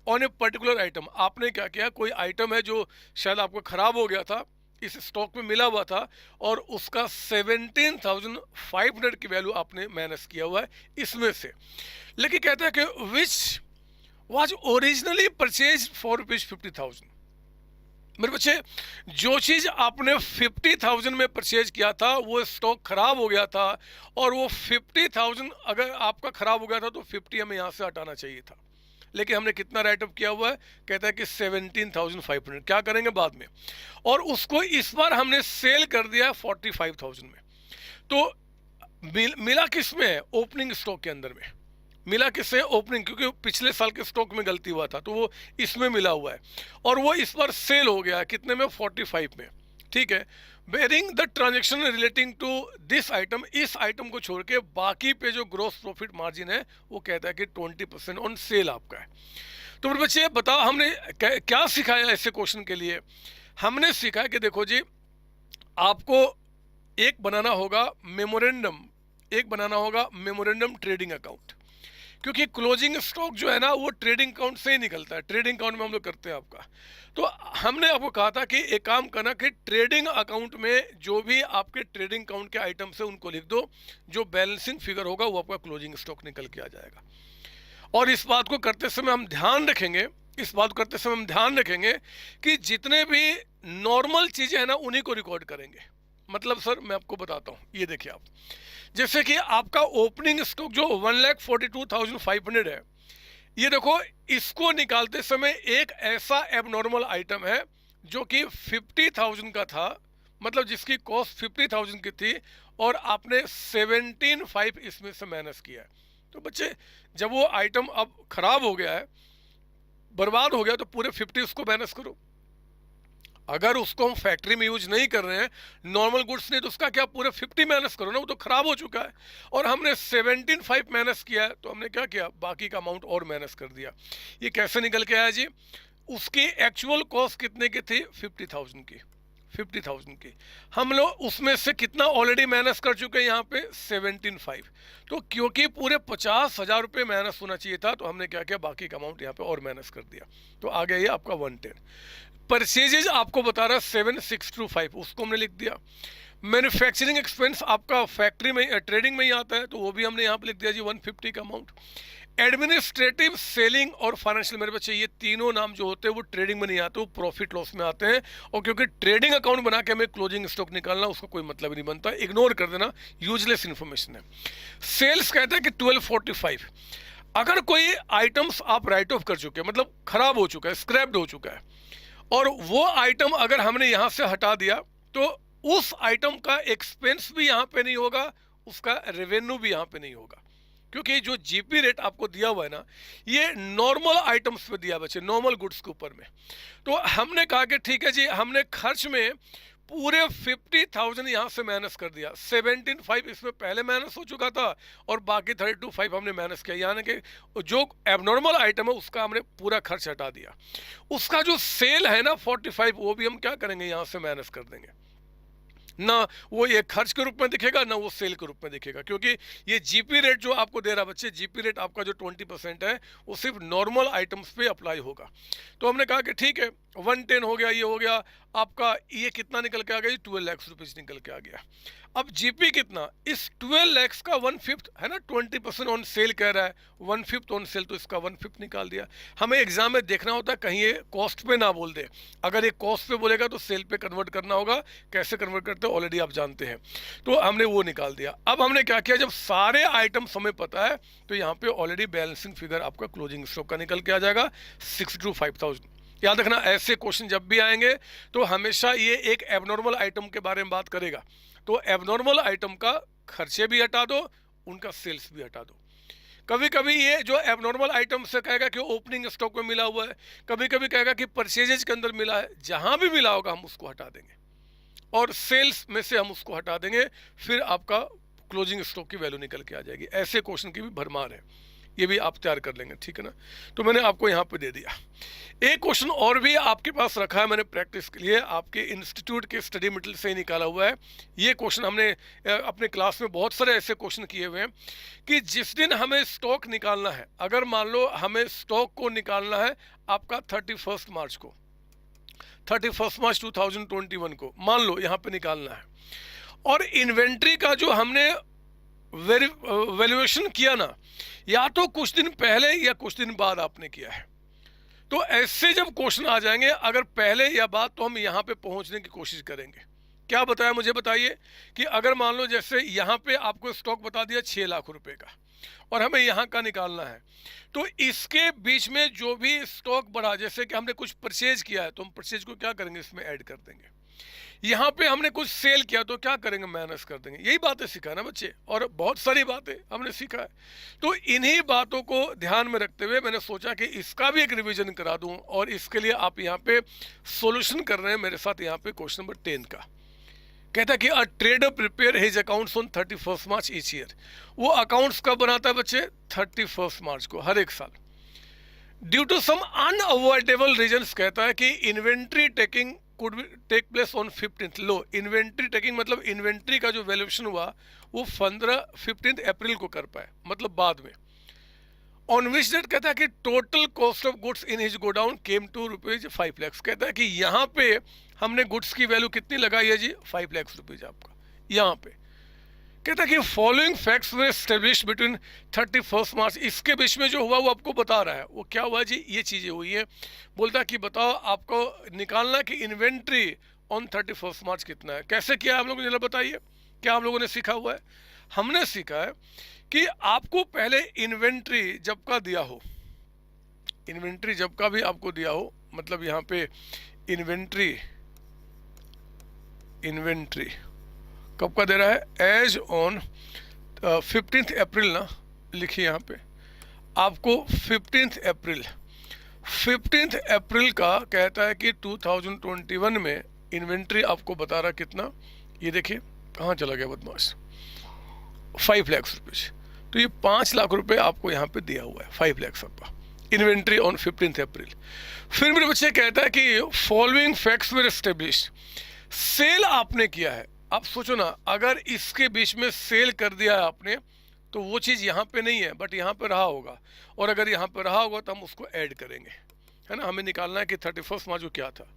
on a particular item. आपने क्या किया, कोई आइटम है जो शायद आपको खराब हो गया था, इस स्टॉक में मिला हुआ था, और उसका 17,500 की वैल्यू आपने माइनस किया हुआ है इसमें से। लेकिन कहता है कि which was originally purchase for rupees 50,000। मेरे बच्चे जो चीज़ आपने 50,000 में परचेज किया था वो स्टॉक खराब हो गया था, और वो 50,000 अगर आपका खराब हो गया था तो 50 हमें यहाँ से हटाना चाहिए था, लेकिन हमने कितना राइट अप किया हुआ है, कहता है कि 17,500। क्या करेंगे बाद में, और उसको इस बार हमने सेल कर दिया 45,000 में। तो मिला किस में, ओपनिंग स्टॉक के अंदर में मिला, किससे, ओपनिंग, क्योंकि पिछले साल के स्टॉक में गलती हुआ था तो वो इसमें मिला हुआ है, और वो इस बार सेल हो गया कितने में, 45 में, ठीक है। Barring the transaction relating to this item, इस आइटम को छोड़ के बाकी पे जो ग्रोस प्रॉफिट मार्जिन है वो कहता है कि 20% ऑन सेल आपका है। तो मेरे बच्चे बताओ हमने क्या सिखाया ऐसे क्वेश्चन के लिए। हमने सीखा कि देखो जी, आपको एक बनाना होगा मेमोरेंडम ट्रेडिंग अकाउंट, क्योंकि क्लोजिंग स्टॉक जो है ना वो ट्रेडिंग अकाउंट से ही निकलता है, ट्रेडिंग अकाउंट में हम लोग करते हैं आपका। तो हमने आपको कहा था कि एक काम करना कि ट्रेडिंग अकाउंट में जो भी आपके ट्रेडिंग अकाउंट के आइटम्स है उनको लिख दो, जो बैलेंसिंग फिगर होगा वो आपका क्लोजिंग स्टॉक निकल के आ जाएगा। और इस बात को करते समय हम ध्यान रखेंगे, कि जितने भी नॉर्मल चीज़ें हैं ना उन्हीं को रिकॉर्ड करेंगे। मतलब सर मैं आपको बताता हूँ, ये देखिए आप, जैसे कि आपका ओपनिंग स्टॉक जो 1,42,500 है, ये देखो, इसको निकालते समय एक ऐसा एबनॉर्मल आइटम है जो कि 50,000 का था, मतलब जिसकी कॉस्ट 50,000 की थी, और आपने 17,500 इसमें से माइनस किया है। तो बच्चे, जब वो आइटम अब खराब हो गया है, बर्बाद हो गया, तो पूरे 50 उसको माइनस करो। अगर उसको हम फैक्ट्री में यूज नहीं कर रहे हैं, नॉर्मल गुड्स नहीं, तो उसका क्या, पूरे 50 माइनस करो ना, वो तो खराब हो चुका है। और हमने 17,500 माइनस किया है, तो हमने क्या किया, बाकी का अमाउंट और माइनस कर दिया। ये कैसे निकल के आया जी? उसकी एक्चुअल कॉस्ट कितने की थी? 50,000 की। 50,000 की हम लोग उसमें से कितना ऑलरेडी माइनस कर चुके हैं यहाँ पे? 17,500। तो क्योंकि पूरे 50,000 रुपये माइनस होना चाहिए था, तो हमने क्या किया, बाकी का अमाउंट यहाँ पे और माइनस कर दिया। तो आ गया ये आपका 110। परचेजेज आपको बता रहा है 7,625, उसको हमने लिख दिया। मैन्युफैक्चरिंग एक्सपेंस आपका फैक्ट्री में, ट्रेडिंग में ही आता है, तो वो भी हमने यहाँ पे लिख दिया जी 150 का अमाउंट। एडमिनिस्ट्रेटिव, सेलिंग और फाइनेंशियल, मेरे बच्चे ये तीनों नाम जो होते हैं वो ट्रेडिंग में नहीं आते, वो प्रॉफिट लॉस में आते हैं। और क्योंकि ट्रेडिंग अकाउंट बना के हमें क्लोजिंग स्टॉक निकालना, उसका कोई मतलब ही नहीं बनता, इग्नोर कर देना, यूजलेस इन्फॉर्मेशन है। सेल्स कहता है कि 1245। अगर कोई आइटम्स आप राइट ऑफ कर चुके हैं, मतलब खराब हो चुका है, स्क्रैप्ड हो चुका है, और वो आइटम अगर हमने यहां से हटा दिया, तो उस आइटम का एक्सपेंस भी यहां पे नहीं होगा, उसका रेवेन्यू भी यहां पे नहीं होगा। क्योंकि जो जीपी रेट आपको दिया हुआ है ना, ये नॉर्मल आइटम्स पे दिया बच्चे, नॉर्मल गुड्स के ऊपर में। तो हमने कहा कि ठीक है जी, हमने खर्च में पूरे 50,000 यहाँ से माइनस कर दिया। 17,500 इसमें पहले माइनस हो चुका था, और बाकी 32,500 हमने माइनस किया, यानी कि जो एबनॉर्मल आइटम है उसका हमने पूरा खर्च हटा दिया। उसका जो सेल है ना 45, वो भी हम क्या करेंगे, यहाँ से माइनस कर देंगे ना। वो ये खर्च के रूप में दिखेगा, ना वो सेल के रूप में दिखेगा, क्योंकि ये जीपी रेट जो आपको दे रहा बच्चे, जीपी रेट आपका जो 20% है, वो सिर्फ नॉर्मल आइटम्स पे अप्लाई होगा। तो हमने कहा कि ठीक है, 110 हो गया, ये हो गया आपका। ये कितना निकल के आ गया? 12 लाख रुपीज निकल के आ गया। अब जीपी कितना? इस 12 लाख का 1/5 है ना, 20% ऑन सेल कह रहा है, 1/5 ऑन सेल, तो इसका 1/5 निकाल दिया। हमें एग्जाम में देखना होता है कहीं ये कॉस्ट पे ना बोल दे। अगर ये कॉस्ट पे बोलेगा तो सेल पे कन्वर्ट करना होगा। कैसे कन्वर्ट करते हैं ऑलरेडी आप जानते हैं, तो हमने वो निकाल दिया। अब हमने क्या किया, जब सारे आइटम्स हमें पता है, तो यहाँ पे ऑलरेडी बैलेंसिंग फिगर आपका क्लोजिंग स्टॉक का निकल के आ जाएगा 62,500। याद रखना, ऐसे क्वेश्चन जब भी आएंगे तो हमेशा ये एक एबनॉर्मल आइटम के बारे में बात करेगा, तो एबनॉर्मल आइटम का खर्चे भी हटा दो, उनका सेल्स भी हटा दो। कभी कभी ये जो एबनॉर्मल आइटम से कहेगा कि ओपनिंग स्टॉक में मिला हुआ है, कभी कभी कहेगा कि परचेजेज के अंदर मिला है, जहां भी मिला होगा हम उसको हटा देंगे, और सेल्स में से हम उसको हटा देंगे, फिर आपका क्लोजिंग स्टॉक की वैल्यू निकल के आ जाएगी। ऐसे क्वेश्चन की भी भरमार है, ये भी आप तैयार कर लेंगे, ठीक है ना। तो मैंने आपको यहाँ पे दे दिया। एक क्वेश्चन और भी आपके पास रखा है मैंने प्रैक्टिस के लिए, आपके इंस्टीट्यूट के स्टडी मटेरियल से ही निकाला हुआ है। ये क्वेश्चन हमने अपने क्लास में बहुत सारे ऐसे क्वेश्चन किए हुए हैं कि जिस दिन हमें स्टॉक निकालना है, अगर मान लो हमें स्टॉक को निकालना है आपका 31 मार्च को, 31 मार्च 2021 को मान लो यहाँ पे निकालना है, और इन्वेंट्री का जो हमने वैल्यूएशन किया ना, या तो कुछ दिन पहले या कुछ दिन बाद आपने किया है, तो ऐसे जब क्वेश्चन आ जाएंगे अगर पहले या बाद, तो हम यहाँ पे पहुँचने की कोशिश करेंगे। क्या बताया मुझे बताइए, कि अगर मान लो जैसे यहाँ पे आपको स्टॉक बता दिया 6 लाख रुपए का, और हमें यहाँ का निकालना है, तो इसके बीच में जो भी स्टॉक बढ़ा, जैसे कि हमने कुछ परचेज किया है, तो हम परचेज को क्या करेंगे, इसमें ऐड कर देंगे। यहाँ पे हमने कुछ सेल किया, तो क्या करेंगे, माइनस कर देंगे। यही बातें सीखा है ना बच्चे, और बहुत सारी बातें हमने सीखा है। तो इन्हीं बातों को ध्यान में रखते हुए मैंने सोचा कि इसका भी एक रिवीजन करा दूं, और इसके लिए आप यहाँ पे सॉल्यूशन कर रहे हैं मेरे साथ। यहाँ पे क्वेश्चन नंबर 10 का कहता है कि a trader prepare his accounts on 31 March each year. वो अकाउंट्स कब बनाता है बच्चे, 31 मार्च को हर एक साल। Due to some unavoidable reasons कहता है कि inventory taking could take place on 15th। लो, इन्वेंट्री टेकिंग मतलब इन्वेंट्री का जो वैल्यूएशन हुआ वो 15 अप्रैल को कर पाए, मतलब बाद में। ऑन विच डेट कहता है कि total cost of goods in his godown came to ₹5 lakh. कहता है कि यहाँ पे हमने गुड्स की वैल्यू कितनी लगाई है जी, 5 लाख रुपीज आपका यहाँ पे। कहता है कि फॉलोइंग फैक्ट्स वे एस्टेब्लिश बिटवीन 31 मार्च। इसके बीच में जो हुआ वो आपको बता रहा है, वो क्या हुआ जी, ये चीज़ें हुई है। बोलता है कि बताओ आपको निकालना कि इन्वेंट्री ऑन 31 मार्च कितना है। कैसे किया हम लोगों ने, बताइए क्या हम लोगों ने सीखा हुआ है। हमने सीखा है कि आपको पहले इन्वेंट्री जब का दिया हो, इन्वेंट्री जब का भी आपको दिया हो, मतलब यहाँ पे इन्वेंट्री कब का दे रहा है, एज ऑन 15 अप्रैल ना, लिखिए यहाँ पे आपको 15 अप्रैल का कहता है कि 2021 में इन्वेंट्री आपको बता रहा कितना, ये देखिए कहाँ चला गया बदमाश, 5 लाख रुपये। तो ये 5 लाख रुपए आपको यहाँ पे दिया हुआ है, 5 लाख आपका इन्वेंट्री ऑन 15 अप्रैल। फिर मेरे बच्चे कहता है कि फॉलोइंग फैक्ट्स वर एस्टेब्लिश, सेल आपने किया है। आप सोचो ना, अगर इसके बीच में सेल कर दिया है आपने तो वो चीज़ यहाँ पे नहीं है बट यहाँ पे रहा होगा, और अगर यहाँ पे रहा होगा तो हम उसको ऐड करेंगे, है ना। हमें निकालना है कि 31 मार्च को क्या था,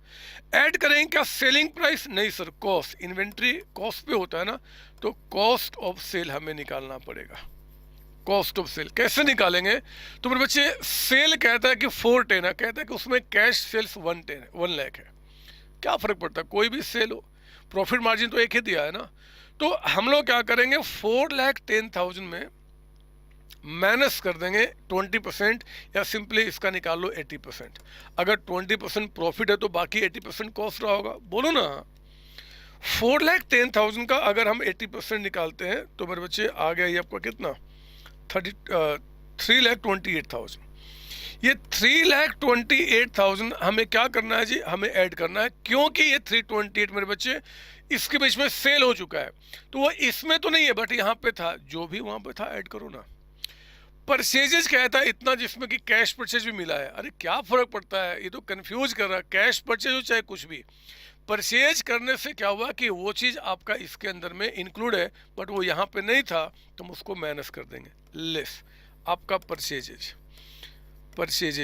ऐड करेंगे क्या सेलिंग प्राइस, नहीं सर, कॉस्ट, इन्वेंट्री कॉस्ट पे होता है ना, तो कॉस्ट ऑफ सेल हमें निकालना पड़ेगा। कॉस्ट ऑफ सेल कैसे निकालेंगे, तो मेरे बच्चे सेल कहता है कि 410 है, कहता है कि उसमें कैश सेल्स 1 लाख है, क्या फर्क पड़ता है, कोई भी सेल हो, प्रॉफिट मार्जिन तो एक ही दिया है ना। तो हम लोग क्या करेंगे, 4,10,000 में माइनस कर देंगे 20%, या सिंपली इसका निकाल लो 80%। अगर 20% प्रॉफिट है तो बाकी 80% कॉस्ट रहा होगा, बोलो ना। 4,10,000 का अगर हम 80% निकालते हैं तो मेरे बच्चे आ गया ये आपका कितना, 3,28,000। ये 3,28,000 हमें क्या करना है जी, हमें ऐड करना है, क्योंकि ये 328 मेरे बच्चे इसके बीच में सेल हो चुका है, तो वो इसमें तो नहीं है बट यहाँ पे था, जो भी वहाँ पे था ऐड करो ना। परचेजेज कहता है इतना जिसमें कि कैश परचेज भी मिला है, अरे क्या फर्क पड़ता है, ये तो कंफ्यूज कर रहा है, कैश परचेज हो चाहे कुछ भी, परचेज करने से क्या हुआ कि वो चीज़ आपका इसके अंदर में इंक्लूड है बट वो यहाँ पे नहीं था, तो हम उसको माइनस कर देंगे, लेस आपका परचेजेज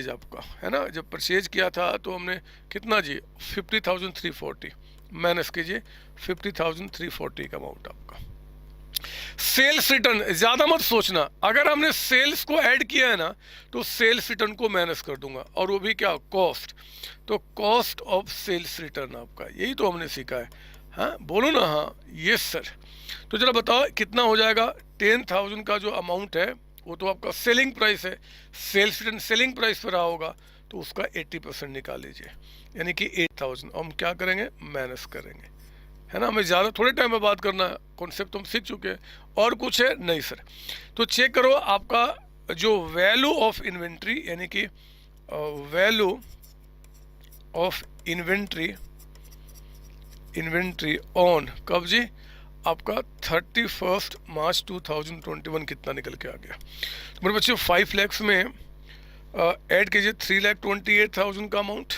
आपका है ना। जब परचेज किया था तो हमने कितना जी, 50,340 माइनस कीजिए 50,340 का अमाउंट आपका। सेल्स रिटर्न ज़्यादा मत सोचना, अगर हमने सेल्स को ऐड किया है ना तो सेल्स रिटर्न को माइनस कर दूंगा, और वो भी क्या, कॉस्ट, तो कॉस्ट ऑफ सेल्स रिटर्न आपका, यही तो हमने सीखा है। हाँ बोलो ना, हाँ यस सर। तो जरा बताओ कितना हो जाएगा, 10,000 का जो अमाउंट है वो तो आपका सेलिंग प्राइस है, सेल्स रिटर्न सेलिंग प्राइस पर रहा होगा, तो उसका 80% निकाल लीजिए, यानी कि 8,000। हम क्या करेंगे, माइनस करेंगे, है ना। हमें ज़्यादा थोड़े टाइम में बात करना है, कॉन्सेप्ट हम सीख चुके हैं, और कुछ है नहीं सर। तो चेक करो आपका जो वैल्यू ऑफ इन्वेंट्री, यानी कि वैल्यू ऑफ इन्वेंट्री ऑन कब जी, आपका 31 मार्च 2021 कितना निकल के आ गया। तो मेरे बच्चों 5 लाख में ऐड कीजिए 3,28,000 का अमाउंट,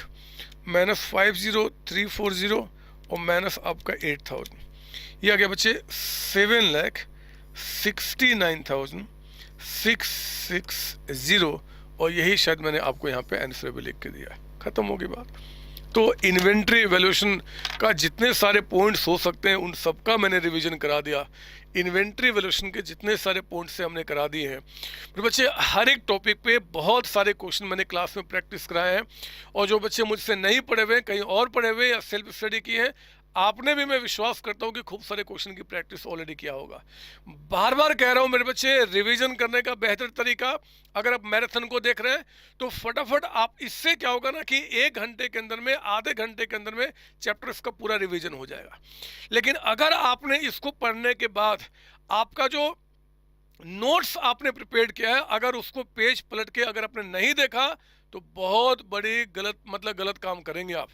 माइनस 50,340 और माइनस आपका 8,000, ये आ गया बच्चे 7,69,660, और यही शायद मैंने आपको यहाँ पे आंसर भी लिख के दिया है, ख़त्म होगी बात। तो इन्वेंट्री वैल्यूएशन का जितने सारे पॉइंट्स हो सकते हैं उन सबका मैंने रिवीजन करा दिया। इन्वेंट्री वैल्यूएशन के जितने सारे पॉइंट्स से हमने करा दिए हैं। तो बच्चे हर एक टॉपिक पे बहुत सारे क्वेश्चन मैंने क्लास में प्रैक्टिस कराए हैं, और जो बच्चे मुझसे नहीं पढ़े हुए, कहीं और पढ़े हुए या सेल्फ स्टडी किए हैं, आपने भी, मैं विश्वास करता हूं कि खूब सारे क्वेश्चन की प्रैक्टिस ऑलरेडी किया होगा। बार बार कह रहा हूं मेरे बच्चे, रिवीजन करने का बेहतर तरीका, अगर आप मैराथन को देख रहे हैं तो फटाफट आप, इससे क्या होगा ना कि 1 घंटे के अंदर में, आधे घंटे के अंदर में चैप्टर का पूरा रिवीजन हो जाएगा। लेकिन अगर आपने इसको पढ़ने के बाद आपका जो नोट्स आपने प्रिपेयर किया है, अगर उसको पेज पलट के अगर आपने नहीं देखा तो बहुत बड़ी गलत काम करेंगे आप।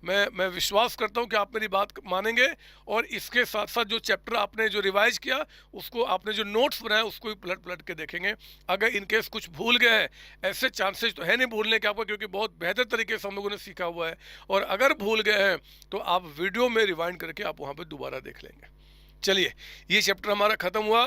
मैं विश्वास करता हूं कि आप मेरी बात मानेंगे, और इसके साथ साथ जो चैप्टर आपने जो रिवाइज किया उसको, आपने जो नोट्स बनाए उसको भी पलट के देखेंगे। अगर इनकेस कुछ भूल गए हैं, ऐसे चांसेस तो है नहीं भूलने के आपको, क्योंकि बहुत बेहतर तरीके से हम लोगों ने सीखा हुआ है, और अगर भूल गए हैं तो आप वीडियो में रिवाइंड करके आप वहाँ पर दोबारा देख लेंगे। चलिए, ये चैप्टर हमारा ख़त्म हुआ।